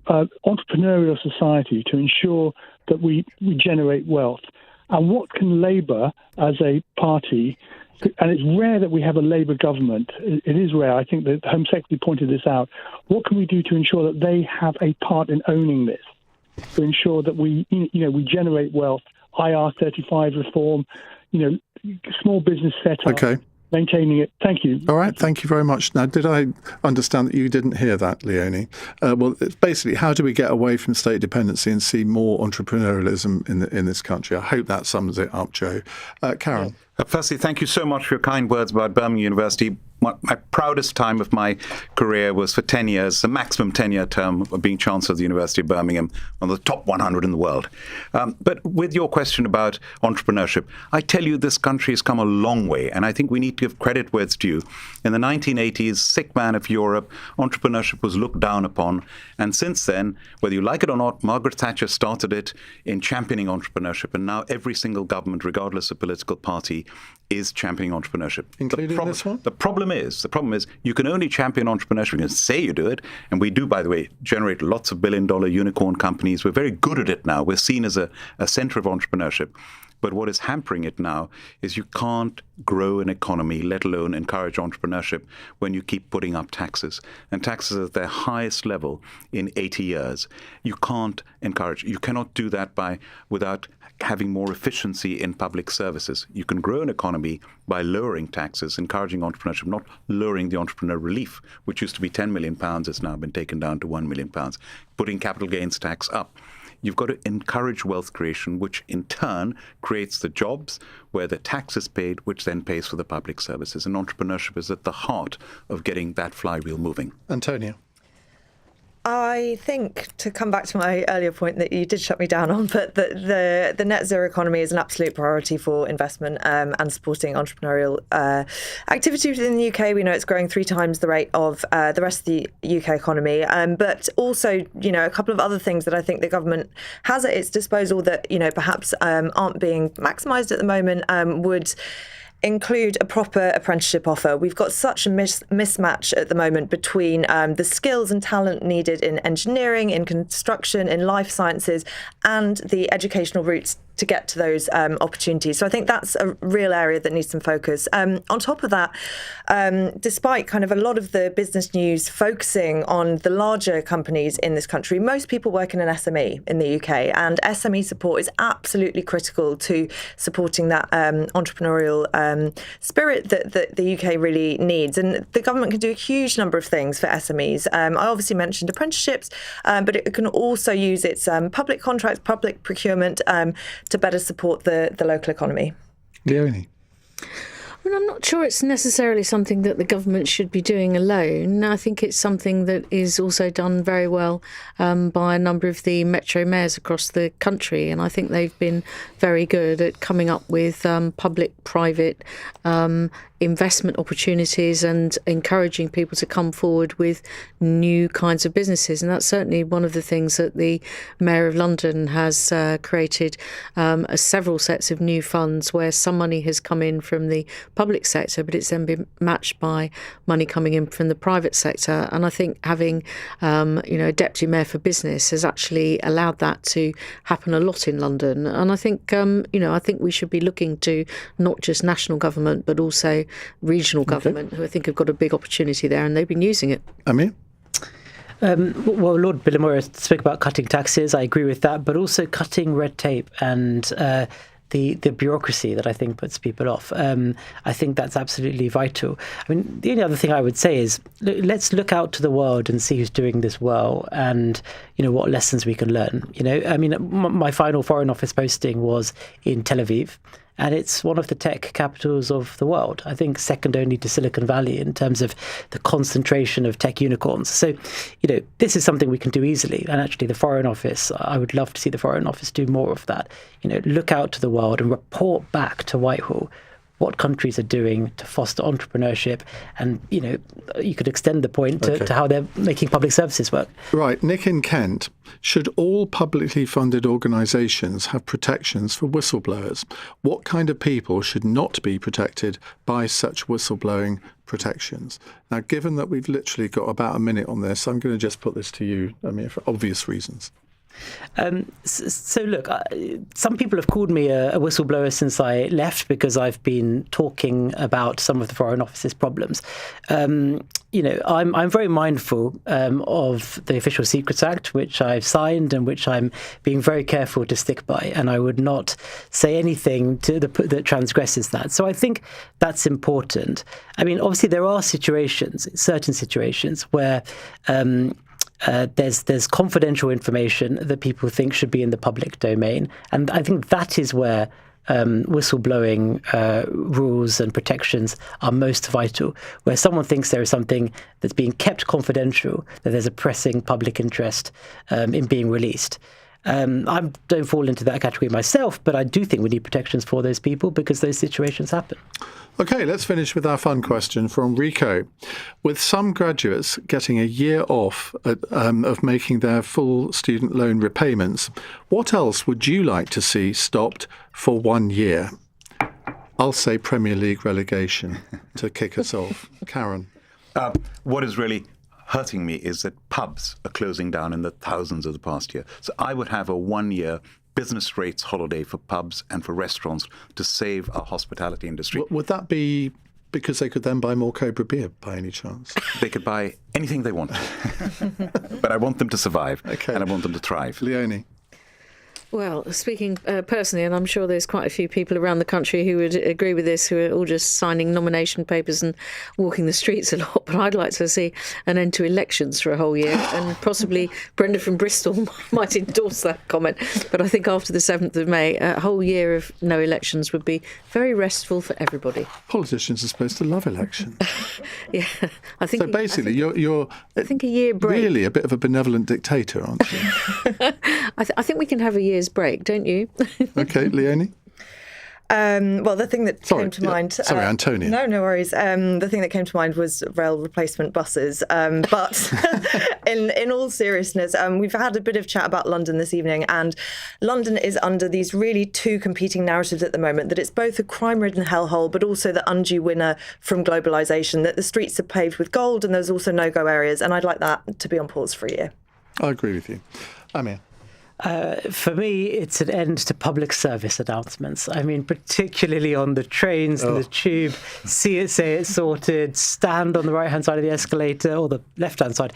[SPEAKER 25] entrepreneurial society to ensure that we generate wealth? And what can Labour as a party, and it's rare that we have a Labour government, it is rare, I think the Home Secretary pointed this out, what can we do to ensure that they have a part in owning this, to ensure that we generate wealth, IR35 reform, small business setup,
[SPEAKER 3] Okay.
[SPEAKER 25] maintaining it. Thank you.
[SPEAKER 3] All right, thank you very much. Now, did I understand that you didn't hear that, Leonie? Well, it's basically, how do we get away from state dependency and see more entrepreneurialism in this country? I hope that sums it up, Joe. Karen.
[SPEAKER 26] Firstly, thank you so much for your kind words about Birmingham University. My proudest time of my career was for 10 years, the maximum 10-year term of being Chancellor of the University of Birmingham, one of the top 100 in the world. But with your question about entrepreneurship, I tell you this country has come a long way, and I think we need to give credit where it's due. In the 1980s, sick man of Europe, entrepreneurship was looked down upon. And since then, whether you like it or not, Margaret Thatcher started it in championing entrepreneurship, and now every single government, regardless of political party, is championing entrepreneurship.
[SPEAKER 3] Including this one?
[SPEAKER 26] The problem is you can only champion entrepreneurship. You can say you do it, and we do, by the way, generate lots of billion-dollar unicorn companies. We're very good at it now. We're seen as a center of entrepreneurship. But what is hampering it now is you can't grow an economy, let alone encourage entrepreneurship, when you keep putting up taxes. And taxes are at their highest level in 80 years. You cannot do that without having more efficiency in public services. You can grow an economy by lowering taxes, encouraging entrepreneurship, not lowering the entrepreneur relief, which used to be £10 million, has now been taken down to £1 million, putting capital gains tax up. You've got to encourage wealth creation, which in turn creates the jobs where the tax is paid, which then pays for the public services. And entrepreneurship is at the heart of getting that flywheel moving.
[SPEAKER 3] Antonia.
[SPEAKER 4] I think, to come back to my earlier point that you did shut me down on, but the net zero economy is an absolute priority for investment and supporting entrepreneurial activity within the UK. We know it's growing 3 times the rate of the rest of the UK economy. But also, a couple of other things that I think the government has at its disposal that, perhaps aren't being maximised at the moment would include a proper apprenticeship offer. We've got such a mismatch at the moment between the skills and talent needed in engineering, in construction, in life sciences, and the educational routes to get to those opportunities. So I think that's a real area that needs some focus. On top of that, despite kind of a lot of the business news focusing on the larger companies in this country, most people work in an SME in the UK, and SME support is absolutely critical to supporting that entrepreneurial spirit that the UK really needs. And the government can do a huge number of things for SMEs. I obviously mentioned apprenticeships, but it can also use its public contracts, public procurement to better support the local economy.
[SPEAKER 3] Leonie.
[SPEAKER 8] I mean, I'm not sure it's necessarily something that the government should be doing alone. I think it's something that is also done very well by a number of the metro mayors across the country, and I think they've been very good at coming up with public-private investment opportunities and encouraging people to come forward with new kinds of businesses. And that's certainly one of the things that the Mayor of London has created several sets of new funds where some money has come in from the public sector, but it's then been matched by money coming in from the private sector. And I think having a deputy mayor for business has actually allowed that to happen a lot in London. And I think I think we should be looking to not just national government but also regional government, who I think have got a big opportunity there, and they've been using it.
[SPEAKER 3] Amir?
[SPEAKER 5] Well, Lord Billimore spoke about cutting taxes. I agree with that, but also cutting red tape and the bureaucracy that I think puts people off. I think that's absolutely vital. I mean, the only other thing I would say is let's look out to the world and see who's doing this well and, what lessons we can learn. I mean, my final Foreign Office posting was in Tel Aviv, and it's one of the tech capitals of the world. I think second only to Silicon Valley in terms of the concentration of tech unicorns. So, this is something we can do easily. And actually the Foreign Office, I would love to see the Foreign Office do more of that. Look out to the world and report back to Whitehall what countries are doing to foster entrepreneurship. And, you could extend the point to how they're making public services work.
[SPEAKER 3] Right. Nick in Kent, should all publicly funded organisations have protections for whistleblowers? What kind of people should not be protected by such whistleblowing protections? Now, given that we've literally got about a minute on this, I'm going to just put this to you, Amir, for obvious reasons.
[SPEAKER 5] So look, some people have called me a whistleblower since I left because I've been talking about some of the Foreign Office's problems. I'm very mindful of the Official Secrets Act, which I've signed and which I'm being very careful to stick by, and I would not say anything that transgresses that. So I think that's important. I mean, obviously there are certain situations where there's confidential information that people think should be in the public domain. And I think that is where whistleblowing rules and protections are most vital, where someone thinks there is something that's being kept confidential, that there's a pressing public interest in being released. I don't fall into that category myself, but I do think we need protections for those people because those situations happen.
[SPEAKER 3] OK, let's finish with our fun question from Rico. With some graduates getting a year off of making their full student loan repayments, what else would you like to see stopped for 1 year? I'll say Premier League relegation to kick us off. Karen?
[SPEAKER 26] What is really hurting me is that pubs are closing down in the thousands of the past year. So I would have a 1 year business rates holiday for pubs and for restaurants to save our hospitality industry.
[SPEAKER 3] Would that be because they could then buy more Cobra beer by any chance?
[SPEAKER 26] They could buy anything they want. But I want them to survive, and I want them to thrive.
[SPEAKER 3] Leonie?
[SPEAKER 8] Well, speaking personally, and I'm sure there's quite a few people around the country who would agree with this, who are all just signing nomination papers and walking the streets a lot, but I'd like to see an end to elections for a whole year, and possibly Brenda from Bristol might endorse that comment. But I think after the 7th of May, a whole year of no elections would be very restful for everybody.
[SPEAKER 3] Politicians are supposed to love elections.
[SPEAKER 8] Yeah, I think.
[SPEAKER 3] So basically, you're
[SPEAKER 8] I think a year break.
[SPEAKER 3] Really a bit of a benevolent dictator, aren't you?
[SPEAKER 8] I think we can have a year's break, don't you?
[SPEAKER 3] OK, Leonie?
[SPEAKER 4] Well, the thing that came to mind...
[SPEAKER 3] Sorry, Antonia.
[SPEAKER 4] No worries. The thing that came to mind was rail replacement buses. But in all seriousness, we've had a bit of chat about London this evening, and London is under these really two competing narratives at the moment, that it's both a crime-ridden hellhole, but also the undue winner from globalisation, that the streets are paved with gold and there's also no-go areas. And I'd like that to be on pause for a year.
[SPEAKER 3] I agree with you. Amir?
[SPEAKER 5] For me, it's an end to public service announcements. I mean, particularly on the trains and the tube, see it, say it, sorted, stand on the right-hand side of the escalator or the left-hand side,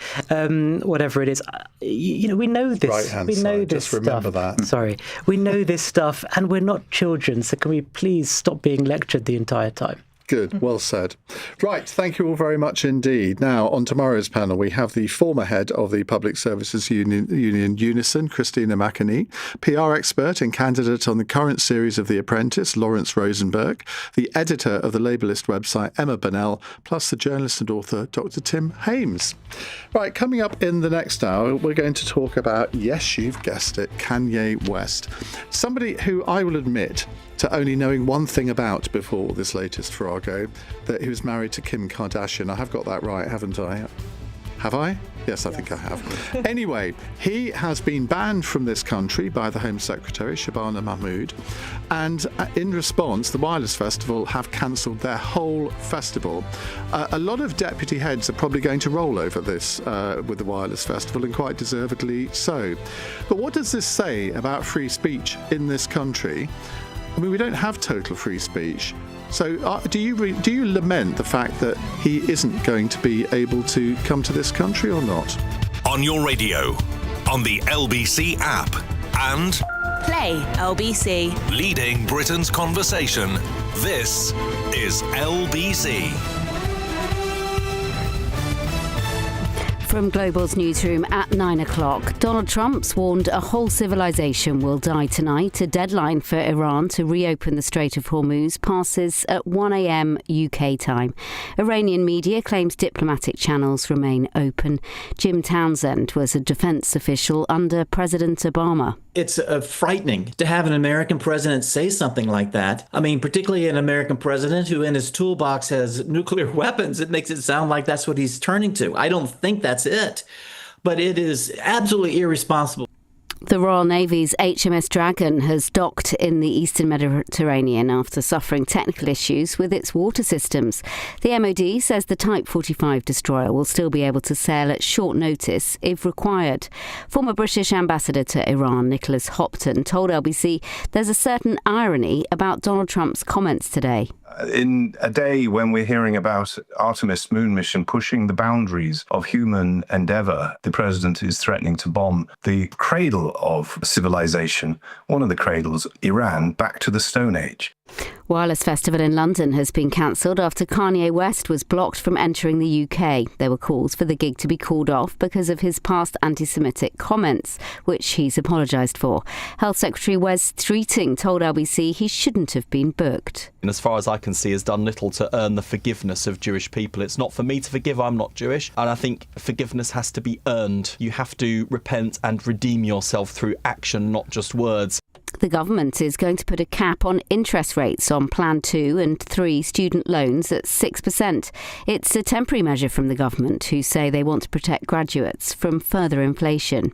[SPEAKER 5] whatever it is. We know this.
[SPEAKER 3] Right-hand
[SPEAKER 5] we know
[SPEAKER 3] side,
[SPEAKER 5] this
[SPEAKER 3] just remember
[SPEAKER 5] stuff.
[SPEAKER 3] that.
[SPEAKER 5] Sorry. We know this stuff, and we're not children, so can we please stop being lectured the entire time?
[SPEAKER 3] Good, well said. Right, thank you all very much indeed. Now, on tomorrow's panel, we have the former head of the Public Services Union Unison, Christina McAnee, PR expert and candidate on the current series of The Apprentice, Lawrence Rosenberg, the editor of the labellist website, Emma Burnell, plus the journalist and author, Dr. Tim Hames. Right, coming up in the next hour, we're going to talk about, yes, you've guessed it, Kanye West. Somebody who I will admit to only knowing one thing about before this latest farrago, that he was married to Kim Kardashian. I have got that right, haven't I? Have I? Yes, I think I have. Anyway, he has been banned from this country by the Home Secretary, Shabana Mahmood, and in response, the Wireless Festival have cancelled their whole festival. A lot of deputy heads are probably going to roll over this with the Wireless Festival, and quite deservedly so. But what does this say about free speech in this country? I mean, we don't have total free speech. So do you lament the fact that he isn't going to be able to come to this country or not?
[SPEAKER 2] On your radio, on the LBC app, and
[SPEAKER 24] Play LBC.
[SPEAKER 2] leading Britain's conversation. This is LBC.
[SPEAKER 1] From Global's newsroom at 9 o'clock, Donald Trump's warned a whole civilization will die tonight. A deadline for Iran to reopen the Strait of Hormuz passes at 1 a.m. UK time. Iranian media claims diplomatic channels remain open. Jim Townsend was a defense official under President Obama.
[SPEAKER 6] It's frightening to have an American president say something like that. I mean, particularly an American president who in his toolbox has nuclear weapons. It makes it sound like that's what he's turning to. I don't think that's it. But it is absolutely irresponsible.
[SPEAKER 1] The Royal Navy's HMS Dragon has docked in the eastern Mediterranean after suffering technical issues with its water systems. The MOD says the Type 45 destroyer will still be able to sail at short notice if required. Former British ambassador to Iran, Nicholas Hopton, told LBC there's a certain irony about Donald Trump's comments today.
[SPEAKER 7] In a day when we're hearing about Artemis moon mission pushing the boundaries of human endeavour, the president is threatening to bomb the cradle of civilization, one of the cradles, Iran, back to the Stone Age.
[SPEAKER 1] Wireless Festival in London has been cancelled after Kanye West was blocked from entering the UK. There were calls for the gig to be called off because of his past anti-Semitic comments, which he's apologised for. Health Secretary Wes Streeting told LBC he shouldn't have been booked.
[SPEAKER 9] And as far as I can see, has done little to earn the forgiveness of Jewish people. It's not for me to forgive, I'm not Jewish. And I think forgiveness has to be earned. You have to repent and redeem yourself through action, not just words.
[SPEAKER 1] The government is going to put a cap on interest rates on Plan 2 and 3 student loans at 6%. It's a temporary measure from the government, who say they want to protect graduates from further inflation.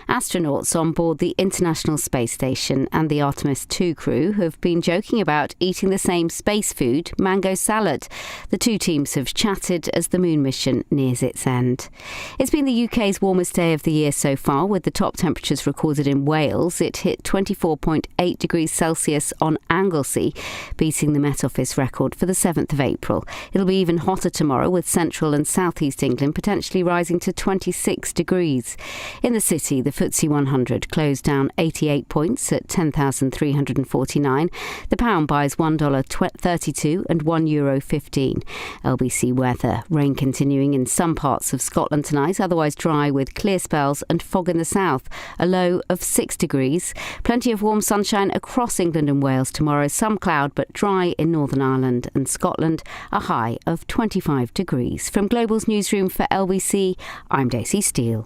[SPEAKER 1] Astronauts on board the International Space Station and the Artemis 2 crew have been joking about eating the same space food, mango salad. The two teams have chatted as the moon mission nears its end. It's been the UK's warmest day of the year so far, with the top temperatures recorded in Wales. It hit 24.8 degrees Celsius on Anglesey, beating the Met Office record for the 7th of April. It'll be even hotter tomorrow, with central and southeast England potentially rising to 26 degrees. In the city, the FTSE 100 closed down 88 points at 10,349. The pound buys $1.32 and €1.15. LBC weather. Rain continuing in some parts of Scotland tonight, otherwise dry with clear spells and fog in the south. A low of 6 degrees. Plenty of warm sunshine across England and Wales tomorrow. Some cloud but dry in Northern Ireland and Scotland. A high of 25 degrees. From Global's newsroom for LBC, I'm Daisy Steele.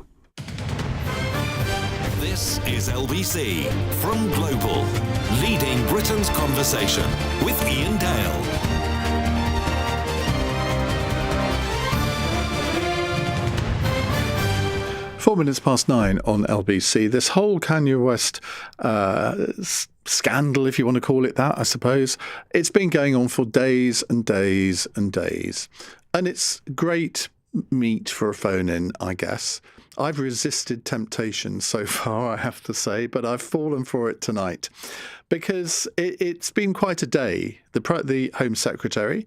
[SPEAKER 2] This is LBC from Global, leading Britain's conversation with Iain Dale.
[SPEAKER 3] Four minutes past 9 on LBC. This whole Kanye West scandal, if you want to call it that, I suppose, it's been going on for days and days and days. And it's great meat for a phone-in, I guess. I've resisted temptation so far, I have to say, but I've fallen for it tonight because it's been quite a day. The Home Secretary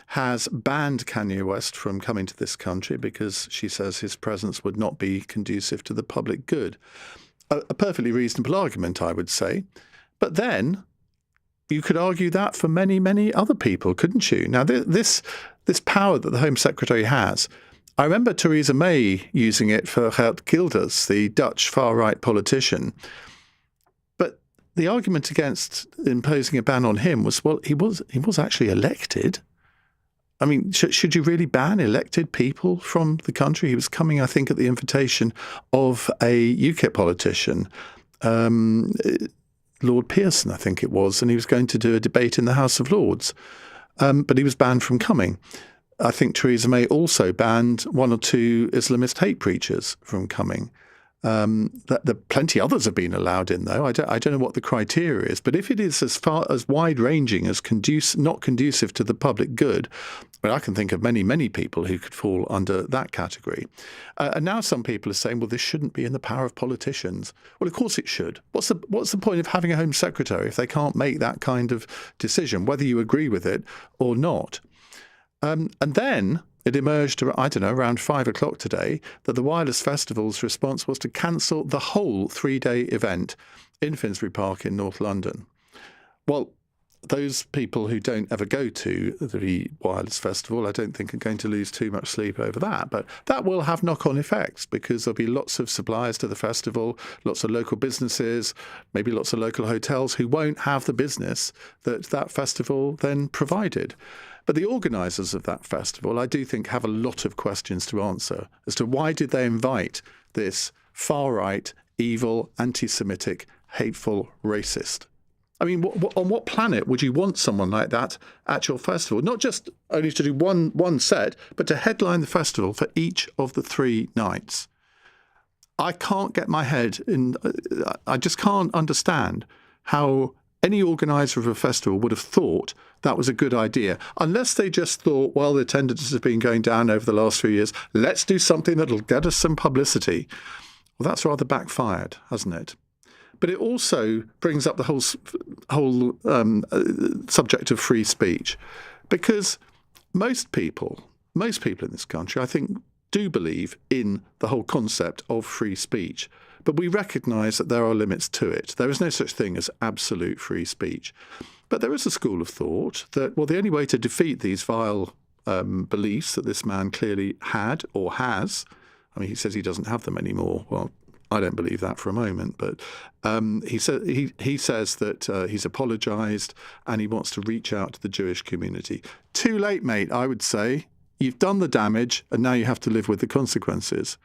[SPEAKER 3] has banned Kanye West from coming to this country because she says his presence would not be conducive to the public good. A perfectly reasonable argument, I would say. But then you could argue that for many, many other people, couldn't you? Now, this power that the Home Secretary has, I remember Theresa May using it for Geert Wilders, the Dutch far-right politician. But the argument against imposing a ban on him was, well, he was actually elected. I mean, should you really ban elected people from the country? He was coming, I think, at the invitation of a UKIP politician, Lord Pearson, I think it was, and he was going to do a debate in the House of Lords. But he was banned from coming. I think Theresa May also banned one or two Islamist hate preachers from coming. Plenty others have been allowed in, though. I don't know what the criteria is, but if it is as far as wide-ranging as not conducive to the public good, well, I can think of many, many people who could fall under that category. And now some people are saying, well, this shouldn't be in the power of politicians. Well, of course it should. What's the point of having a Home Secretary if they can't make that kind of decision, whether you agree with it or not? And then it emerged, I don't know, around 5 o'clock today, that the Wireless Festival's response was to cancel the whole 3-day event in Finsbury Park in North London. Well, those people who don't ever go to the Wireless Festival, I don't think are going to lose too much sleep over that. But that will have knock-on effects because there'll be lots of suppliers to the festival, lots of local businesses, maybe lots of local hotels who won't have the business that festival then provided. But the organisers of that festival, I do think, have a lot of questions to answer as to why did they invite this far-right, evil, anti-Semitic, hateful racist? I mean, on what planet would you want someone like that at your festival? Not just only to do one set, but to headline the festival for each of the 3 nights. I can't get my head in. I just can't understand how any organiser of a festival would have thought that was a good idea, unless they just thought, well, the attendance has been going down over the last few years. Let's do something that'll get us some publicity. Well, that's rather backfired, hasn't it? But it also brings up the whole subject of free speech, because most people in this country, I think, do believe in the whole concept of free speech. But we recognise that there are limits to it. There is no such thing as absolute free speech. But there is a school of thought that, well, the only way to defeat these vile beliefs that this man clearly had or has, I mean, he says he doesn't have them anymore. Well, I don't believe that for a moment, but he says that he's apologised and he wants to reach out to the Jewish community. Too late, mate, I would say. You've done the damage and now you have to live with the consequences.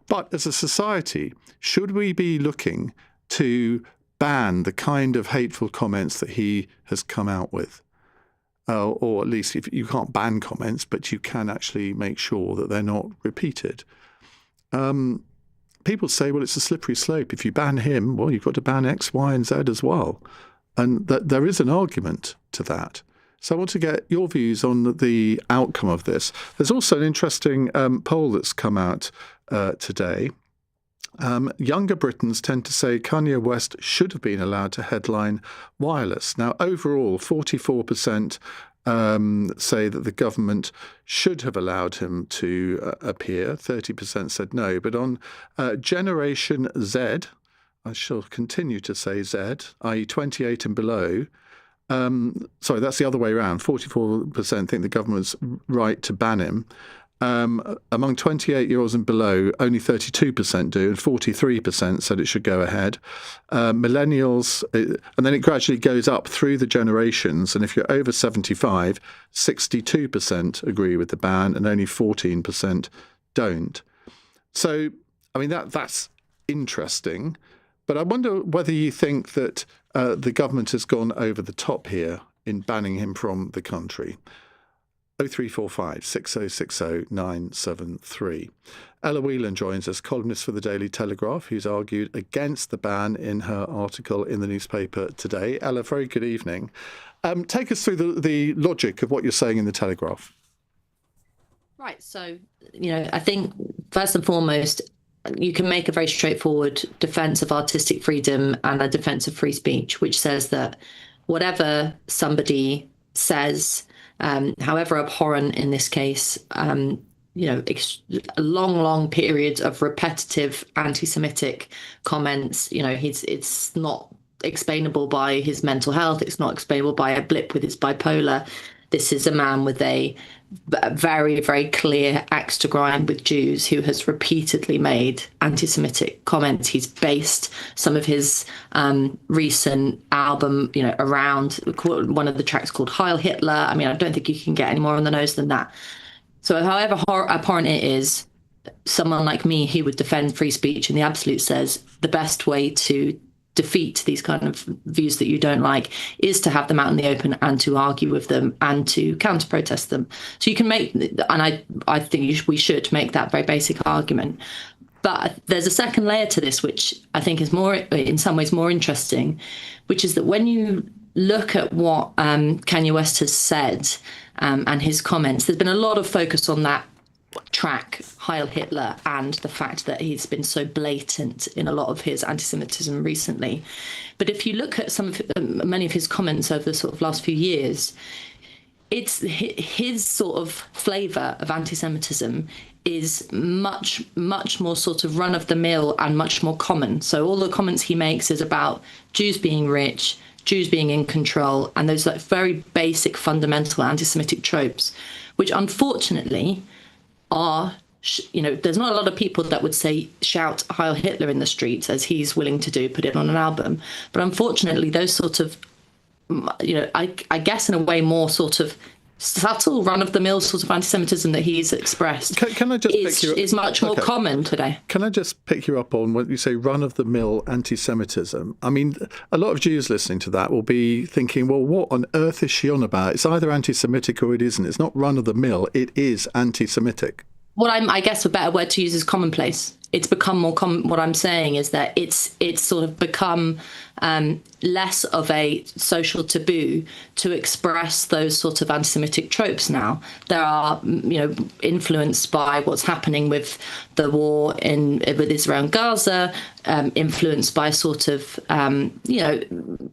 [SPEAKER 3] But as a society, should we be looking to ban the kind of hateful comments that he has come out with? Or at least if you can't ban comments, but you can actually make sure that they're not repeated. People say, well, it's a slippery slope. If you ban him, well, you've got to ban X, Y, and Z as well. And that there is an argument to that. So I want to get your views on the outcome of this. There's also an interesting poll that's come out today. Younger Britons tend to say Kanye West should have been allowed to headline Wireless. Now, overall, 44% say that the government should have allowed him to appear. 30% said no. But on Generation Z, I shall continue to say Z, i.e. 28 and below, sorry, that's the other way around. 44% think the government's right to ban him. Among 28-year-olds and below, only 32% do, and 43% said it should go ahead. Millennials, and then it gradually goes up through the generations, and if you're over 75, 62% agree with the ban, and only 14% don't. So, I mean, that's interesting, but I wonder whether you think that the government has gone over the top here in banning him from the country. 0345 6060 973. Ella Whelan joins us, columnist for the Daily Telegraph, who's argued against the ban in her article in the newspaper today. Ella, very good evening. Take us through the logic of what you're saying in the Telegraph.
[SPEAKER 10] Right. So, I think first and foremost, you can make a very straightforward defence of artistic freedom and a defence of free speech, which says that whatever somebody says, however abhorrent in this case, long periods of repetitive anti-Semitic comments, it's not explainable by his mental health. It's not explainable by a blip with his bipolar. This is a man with a very, very clear axe to grind with Jews who has repeatedly made anti-Semitic comments. He's based some of his recent album, around one of the tracks called Heil Hitler. I mean, I don't think you can get any more on the nose than that. So however abhorrent it is, someone like me who would defend free speech in the absolute says the best way to defeat these kind of views that you don't like is to have them out in the open and to argue with them and to counter-protest them. So you can make, and I think we should make that very basic argument. But there's a second layer to this, which I think is more, in some ways, more interesting, which is that when you look at what Kanye West has said and his comments, there's been a lot of focus on that track, Heil Hitler, and the fact that he's been so blatant in a lot of his anti-Semitism recently. But if you look at many of his comments over the sort of last few years, it's his sort of flavour of anti-Semitism is much, much more sort of run-of-the-mill and much more common. So all the comments he makes is about Jews being rich, Jews being in control, and those like very basic, fundamental anti-Semitic tropes, which unfortunately are, there's not a lot of people that would say shout Heil Hitler in the streets as he's willing to do, put it on an album. But unfortunately, those sort of, I guess in a way more sort of subtle run-of-the-mill sort of anti-Semitism that he's expressed
[SPEAKER 3] can I just
[SPEAKER 10] is much more common today.
[SPEAKER 3] Can I just pick you up on when you say run-of-the-mill anti-Semitism? I mean, a lot of Jews listening to that will be thinking, well, what on earth is she on about? It's either anti-Semitic or it isn't. It's not run-of-the-mill. It is anti-Semitic.
[SPEAKER 10] What I guess a better word to use is commonplace. It's become more common. What I'm saying is that it's sort of become less of a social taboo to express those sort of anti-Semitic tropes now. There are, influenced by what's happening with the war with Israel and Gaza, influenced by sort of,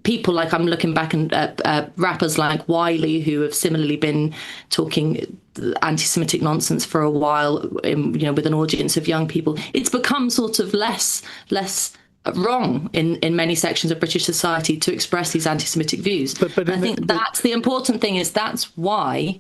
[SPEAKER 10] people like, I'm looking back at rappers like Wiley, who have similarly been talking anti-Semitic nonsense for a while, with an audience of young people. It's become sort of less wrong in many sections of British society to express these anti-Semitic views. But I think that's the important thing, is that's why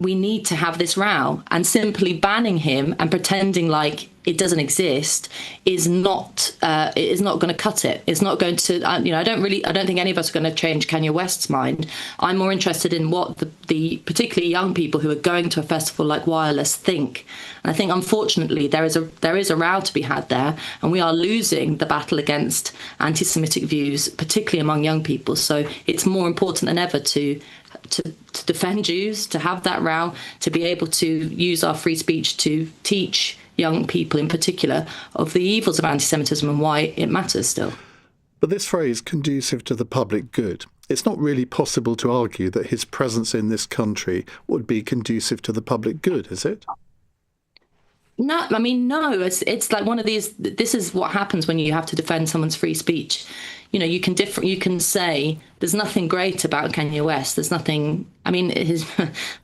[SPEAKER 10] we need to have this row, and simply banning him and pretending like it doesn't exist is not going to cut it. It's not going to. I don't think any of us are going to change Kanye West's mind. I'm more interested in what the particularly young people who are going to a festival like Wireless think. And I think unfortunately there is a row to be had there, and we are losing the battle against anti-Semitic views, particularly among young people. So it's more important than ever to defend Jews, to have that row, to be able to use our free speech to teach young people in particular of the evils of anti-Semitism and why it matters still.
[SPEAKER 3] But this phrase, conducive to the public good, it's not really possible to argue that his presence in this country would be conducive to the public good, is it?
[SPEAKER 10] No, I mean, no, it's like one of these, this is what happens when you have to defend someone's free speech. You can say there's nothing great about Kanye West. There's nothing, I mean,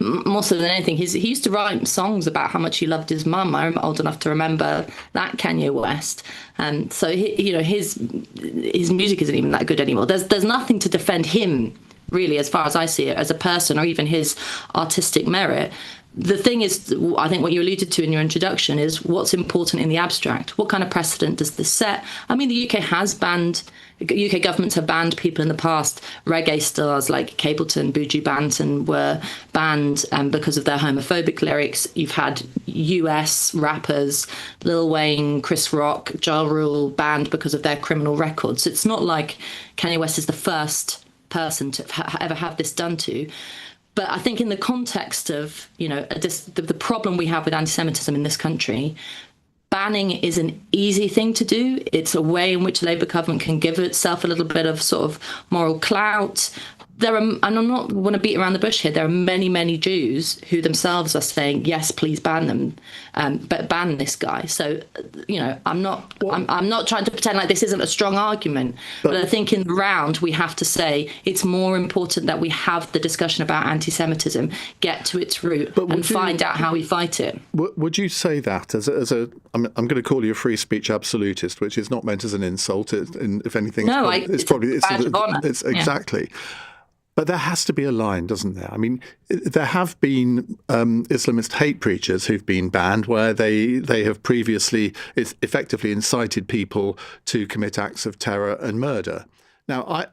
[SPEAKER 10] more so than anything, he used to write songs about how much he loved his mum. I'm old enough to remember that Kanye West. And so, his music isn't even that good anymore. There's nothing to defend him, really, as far as I see it, as a person or even his artistic merit. The thing is, I think what you alluded to in your introduction is what's important in the abstract. What kind of precedent does this set? I mean, the UK governments have banned people in the past. Reggae stars like Capleton, Buju Banton were banned because of their homophobic lyrics. You've had US rappers, Lil Wayne, Chris Rock, Ja Rule banned because of their criminal records. It's not like Kanye West is the first person to ever have this done to. But I think in the context of, the problem we have with anti-Semitism in this country, banning is an easy thing to do. It's a way in which the Labour government can give itself a little bit of sort of moral clout. there are, and I'm not want to beat around the bush here, there are many, many Jews who themselves are saying, yes, please ban them, but ban this guy. So, I'm not trying to pretend like this isn't a strong argument, but I think in the round we have to say it's more important that we have the discussion about anti-Semitism, get to its root, and find out how we fight it.
[SPEAKER 3] Would you say that I'm going to call you a free speech absolutist, which is not meant as an insult. If anything, it's a badge of honour. Exactly. But there has to be a line, doesn't there? I mean, there have been Islamist hate preachers who've been banned where they have previously effectively incited people to commit acts of terror and murder. Now,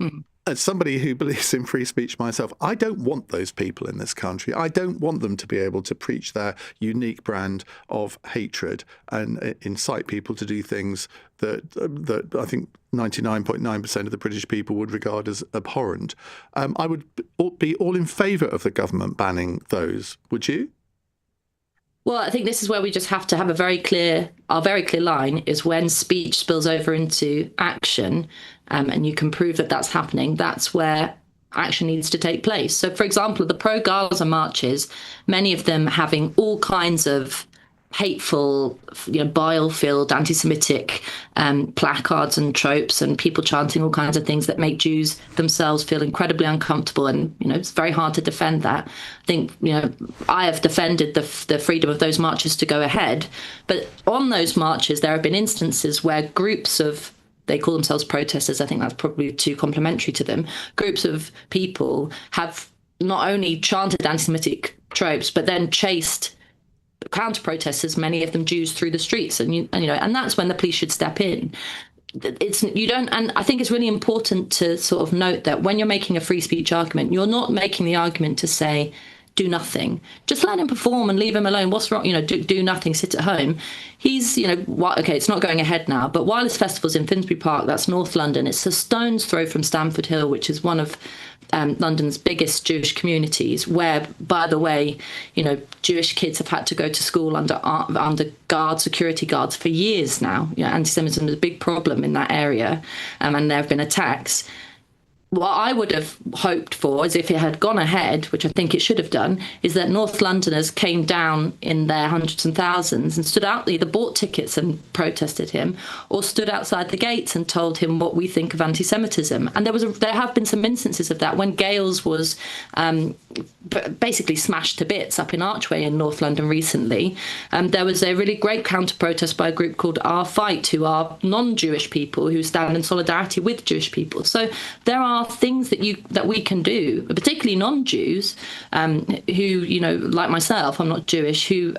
[SPEAKER 3] as somebody who believes in free speech myself, I don't want those people in this country. I don't want them to be able to preach their unique brand of hatred and incite people to do things that I think 99.9% of the British people would regard as abhorrent. I would be all in favour of the government banning those. Would you?
[SPEAKER 10] Well, I think this is where we just have to have our very clear line is when speech spills over into action, and you can prove that that's happening, that's where action needs to take place. So, for example, the pro-Gaza marches, many of them having all kinds of hateful, bile-filled anti-Semitic placards and tropes, and people chanting all kinds of things that make Jews themselves feel incredibly uncomfortable. And it's very hard to defend that. I think I have defended the freedom of those marches to go ahead, but on those marches there have been instances where groups of, they call themselves protesters, I think that's probably too complimentary to them, groups of people have not only chanted anti-Semitic tropes but then chased counter-protesters, many of them Jews, through the streets, and that's when the police should step in. And I think it's really important to sort of note that when you're making a free speech argument, you're not making the argument to say do nothing, just let him perform and leave him alone. What's wrong? Do nothing, sit at home. He's, okay, it's not going ahead now, but Wireless Festival's in Finsbury Park, that's North London. It's a stone's throw from Stamford Hill, which is one of London's biggest Jewish communities, where, by the way, Jewish kids have had to go to school under security guards for years now. Anti-Semitism is a big problem in that area, and there have been attacks. What I would have hoped for is if it had gone ahead, which I think it should have done, is that North Londoners came down in their hundreds and thousands and stood out, either bought tickets and protested him, or stood outside the gates and told him what we think of anti-Semitism. And there have been some instances of that. When Gales was basically smashed to bits up in Archway in North London recently, there was a really great counter-protest by a group called Our Fight, who are non-Jewish people who stand in solidarity with Jewish people. So there are things that we can do, particularly non-Jews, who, like myself, I'm not Jewish, who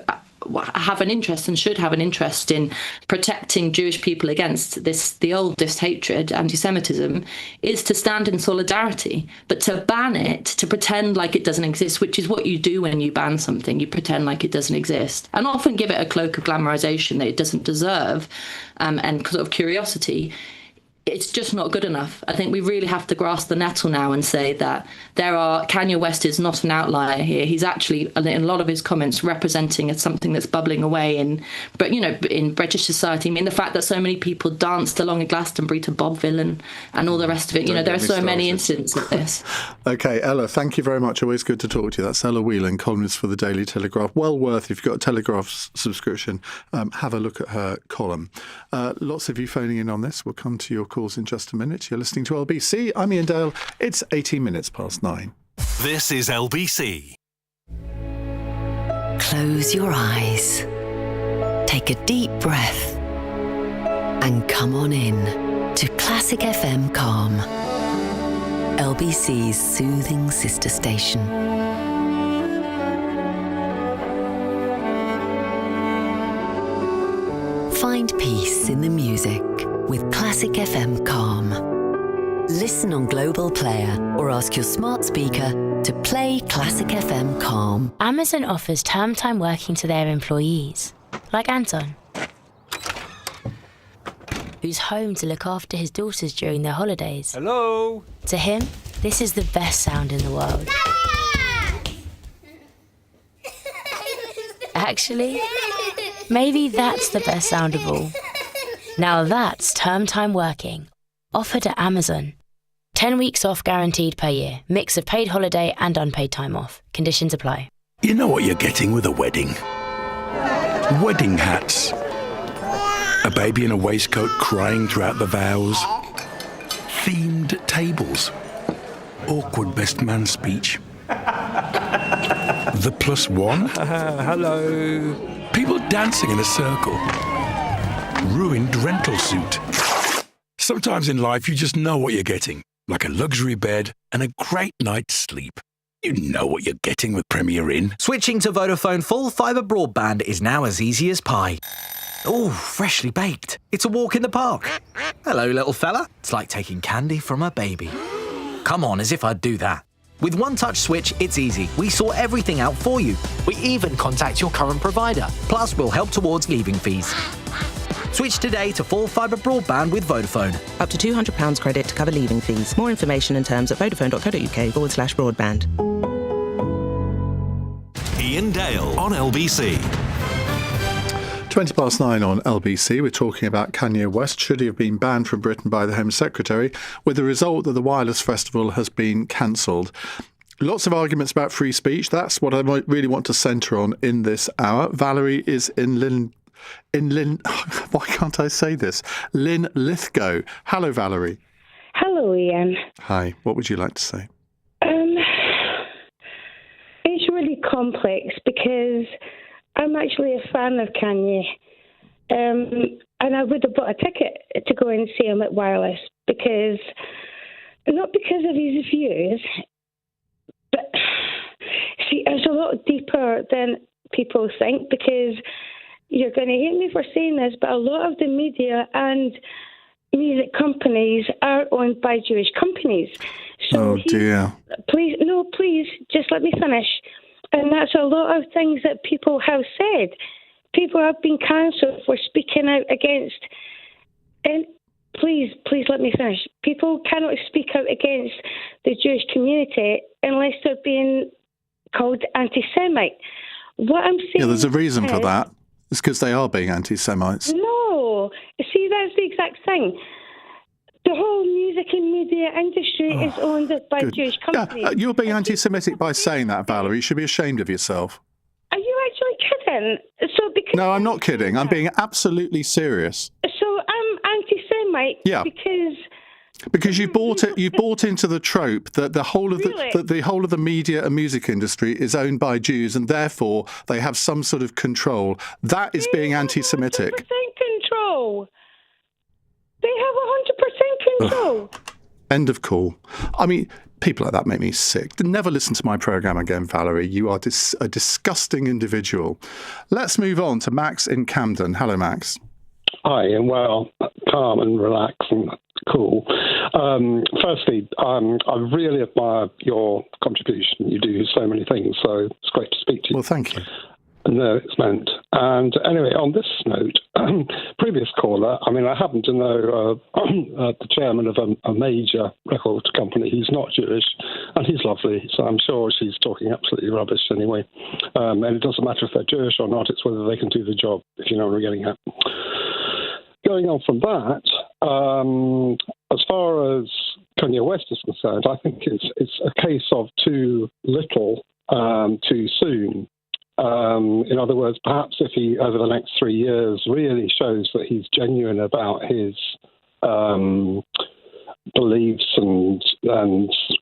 [SPEAKER 10] have an interest and should have an interest in protecting Jewish people against the oldest hatred, anti-Semitism, is to stand in solidarity. But to ban it, to pretend like it doesn't exist, which is what you do when you ban something, you pretend like it doesn't exist, and often give it a cloak of glamorization that it doesn't deserve, and sort of curiosity. It's just not good enough. I think we really have to grasp the nettle now and say that Kanye West is not an outlier here. He's actually, in a lot of his comments, representing something that's bubbling away in British society. I mean, the fact that so many people danced along in Glastonbury to Bob Vylan and all the rest of it. There are so many incidents of this.
[SPEAKER 3] Okay, Ella, thank you very much. Always good to talk to you. That's Ella Whelan, columnist for the Daily Telegraph. Well worth, if you've got a Telegraph subscription, have a look at her column. Lots of you phoning in on this. We'll come to your calls in just a minute. You're listening to LBC. I'm Iain Dale. It's 18 minutes past 9.
[SPEAKER 2] This is LBC.
[SPEAKER 11] Close your eyes. Take a deep breath. And come on in to Classic FM Calm, LBC's soothing sister station. Find peace in the music with Classic FM Calm. Listen on Global Player or ask your smart speaker to play Classic FM Calm.
[SPEAKER 12] Amazon offers term time working to their employees, like Anton, who's home to look after his daughters during their holidays.
[SPEAKER 13] Hello?
[SPEAKER 12] To him, this is the best sound in the world. Actually, maybe that's the best sound of all. Now that's term time working, offered at Amazon. 10 weeks off guaranteed per year. Mix of paid holiday and unpaid time off. Conditions apply.
[SPEAKER 13] You know what you're getting with a wedding. Wedding hats. A baby in a waistcoat crying throughout the vows. Themed tables. Awkward best man speech. The plus one.
[SPEAKER 14] Hello.
[SPEAKER 13] People dancing in a circle. Ruined rental suit. Sometimes in life you just know what you're getting. Like a luxury bed and a great night's sleep. You know what you're getting with Premier Inn.
[SPEAKER 20] Switching to Vodafone full fibre broadband is now as easy as pie. Oh, freshly baked. It's a walk in the park. Hello, little fella. It's like taking candy from a baby. Come on, as if I'd do that. With One Touch Switch, it's easy. We sort everything out for you. We even contact your current provider. Plus, we'll help towards leaving fees. Switch today to full fibre broadband with Vodafone.
[SPEAKER 21] Up to £200 credit to cover leaving fees. More information and terms at vodafone.co.uk/broadband.
[SPEAKER 2] Iain Dale on LBC.
[SPEAKER 3] 9:20 on LBC. We're talking about Kanye West. Should he have been banned from Britain by the Home Secretary, with the result that the Wireless Festival has been cancelled? Lots of arguments about free speech. That's what I really want to centre on in this hour. Valerie is in why can't I say this? Linlithgow. Hello, Valerie.
[SPEAKER 22] Hello, Ian.
[SPEAKER 3] Hi. What would you like to say?
[SPEAKER 22] It's really complex because I'm actually a fan of Kanye. And I would have bought a ticket to go and see him at Wireless because, not because of his views, but see, it's a lot deeper than people think, because you're going to hate me for saying this, but a lot of the media and music companies are owned by Jewish companies. So
[SPEAKER 3] oh, dear.
[SPEAKER 22] Please, just let me finish. And that's a lot of things that people have said. People have been cancelled for speaking out against... And please let me finish. People cannot speak out against the Jewish community unless they're being called anti-Semite. What I'm saying...
[SPEAKER 3] Yeah, there's a reason for that. It's because they are being anti-Semites.
[SPEAKER 22] No. See, that's the exact thing. The whole music and media industry is owned by Jewish companies.
[SPEAKER 3] Yeah, you're being anti-Semitic by saying that, Valerie. You should be ashamed of yourself.
[SPEAKER 22] Are you actually kidding?
[SPEAKER 3] No, I'm not kidding. I'm being absolutely serious.
[SPEAKER 22] So I'm anti-Semite
[SPEAKER 3] because you bought into the trope that the whole of the whole of the media and music industry is owned by Jews, and therefore they have some sort of control. That is being anti-Semitic.
[SPEAKER 22] 100% control. They have 100% control.
[SPEAKER 3] End of call. I mean, people like that make me sick. Never listen to my programme again, Valerie. You are a disgusting individual. Let's move on to Max in Camden. Hello, Max.
[SPEAKER 23] Hi, and well, calm and relaxed and cool. Firstly, I really admire your contribution. You do so many things, so it's great to speak to you.
[SPEAKER 3] Well, thank you.
[SPEAKER 23] No, it's meant. And anyway, on this note, previous caller, I mean, I happen to know the chairman of a major record company. He's not Jewish, and he's lovely, so I'm sure she's talking absolutely rubbish anyway. And it doesn't matter if they're Jewish or not, it's whether they can do the job, if you know what I'm getting at. Going on from that, as far as Kanye West is concerned, I think it's a case of too little, too soon. In other words, perhaps if he, over the next 3 years, really shows that he's genuine about his beliefs and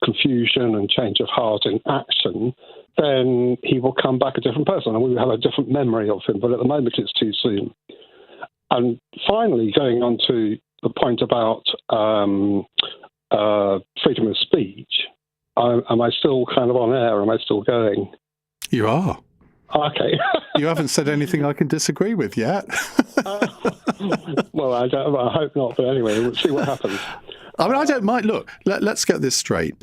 [SPEAKER 23] confusion and change of heart in action, then he will come back a different person and we will have a different memory of him. But at the moment, it's too soon. And finally, going on to the point about freedom of speech, am I still kind of on air? Am I still going?
[SPEAKER 3] You are.
[SPEAKER 23] Okay.
[SPEAKER 3] You haven't said anything I can disagree with yet.
[SPEAKER 23] Well, I hope not. But anyway, we'll see what happens.
[SPEAKER 3] I mean, I don't mind. Look, let's get this straight.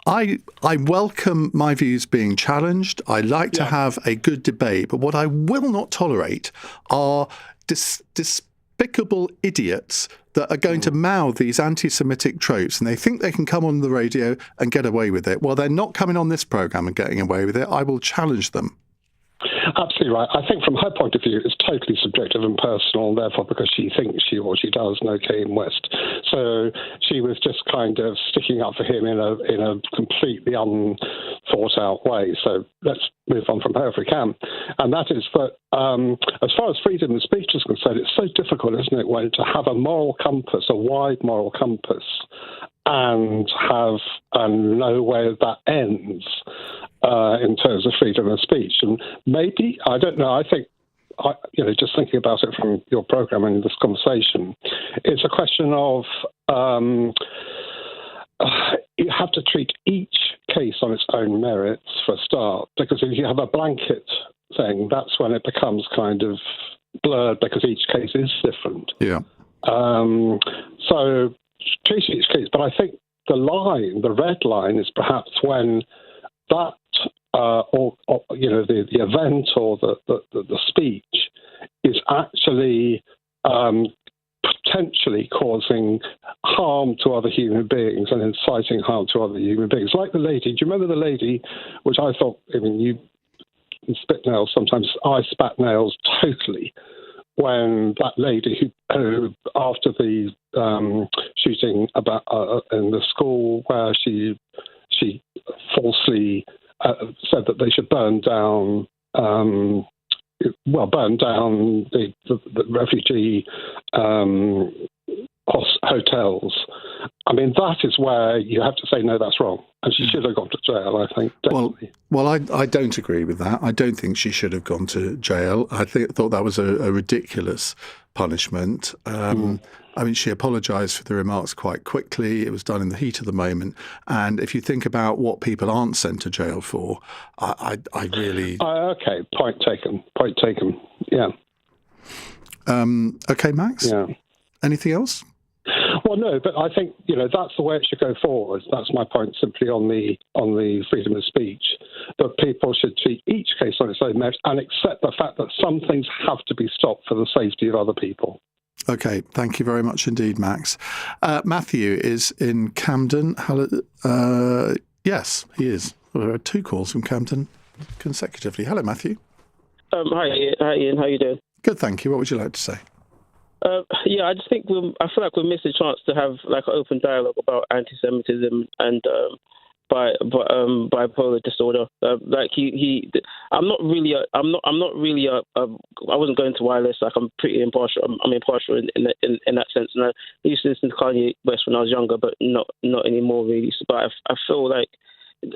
[SPEAKER 3] I welcome my views being challenged. I like to have a good debate. But what I will not tolerate are despicable idiots that are going to mouth these anti-Semitic tropes, and they think they can come on the radio and get away with it. Well, they're not coming on this programme and getting away with it. I will challenge them.
[SPEAKER 23] Absolutely right. I think from her point of view, it's totally subjective and personal, and therefore because she thinks she does know Kanye West. So she was just kind of sticking up for him in a completely unthought out way. So let's move on from her if we can. And that is that as far as freedom of speech is concerned, it's so difficult, isn't it, when to have a moral compass, a wide moral compass, and know where that ends in terms of freedom of speech. And maybe, I don't know, I think, just thinking about it from your program and this conversation, it's a question of you have to treat each case on its own merits for a start, because if you have a blanket thing, that's when it becomes kind of blurred because each case is different.
[SPEAKER 3] Yeah.
[SPEAKER 23] So treat each case, but I think the red line is perhaps when that the event or the speech is actually potentially causing harm to other human beings and inciting harm to other human beings. Like the lady, do you remember the lady, which I thought, you spit nails sometimes, I spat nails totally, when that lady who after the shooting about in the school where she falsely said that they should burn down the refugee hotels. I mean, that is where you have to say, no, that's wrong. And she should have gone to jail, I think, definitely.
[SPEAKER 3] Well, I don't agree with that. I don't think she should have gone to jail. I thought that was a ridiculous punishment. I mean, she apologised for the remarks quite quickly. It was done in the heat of the moment. And if you think about what people aren't sent to jail for, I really...
[SPEAKER 23] okay, point taken. Yeah.
[SPEAKER 3] Okay, Max?
[SPEAKER 23] Yeah.
[SPEAKER 3] Anything else?
[SPEAKER 23] Well, no, but I think, that's the way it should go forward. That's my point simply on the freedom of speech, that people should treat each case on its own merit and accept the fact that some things have to be stopped for the safety of other people.
[SPEAKER 3] Okay, thank you very much indeed, Max. Matthew is in Camden. Yes, he is. Well, there are 2 calls from Camden consecutively. Hello, Matthew.
[SPEAKER 15] Hi, Ian. How you doing?
[SPEAKER 3] Good, thank you. What would you like to say?
[SPEAKER 15] I just think I feel like we missed a chance to have like an open dialogue about anti-Semitism and bipolar disorder. I wasn't going to wireless. Like, I'm pretty impartial. I'm impartial in that sense. And I used to listen to Kanye West when I was younger, but not anymore really. But I feel like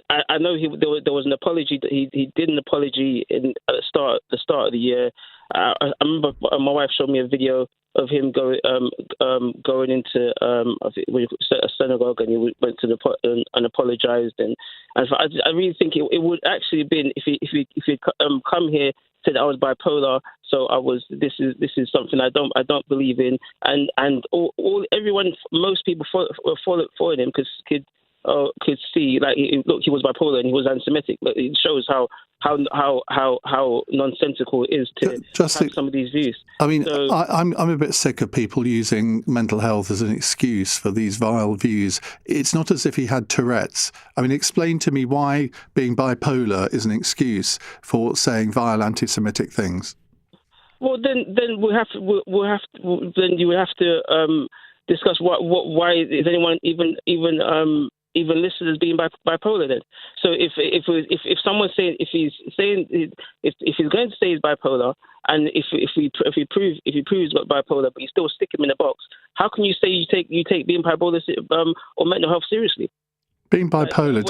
[SPEAKER 15] I know there was an apology that he did an apology at the start of the year. I remember my wife showed me a video of him going into a synagogue, and he went to and apologized, and I really think it would actually have been if he come here, said I was bipolar, so this is something I don't believe in, and most people followed him because could see, like, look, he was bipolar and he was anti-Semitic. But it shows how nonsensical it is to have some of these views.
[SPEAKER 3] I mean, I'm a bit sick of people using mental health as an excuse for these vile views. It's not as if he had Tourette's. I mean, explain to me why being bipolar is an excuse for saying vile anti-Semitic things.
[SPEAKER 15] Well, then you would have to discuss why is anyone even listed as being bipolar then? So if someone's saying if he's going to say he's bipolar, and if he proves he's got bipolar, but you still stick him in a box, how can you say you take being bipolar or mental health seriously?
[SPEAKER 3] Being bipolar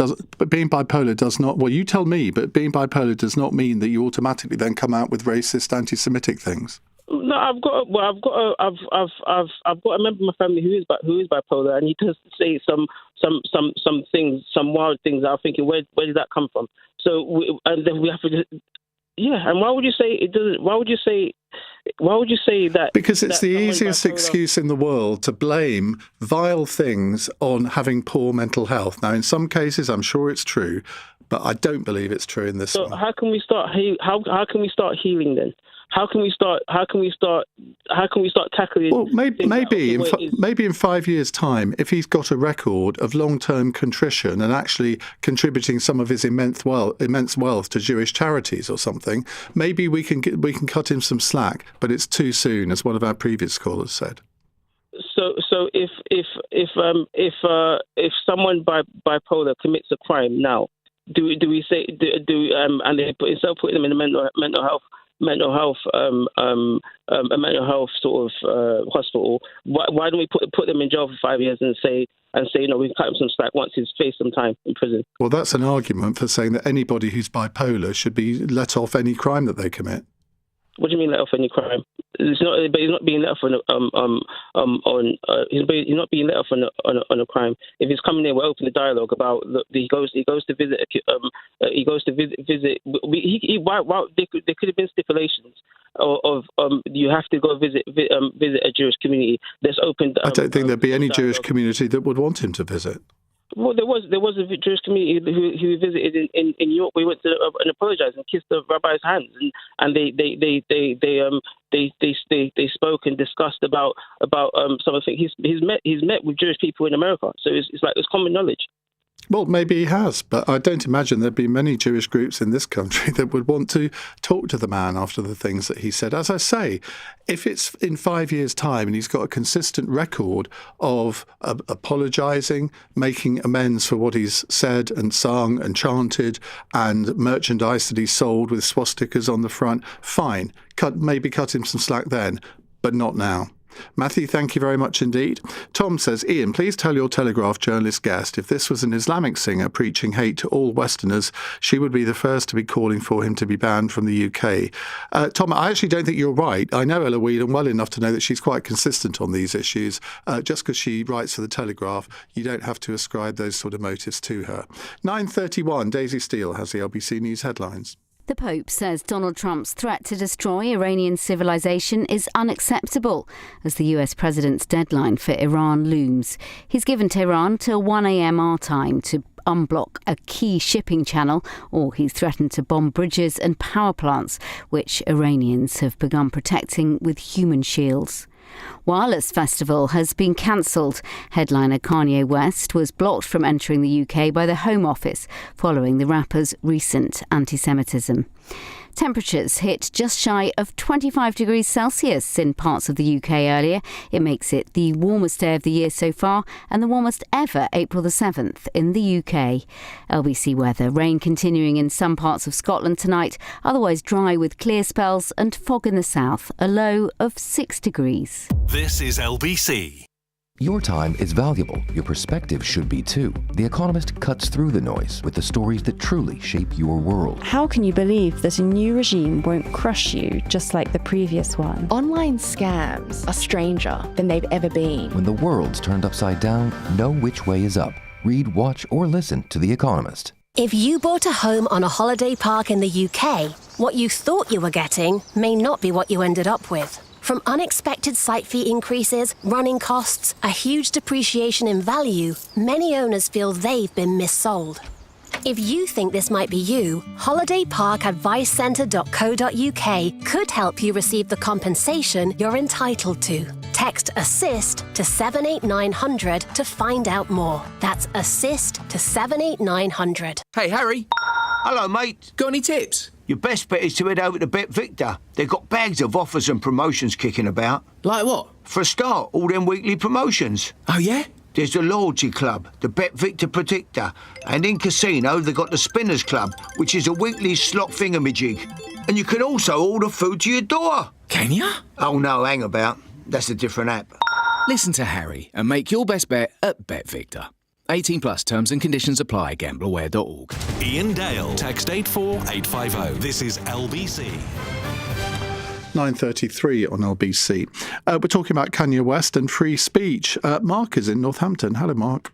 [SPEAKER 3] does not. Well, you tell me, but being bipolar does not mean that you automatically then come out with racist, anti-Semitic things.
[SPEAKER 15] No, I've got a member of my family who is bipolar, and he does say some things, some wild things. I'm thinking, where did that come from? So, and then we have to. Yeah, and why would you say it doesn't? Why would you say that?
[SPEAKER 3] Because it's the easiest excuse in the world to blame vile things on having poor mental health. Now, in some cases, I'm sure it's true, but I don't believe it's true in this one.
[SPEAKER 15] So how can we start? How can we start healing then? How can we start tackling?
[SPEAKER 3] Well, maybe in 5 years' time, if he's got a record of long-term contrition and actually contributing some of his immense wealth to Jewish charities or something, maybe we can cut him some slack. But it's too soon, as one of our previous callers said.
[SPEAKER 15] So if someone bipolar commits a crime now, do we say and they instead of putting them in a mental health sort of hospital, why don't we put them in jail for 5 years and say we cut him some slack once he's faced some time in prison?
[SPEAKER 3] Well, that's an argument for saying that anybody who's bipolar should be let off any crime that they commit.
[SPEAKER 15] What do you mean let off any crime? He's not being let off he's not being let off on a crime. If he's coming in, we're open to dialogue about. He goes to visit. There could have been stipulations of you have to go visit a Jewish community. Let's open.
[SPEAKER 3] I don't think there'd be any Jewish community that would want him to visit.
[SPEAKER 15] Well, there was a Jewish community who visited in New York. We went to and apologized and kissed the rabbi's hands, and they spoke and discussed about some of the things. He's met with Jewish people in America, so it's common knowledge.
[SPEAKER 3] Well, maybe he has, but I don't imagine there'd be many Jewish groups in this country that would want to talk to the man after the things that he said. As I say, if it's in 5 years' time and he's got a consistent record of apologising, making amends for what he's said and sung and chanted, and merchandise that he sold with swastikas on the front, fine, maybe cut him some slack then, but not now. Matthew, thank you very much indeed. Tom says, Iain, please tell your Telegraph journalist guest if this was an Islamic singer preaching hate to all Westerners, she would be the first to be calling for him to be banned from the UK. Tom, I actually don't think you're right. I know Ella Whelan well enough to know that she's quite consistent on these issues. Just because she writes for the Telegraph, you don't have to ascribe those sort of motives to her. 9:31, Daisy Steele has the LBC News headlines.
[SPEAKER 1] The Pope says Donald Trump's threat to destroy Iranian civilization is unacceptable as the US president's deadline for Iran looms. He's given Tehran till 1 a.m. our time to unblock a key shipping channel, or he's threatened to bomb bridges and power plants, which Iranians have begun protecting with human shields. Wireless Festival has been cancelled. Headliner Kanye West was blocked from entering the UK by the Home Office following the rapper's recent anti-Semitism. Temperatures hit just shy of 25 degrees Celsius in parts of the UK earlier. It makes it the warmest day of the year so far and the warmest ever April the 7th in the UK. LBC weather, rain continuing in some parts of Scotland tonight, otherwise dry with clear spells and fog in the south, a low of 6 degrees.
[SPEAKER 2] This is LBC.
[SPEAKER 16] Your time is valuable. Your perspective should be too. The Economist cuts through the noise with the stories that truly shape your world.
[SPEAKER 17] How can you believe that a new regime won't crush you just like the previous one?
[SPEAKER 18] Online scams are stranger than they've ever been.
[SPEAKER 16] When the world's turned upside down, know which way is up. Read, watch, or listen to The Economist.
[SPEAKER 24] If you bought a home on a holiday park in the UK, what you thought you were getting may not be what you ended up with. From unexpected site fee increases, running costs, a huge depreciation in value, many owners feel they've been missold. If you think this might be you, holidayparkadvicecentre.co.uk could help you receive the compensation you're entitled to. Text ASSIST to 78900 to find out more. That's ASSIST to 78900.
[SPEAKER 19] Hey, Harry. Hello, mate. Got any tips? Your best bet is to head over to Bet Victor. They've got bags of offers and promotions kicking about. Like what? For a start, all them weekly promotions. Oh, yeah? There's the Loyalty Club, the Bet Victor Predictor, and in Casino they've got the Spinners Club, which is a weekly slot thingamajig. And you can also order food to your door. Can you? Oh, no, hang about. That's a different app.
[SPEAKER 25] Listen to Harry and make your best bet at Bet Victor. 18 plus terms and conditions apply. Gambleaware.org.
[SPEAKER 2] Iain Dale. Text 84850. This is LBC.
[SPEAKER 3] 9:33 on LBC. We're talking about Kanye West and free speech. Mark is in Northampton. Hello, Mark.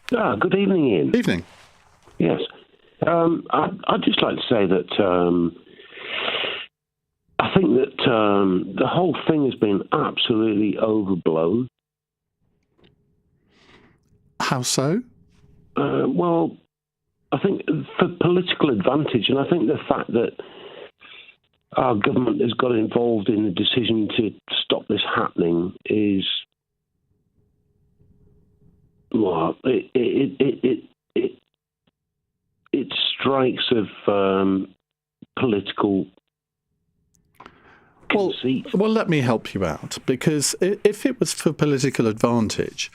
[SPEAKER 26] Good evening, Ian.
[SPEAKER 3] Evening.
[SPEAKER 26] Yes. I'd just like to say that I think that the whole thing has been absolutely overblown.
[SPEAKER 3] How so?
[SPEAKER 26] Well, I think for political advantage, and I think the fact that our government has got involved in the decision to stop this happening is, well, it strikes of political conceit.
[SPEAKER 3] Well, let me help you out, because if it was for political advantage,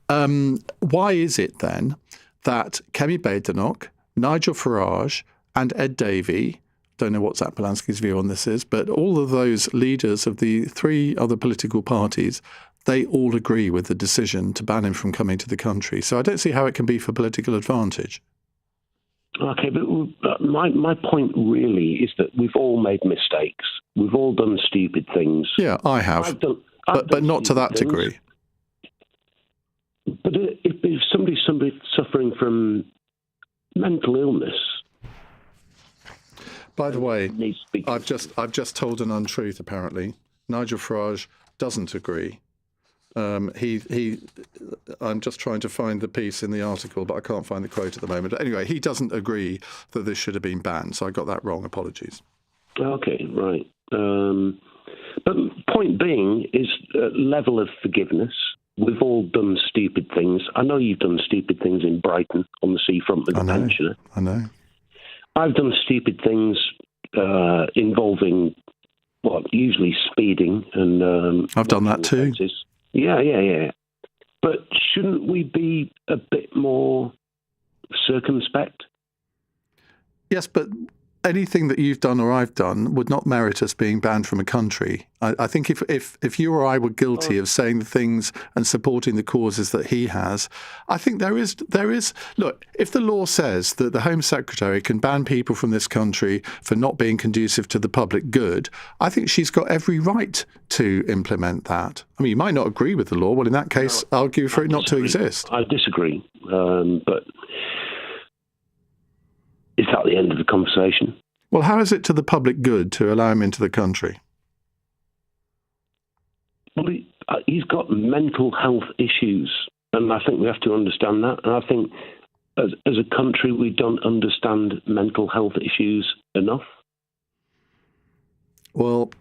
[SPEAKER 3] why is it then that Kemi Badenoch, Nigel Farage and Ed Davey, don't know what Zach Polanski's view on this is, but all of those leaders of the three other political parties, they all agree with the decision to ban him from coming to the country. So I don't see how it can be for political advantage.
[SPEAKER 26] Okay, but my point really is that we've all made mistakes. We've all done stupid things.
[SPEAKER 3] Yeah, I have, but not to that degree.
[SPEAKER 26] But if somebody's suffering from mental illness.
[SPEAKER 3] By the way, I've just told an untruth. Apparently, Nigel Farage doesn't agree. I'm just trying to find the piece in the article, but I can't find the quote at the moment. But anyway, he doesn't agree that this should have been banned. So I got that wrong. Apologies.
[SPEAKER 26] Okay, right. But point being is level of forgiveness. We've all done stupid things. I know you've done stupid things in Brighton on the seafront with the pensioner.
[SPEAKER 3] I know.
[SPEAKER 26] I've done stupid things involving, usually speeding and...
[SPEAKER 3] I've done that too.
[SPEAKER 26] Offenses. Yeah. But shouldn't we be a bit more circumspect?
[SPEAKER 3] Yes, but anything that you've done or I've done would not merit us being banned from a country. I think if you or I were guilty of saying the things and supporting the causes that he has, I think there is. Look, if the law says that the Home Secretary can ban people from this country for not being conducive to the public good, I think she's got every right to implement that. I mean, you might not agree with the law. Well, in that case, argue for it not to exist.
[SPEAKER 26] I disagree, but is that the end of the conversation?
[SPEAKER 3] Well, how is it to the public good to allow him into the country?
[SPEAKER 26] Well, he's got mental health issues, and I think we have to understand that. And I think as a country, we don't understand mental health issues enough.
[SPEAKER 3] Well,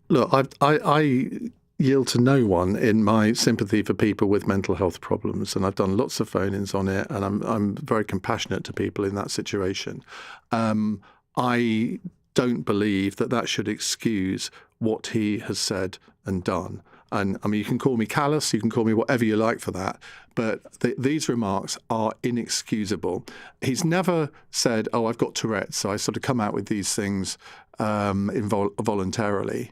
[SPEAKER 3] look, I yield to no one in my sympathy for people with mental health problems, and I've done lots of phone-ins on it, and I'm very compassionate to people in that situation. I don't believe that should excuse what he has said and done. And I mean, you can call me callous, you can call me whatever you like for that, but these remarks are inexcusable. He's never said, "Oh, I've got Tourette's, so I sort of come out with these things voluntarily."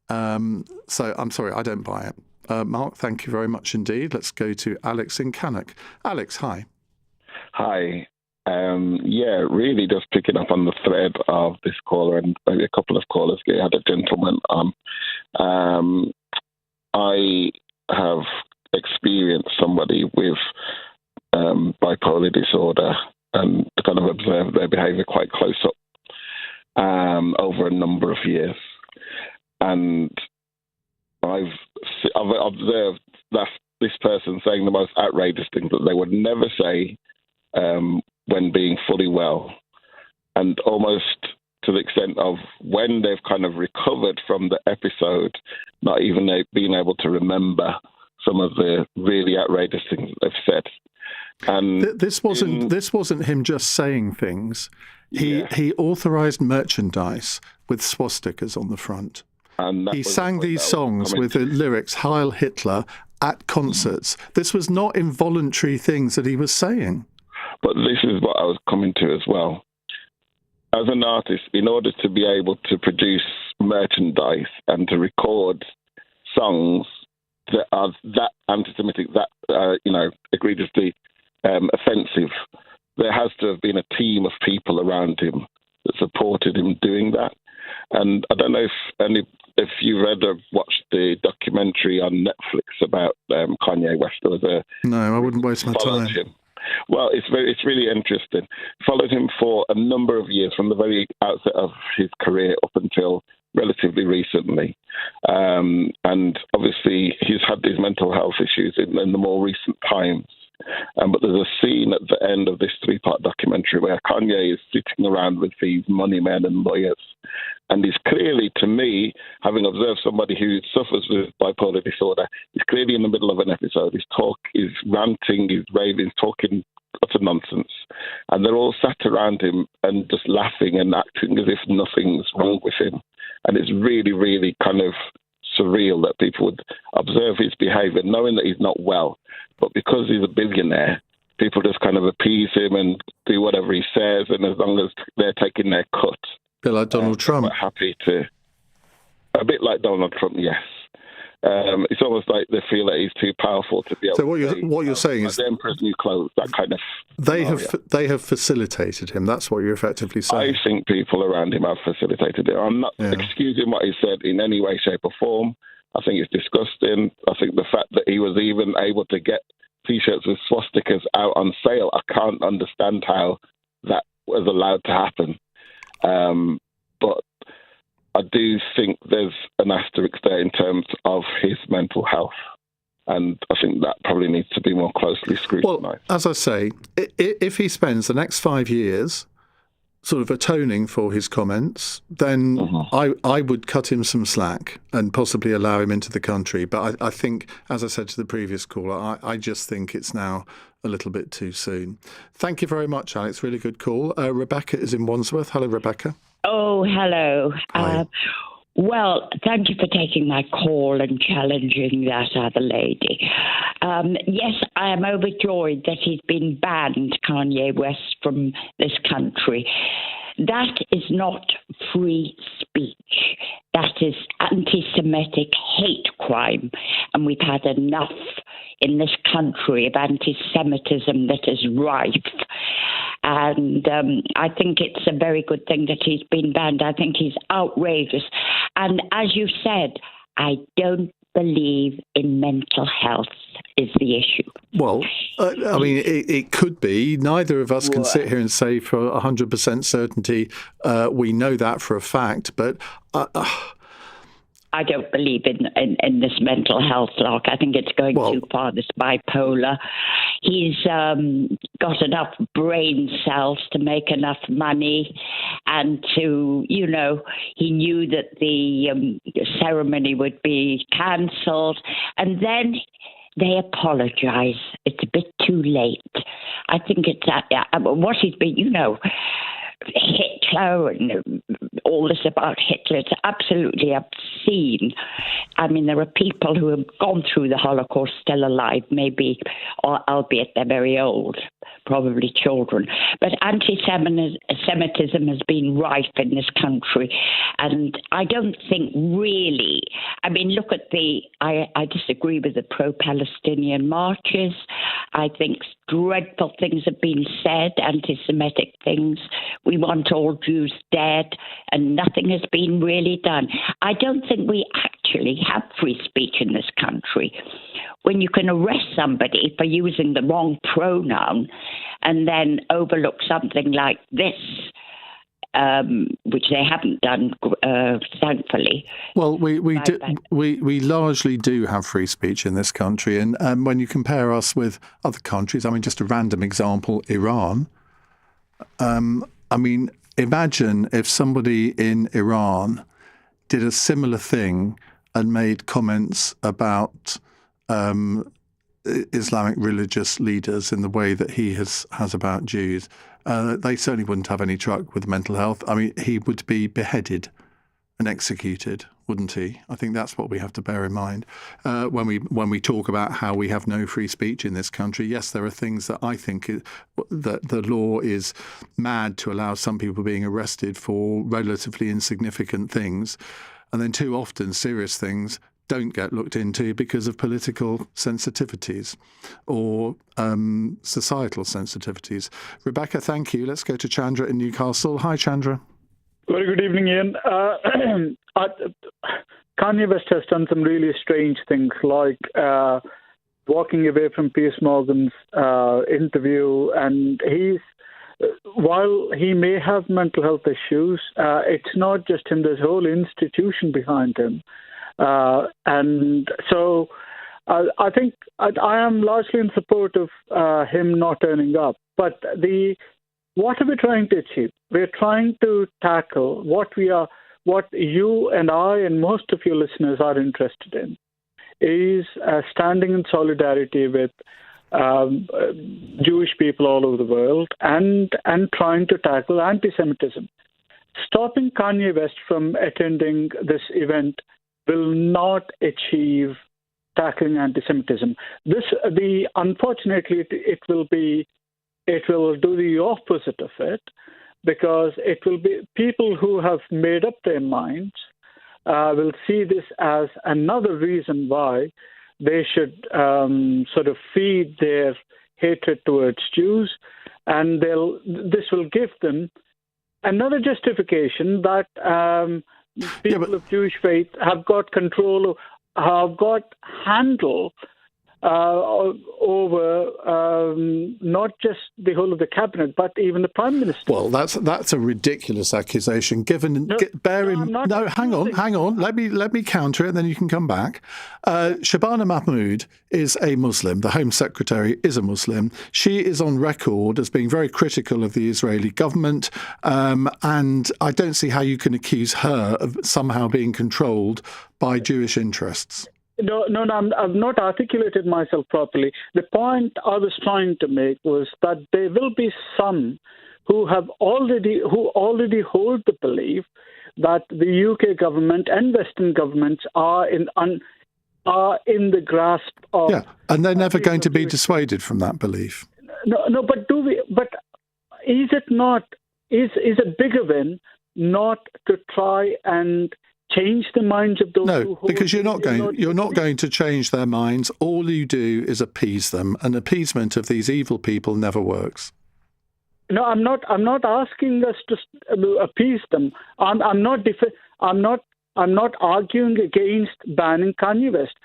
[SPEAKER 3] So I'm sorry, I don't buy it. Mark, thank you very much indeed. Let's go to Alex in Cannock. Alex, hi.
[SPEAKER 4] Hi. Really just picking up on the thread of this caller and maybe a couple of callers. We had a gentleman on. I have experienced somebody with bipolar disorder and kind of observed their behaviour quite close up over a number of years. And I've observed that this person saying the most outrageous things that they would never say when being fully well, and almost to the extent of when they've kind of recovered from the episode, not even being able to remember some of the really outrageous things that they've said. And
[SPEAKER 3] this wasn't him just saying things. He authorised merchandise with swastikas on the front.
[SPEAKER 4] And
[SPEAKER 3] he sang these songs with the lyrics "Heil Hitler" at concerts. This was not involuntary things that he was saying.
[SPEAKER 4] But this is what I was coming to as well. As an artist, in order to be able to produce merchandise and to record songs that are that anti-Semitic, that egregiously offensive, there has to have been a team of people around him that supported him doing that. And I don't know if you read or watched the documentary on Netflix about Kanye West.
[SPEAKER 3] No, I wouldn't waste my time.
[SPEAKER 4] Him. Well, it's really interesting. Followed him for a number of years, from the very outset of his career up until relatively recently. And obviously, he's had these mental health issues in the more recent times. But there's a scene at the end of this 3-part documentary where Kanye is sitting around with these money men and lawyers. And he's clearly, to me, having observed somebody who suffers with bipolar disorder, he's clearly in the middle of an episode. He's ranting, he's raving, he's talking utter nonsense. And they're all sat around him and just laughing and acting as if nothing's wrong with him. And it's really, really kind of surreal that people would observe his behaviour, knowing that he's not well. But because he's a billionaire, people just kind of appease him and do whatever he says. And as long as they're taking their cut.
[SPEAKER 3] A bit like Donald Trump.
[SPEAKER 4] A bit like Donald Trump, yes. It's almost like they feel that he's too powerful to be able to say,
[SPEAKER 3] what you're saying is
[SPEAKER 4] the emperor's new clothes, that kind of
[SPEAKER 3] they have facilitated him. That's what you're effectively saying.
[SPEAKER 4] I think people around him have facilitated it. I'm not excusing what he said in any way, shape or form. I think it's disgusting. I think the fact that he was even able to get T-shirts with swastikas out on sale, I can't understand how that was allowed to happen. But I do think there's an asterisk there in terms of his mental health. And I think that probably needs to be more closely scrutinised.
[SPEAKER 3] Well, as I say, if he spends the next 5 years sort of atoning for his comments, then I would cut him some slack and possibly allow him into the country. But I think, as I said to the previous caller, I just think it's now a little bit too soon. Thank you very much, Alex. Really good call. Rebecca is in Wandsworth. Hello, Rebecca.
[SPEAKER 5] Oh, hello. Well, thank you for taking my call and challenging that other lady. Yes, I am overjoyed that he's been banned, Kanye West, from this country. That is not free speech. That is anti-Semitic hate crime. And we've had enough in this country of anti-Semitism that is rife. And I think it's a very good thing that he's been banned. I think he's outrageous. And as you said, I don't believe in mental health is the issue.
[SPEAKER 3] Well, I mean, it could be. Neither of us can sit here and say for 100% certainty we know that for a fact, but
[SPEAKER 5] I don't believe in this mental health lock. I think it's going too far, this bipolar. He's got enough brain cells to make enough money and to, he knew that the ceremony would be cancelled. And then they apologise. It's a bit too late. I think it's what he's been, Hitler and all this about Hitler, it's absolutely obscene. I mean, there are people who have gone through the Holocaust still alive, maybe, albeit they're very old, probably children. But anti-Semitism has been rife in this country. And I don't think really, I mean, look at I disagree with the pro-Palestinian marches. I think dreadful things have been said, anti-Semitic things. We want all Jews dead, and nothing has been really done. I don't think we actually have free speech in this country. When you can arrest somebody for using the wrong pronoun and then overlook something like this, which they haven't done, thankfully.
[SPEAKER 3] Well, we largely do have free speech in this country, and when you compare us with other countries, I mean, just a random example, Iran. I mean, imagine if somebody in Iran did a similar thing and made comments about Islamic religious leaders in the way that he has about Jews. They certainly wouldn't have any truck with mental health. I mean, he would be beheaded and executed, wouldn't he? I think that's what we have to bear in mind when we talk about how we have no free speech in this country. Yes, there are things that I think that the law is mad to allow some people being arrested for relatively insignificant things, and then too often serious things don't get looked into because of political sensitivities or societal sensitivities. Rebecca, thank you. Let's go to Chandra in Newcastle. Hi, Chandra.
[SPEAKER 6] Very good evening, Ian. Kanye West has done some really strange things, like walking away from Piers Morgan's interview, and while he may have mental health issues, it's not just him. There's a whole institution behind him. And so I think I am largely in support of him not turning up. But what are we trying to achieve? We're trying to tackle what you and I and most of your listeners are interested in, is standing in solidarity with Jewish people all over the world and trying to tackle anti-Semitism. Stopping Kanye West from attending this event will not achieve tackling anti-Semitism. Unfortunately, it will do the opposite of it, because it will be people who have made up their minds will see this as another reason why they should sort of feed their hatred towards Jews, and this will give them another justification that people of Jewish faith have got control, have got handle over not just the whole of the cabinet, but even the prime minister.
[SPEAKER 3] Well, that's a ridiculous accusation. Hang on. Let me counter it, and then you can come back. Shabana Mahmood is a Muslim. The Home Secretary is a Muslim. She is on record as being very critical of the Israeli government, and I don't see how you can accuse her of somehow being controlled by Jewish interests.
[SPEAKER 6] No, I've not articulated myself properly. The point I was trying to make was that there will be some who already hold the belief that the UK government and Western governments are in the grasp of.
[SPEAKER 3] Yeah, and they're never going to be dissuaded from that belief.
[SPEAKER 6] No, but do we? But is it not? Is a bigger win not to try and change the minds of those who hold?
[SPEAKER 3] Because you're not going to change their minds. All you do is appease them, and appeasement of these evil people never works.
[SPEAKER 6] No, I'm not asking us to appease them. I'm not arguing against banning Kanye West.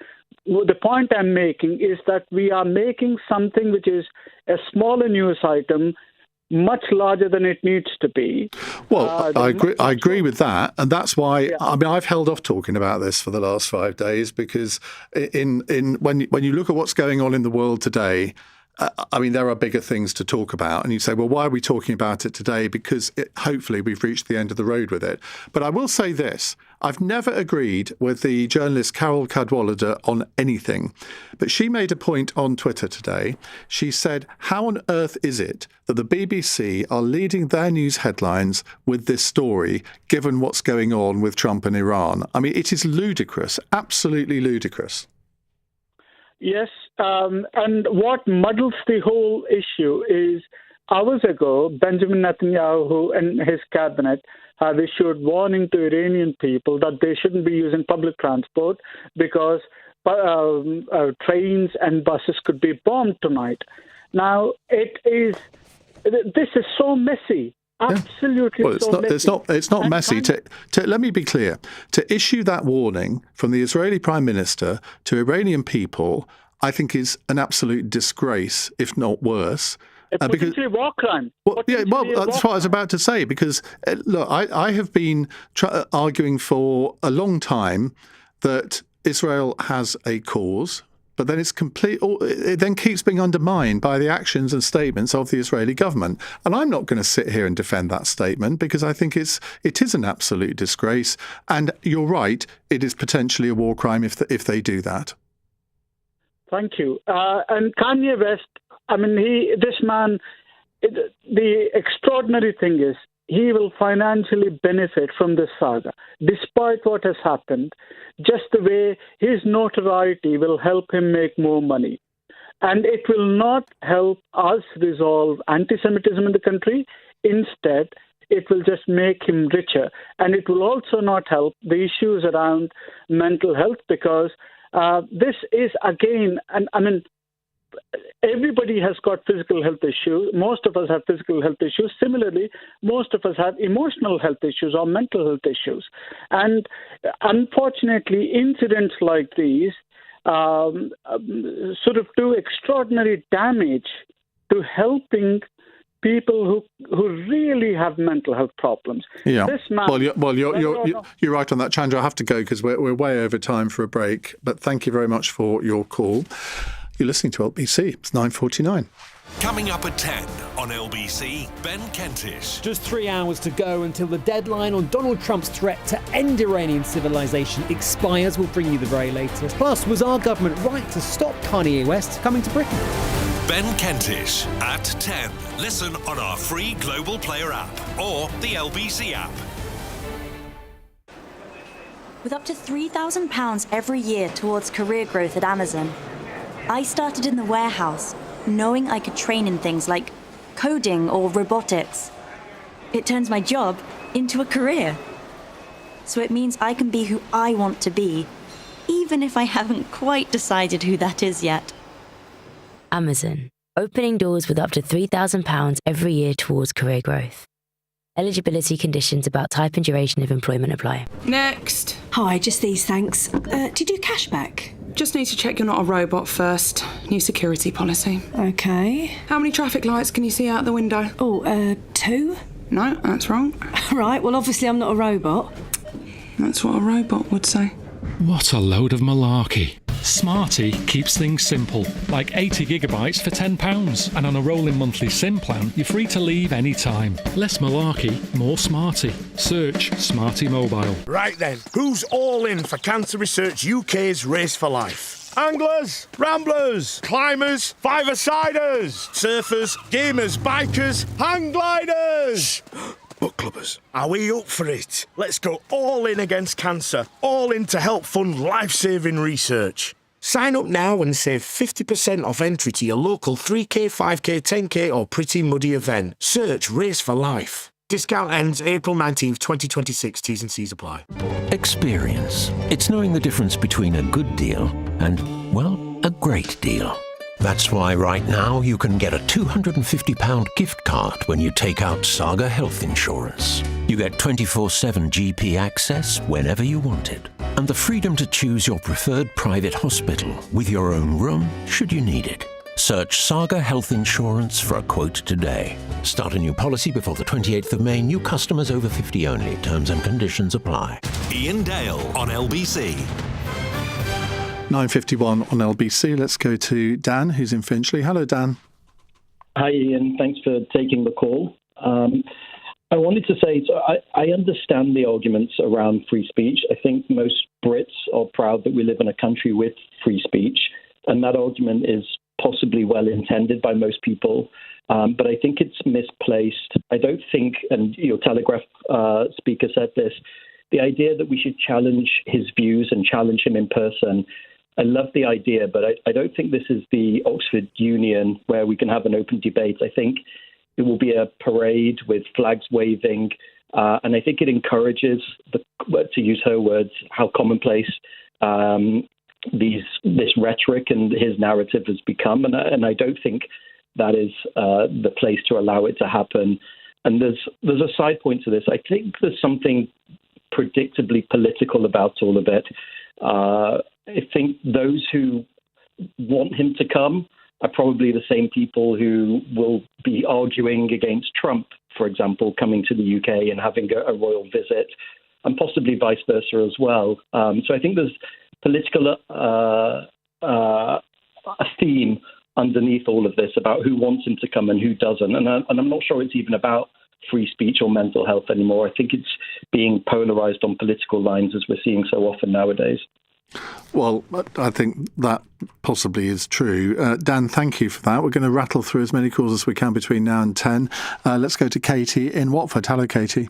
[SPEAKER 6] The point I'm making is that we are making something which is a smaller news item much larger than it needs to be.
[SPEAKER 3] Well, I agree with that, and that's why I've held off talking about this for the last 5 days, because when you look at what's going on in the world today, there are bigger things to talk about, and you say, well, why are we talking about it today? Because hopefully we've reached the end of the road with it. But I will say this. I've never agreed with the journalist Carol Cadwallader on anything, but she made a point on Twitter today. She said, how on earth is it that the BBC are leading their news headlines with this story, given what's going on with Trump and Iran? I mean, it is ludicrous, absolutely ludicrous.
[SPEAKER 6] Yes, and what muddles the whole issue is, hours ago, Benjamin Netanyahu and his cabinet have issued warning to Iranian people that they shouldn't be using public transport because trains and buses could be bombed tonight. Now, this is so messy. Absolutely.
[SPEAKER 3] Well, it's not messy. Let me be clear. To issue that warning from the Israeli Prime Minister to Iranian people, I think is an absolute disgrace, if not worse.
[SPEAKER 6] Because a war crime.
[SPEAKER 3] That's what I was about to say. Because look, I have been arguing for a long time that Israel has a cause. But then it then keeps being undermined by the actions and statements of the Israeli government. And I'm not going to sit here and defend that statement, because I think it is an absolute disgrace. And you're right, it is potentially a war crime if they do that.
[SPEAKER 6] Thank you. And Kanye West, this man, the extraordinary thing is, he will financially benefit from this saga, despite what has happened, just the way his notoriety will help him make more money. And it will not help us resolve anti-Semitism in the country. Instead, it will just make him richer. And it will also not help the issues around mental health, because this is, again, everybody has got physical health issues. Most of us have physical health issues. Similarly, most of us have emotional health issues or mental health issues. And unfortunately, incidents like these sort of do extraordinary damage to helping people who really have mental health problems.
[SPEAKER 3] Yeah.
[SPEAKER 6] This man,
[SPEAKER 3] you're right on that, Chandra. I have to go because we're way over time for a break. But thank you very much for your call. You're listening to LBC. It's 9:49.
[SPEAKER 2] Coming up at 10 on LBC, Ben Kentish.
[SPEAKER 7] Just 3 hours to go until the deadline on Donald Trump's threat to end Iranian civilization expires. We'll bring you the very latest. Plus, was our government right to stop Kanye West coming to Britain?
[SPEAKER 2] Ben Kentish at 10. Listen on our free Global Player app or the LBC app.
[SPEAKER 8] With up to £3,000 every year towards career growth at Amazon, I started in the warehouse, knowing I could train in things like coding or robotics. It turns my job into a career. So it means I can be who I want to be, even if I haven't quite decided who that is yet.
[SPEAKER 9] Amazon, opening doors with up to £3,000 every year towards career growth. Eligibility conditions about type and duration of employment apply.
[SPEAKER 10] Next.
[SPEAKER 11] Hi, just these, thanks. Do you do cashback?
[SPEAKER 10] Just need to check you're not a robot first. New security policy.
[SPEAKER 11] Okay.
[SPEAKER 10] How many traffic lights can you see out the window?
[SPEAKER 11] 2?
[SPEAKER 10] No, that's wrong.
[SPEAKER 11] Right, well, obviously I'm not a robot.
[SPEAKER 10] That's what a robot would say.
[SPEAKER 12] What a load of malarkey. Smarty keeps things simple, like 80 gigabytes for £10. And on a rolling monthly SIM plan, you're free to leave any time. Less malarkey, more Smarty. Search Smarty Mobile.
[SPEAKER 27] Right then, who's all in for Cancer Research UK's Race for Life? Anglers, ramblers, climbers, five-a-siders, surfers, gamers, bikers, hang gliders. Book clubbers. Are we up for it? Let's go all in against cancer, all in to help fund life-saving research. Sign up now and save 50% off entry to your local 3K, 5K, 10K or Pretty Muddy event. Search Race for Life. Discount ends April 19th, 2026. T's and C's apply.
[SPEAKER 28] Experience. It's knowing the difference between a good deal and, well, a great deal. That's why right now you can get a £250 gift card when you take out Saga Health Insurance. You get 24/7 GP access whenever you want it, and the freedom to choose your preferred private hospital with your own room should you need it. Search Saga Health Insurance for a quote today. Start a new policy before the 28th of May. New customers over 50 only. Terms and conditions apply.
[SPEAKER 2] Iain Dale on LBC.
[SPEAKER 3] 9:51 on LBC. Let's go to Dan, who's in Finchley. Hello, Dan.
[SPEAKER 29] Hi, Ian. Thanks for taking the call. I wanted to say, so I understand the arguments around free speech. I think most Brits are proud that we live in a country with free speech, and that argument is possibly well intended by most people. But I think it's misplaced. I don't think, and your Telegraph speaker said this, the idea that we should challenge his views and challenge him in person, I love the idea, but I don't think this is the Oxford Union where we can have an open debate. I think it will be a parade with flags waving, and I think it encourages, to use her words, how commonplace this rhetoric and his narrative has become, and I don't think that is the place to allow it to happen. And there's a side point to this. I think there's something predictably political about all of it. I think those who want him to come are probably the same people who will be arguing against Trump, for example, coming to the UK and having a royal visit, and possibly vice versa as well. So I think there's political a theme underneath all of this about who wants him to come and who doesn't. And I'm not sure it's even about free speech or mental health anymore. I think it's being polarized on political lines, as we're seeing so often nowadays.
[SPEAKER 3] Well, I think that possibly is true. Dan, thank you for that. We're going to rattle through as many calls as we can between now and 10. Let's go to Katie in Watford. Hello, Katie.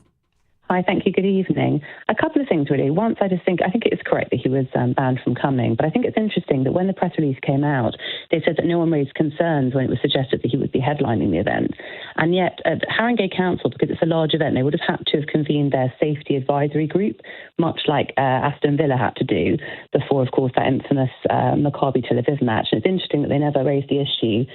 [SPEAKER 30] Hi, thank you. Good evening. A couple of things, really. Once, I think it is correct that he was banned from coming, but I think it's interesting that when the press release came out, they said that no one raised concerns when it was suggested that he would be headlining the event. And yet, at Haringey Council, because it's a large event, they would have had to have convened their safety advisory group, much like Aston Villa had to do before, of course, that infamous Maccabi-Tel Aviv match. And it's interesting that they never raised the issue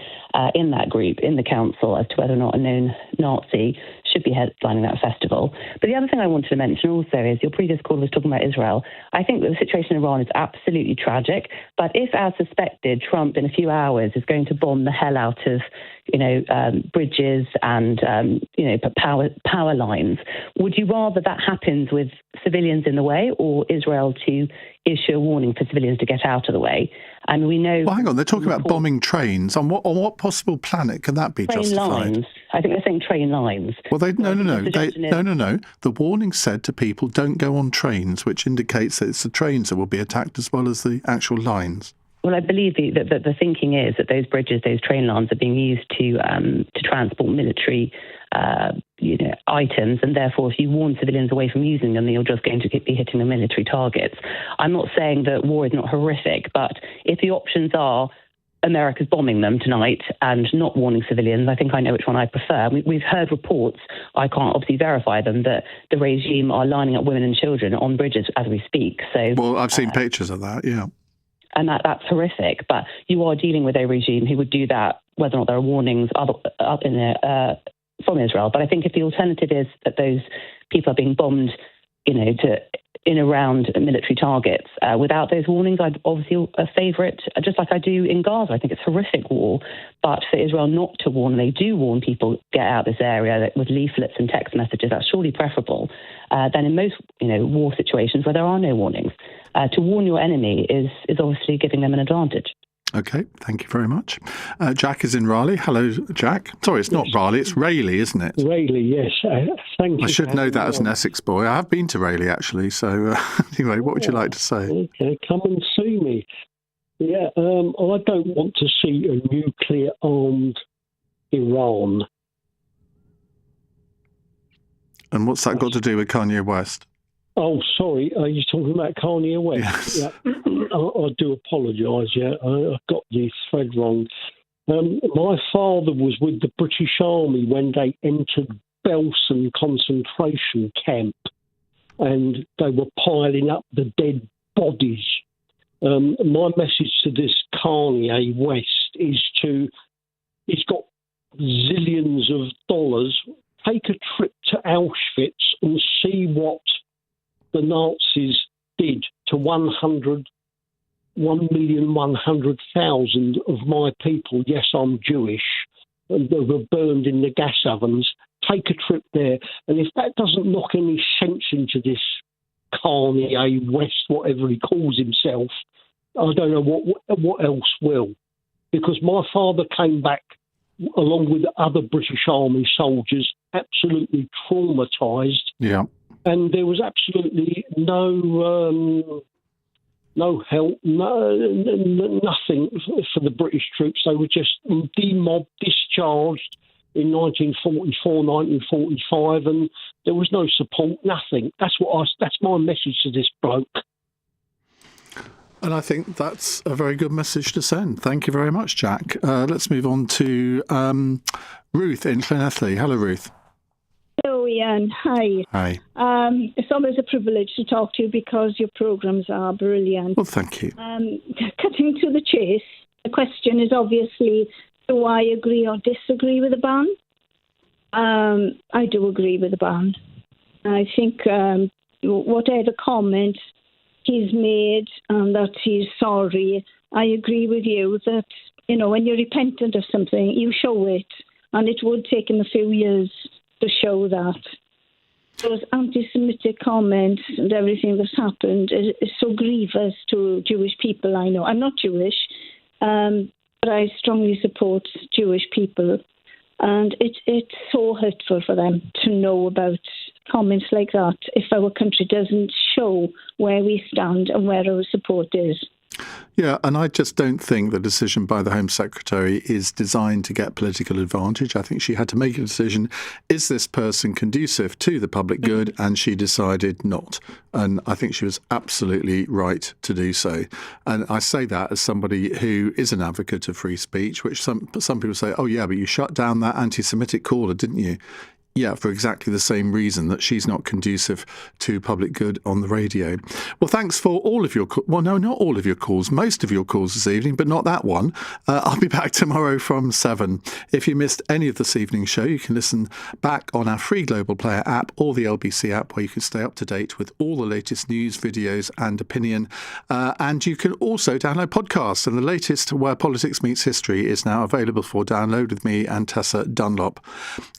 [SPEAKER 30] in that group, in the council, as to whether or not a known Nazi should be headlining that festival. But the other thing I wanted to mention also is your previous caller was talking about Israel. I think that the situation in Iran is absolutely tragic. But if, as suspected, Trump in a few hours is going to bomb the hell out of bridges and, power lines. Would you rather that happens with civilians in the way, or Israel to issue a warning for civilians to get out of the way? And we know...
[SPEAKER 3] Well, hang on, they're talking about bombing trains. On what possible planet can that be justified?
[SPEAKER 30] Train lines. I think they're saying train lines.
[SPEAKER 3] Well, no. The warning said to people, don't go on trains, which indicates that it's the trains that will be attacked as well as the actual lines.
[SPEAKER 30] Well, I believe that the thinking is that those bridges, those train lines, are being used to transport military, items, and therefore, if you warn civilians away from using them, then you're just going to be hitting the military targets. I'm not saying that war is not horrific, but if the options are America's bombing them tonight and not warning civilians, I think I know which one I prefer. We've heard reports, I can't obviously verify them, that the regime are lining up women and children on bridges as we speak. So, well,
[SPEAKER 3] I've seen pictures of that, yeah.
[SPEAKER 30] And that's horrific. But you are dealing with a regime who would do that, whether or not there are warnings up in there from Israel. But I think if the alternative is that those people are being bombed, around military targets without those warnings, I'd obviously favour it, just like I do in Gaza. I think it's horrific war. But for Israel not to warn, they do warn people, get out of this area with leaflets and text messages. That's surely preferable than in most war situations where there are no warnings. To warn your enemy is obviously giving them an advantage.
[SPEAKER 3] OK, thank you very much. Jack is in Raleigh. Hello, Jack. Sorry, it's not Raleigh, it's Rayleigh, isn't it?
[SPEAKER 1] Rayleigh, yes. Thank you.
[SPEAKER 3] I should know that as an Essex boy. I have been to Rayleigh, actually. So anyway, what would you like to say?
[SPEAKER 1] OK, come and see me. Yeah, I don't want to see a nuclear-armed Iran.
[SPEAKER 3] And what's that got to do with Kanye West?
[SPEAKER 1] Oh, sorry. Are you talking about Kanye West?
[SPEAKER 3] Yes.
[SPEAKER 1] Yeah. I do apologise. Yeah, I got the thread wrong. My father was with the British Army when they entered Belsen concentration camp, and they were piling up the dead bodies. My message to this Kanye West is he's got zillions of dollars. Take a trip to Auschwitz and see what the Nazis did to 1,100,000 of my people. Yes, I'm Jewish. And they were burned in the gas ovens. Take a trip there. And if that doesn't knock any sense into this Kanye West, whatever he calls himself, I don't know what else will. Because my father came back, along with other British Army soldiers, absolutely traumatised.
[SPEAKER 3] Yeah.
[SPEAKER 1] And there was absolutely no help, nothing for the British troops. They were just demobbed, discharged in 1944, 1945, and there was no support, nothing. That's my message to this bloke.
[SPEAKER 3] And I think that's a very good message to send. Thank you very much, Jack. Let's move on to Ruth in Llanelli. Hello, Ruth.
[SPEAKER 13] Hello, Ian. Hi.
[SPEAKER 3] Hi.
[SPEAKER 13] It's always a privilege to talk to you because your programmes are brilliant.
[SPEAKER 3] Well, thank you.
[SPEAKER 13] Cutting to the chase, the question is obviously, do I agree or disagree with the ban? I do agree with the ban. I think whatever comment he's made and that he's sorry, I agree with you that, when you're repentant of something, you show it. And it would take him a few years to show that. Those anti-Semitic comments and everything that's happened is so grievous to Jewish people, I know. I'm not Jewish, but I strongly support Jewish people. And it's so hurtful for them to know about comments like that if our country doesn't show where we stand and where our support is.
[SPEAKER 3] Yeah, and I just don't think the decision by the Home Secretary is designed to get political advantage. I think she had to make a decision, is this person conducive to the public good? And she decided not. And I think she was absolutely right to do so. And I say that as somebody who is an advocate of free speech, which some people say, oh, yeah, but you shut down that anti-Semitic caller, didn't you? Yeah, for exactly the same reason, that she's not conducive to public good on the radio. Well, thanks for all of your well, no, not all of your calls, most of your calls this evening, but not that one. I'll be back tomorrow from 7. If you missed any of this evening's show, you can listen back on our free Global Player app or the LBC app, where you can stay up to date with all the latest news, videos and opinion. And you can also download podcasts. And the latest, Where Politics Meets History, is now available for download with me and Tessa Dunlop.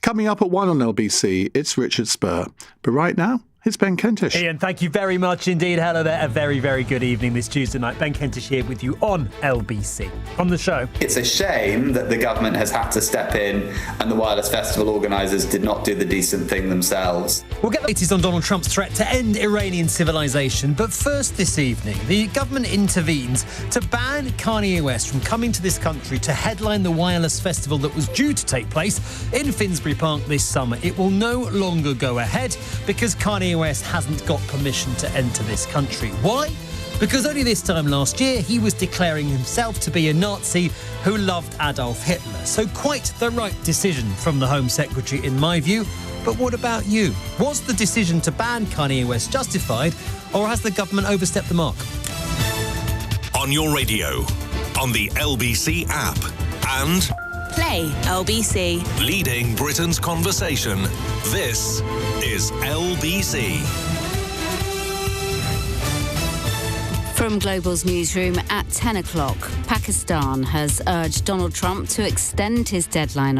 [SPEAKER 3] Coming up at 1 on LBC, it's Richard Spur. But right now, it's Ben Kentish.
[SPEAKER 14] Ian, thank you very much indeed. Hello there. A very, very good evening this Tuesday night. Ben Kentish here with you on LBC. On the show.
[SPEAKER 15] It's a shame that the government has had to step in and the Wireless Festival organisers did not do the decent thing themselves.
[SPEAKER 14] We'll get the latest on Donald Trump's threat to end Iranian civilization. But first this evening, the government intervenes to ban Kanye West from coming to this country to headline the Wireless Festival that was due to take place in Finsbury Park this summer. It will no longer go ahead because Kanye West hasn't got permission to enter this country. Why? Because only this time last year he was declaring himself to be a Nazi who loved Adolf Hitler. So quite the right decision from the Home Secretary in my view. But what about you? Was the decision to ban Kanye West justified, or has the government overstepped the mark?
[SPEAKER 2] On your radio, on the LBC app, and
[SPEAKER 16] Play LBC.
[SPEAKER 2] leading Britain's conversation. This is LBC.
[SPEAKER 16] From Global's newsroom at 10 o'clock, Pakistan has urged Donald Trump to extend his deadline on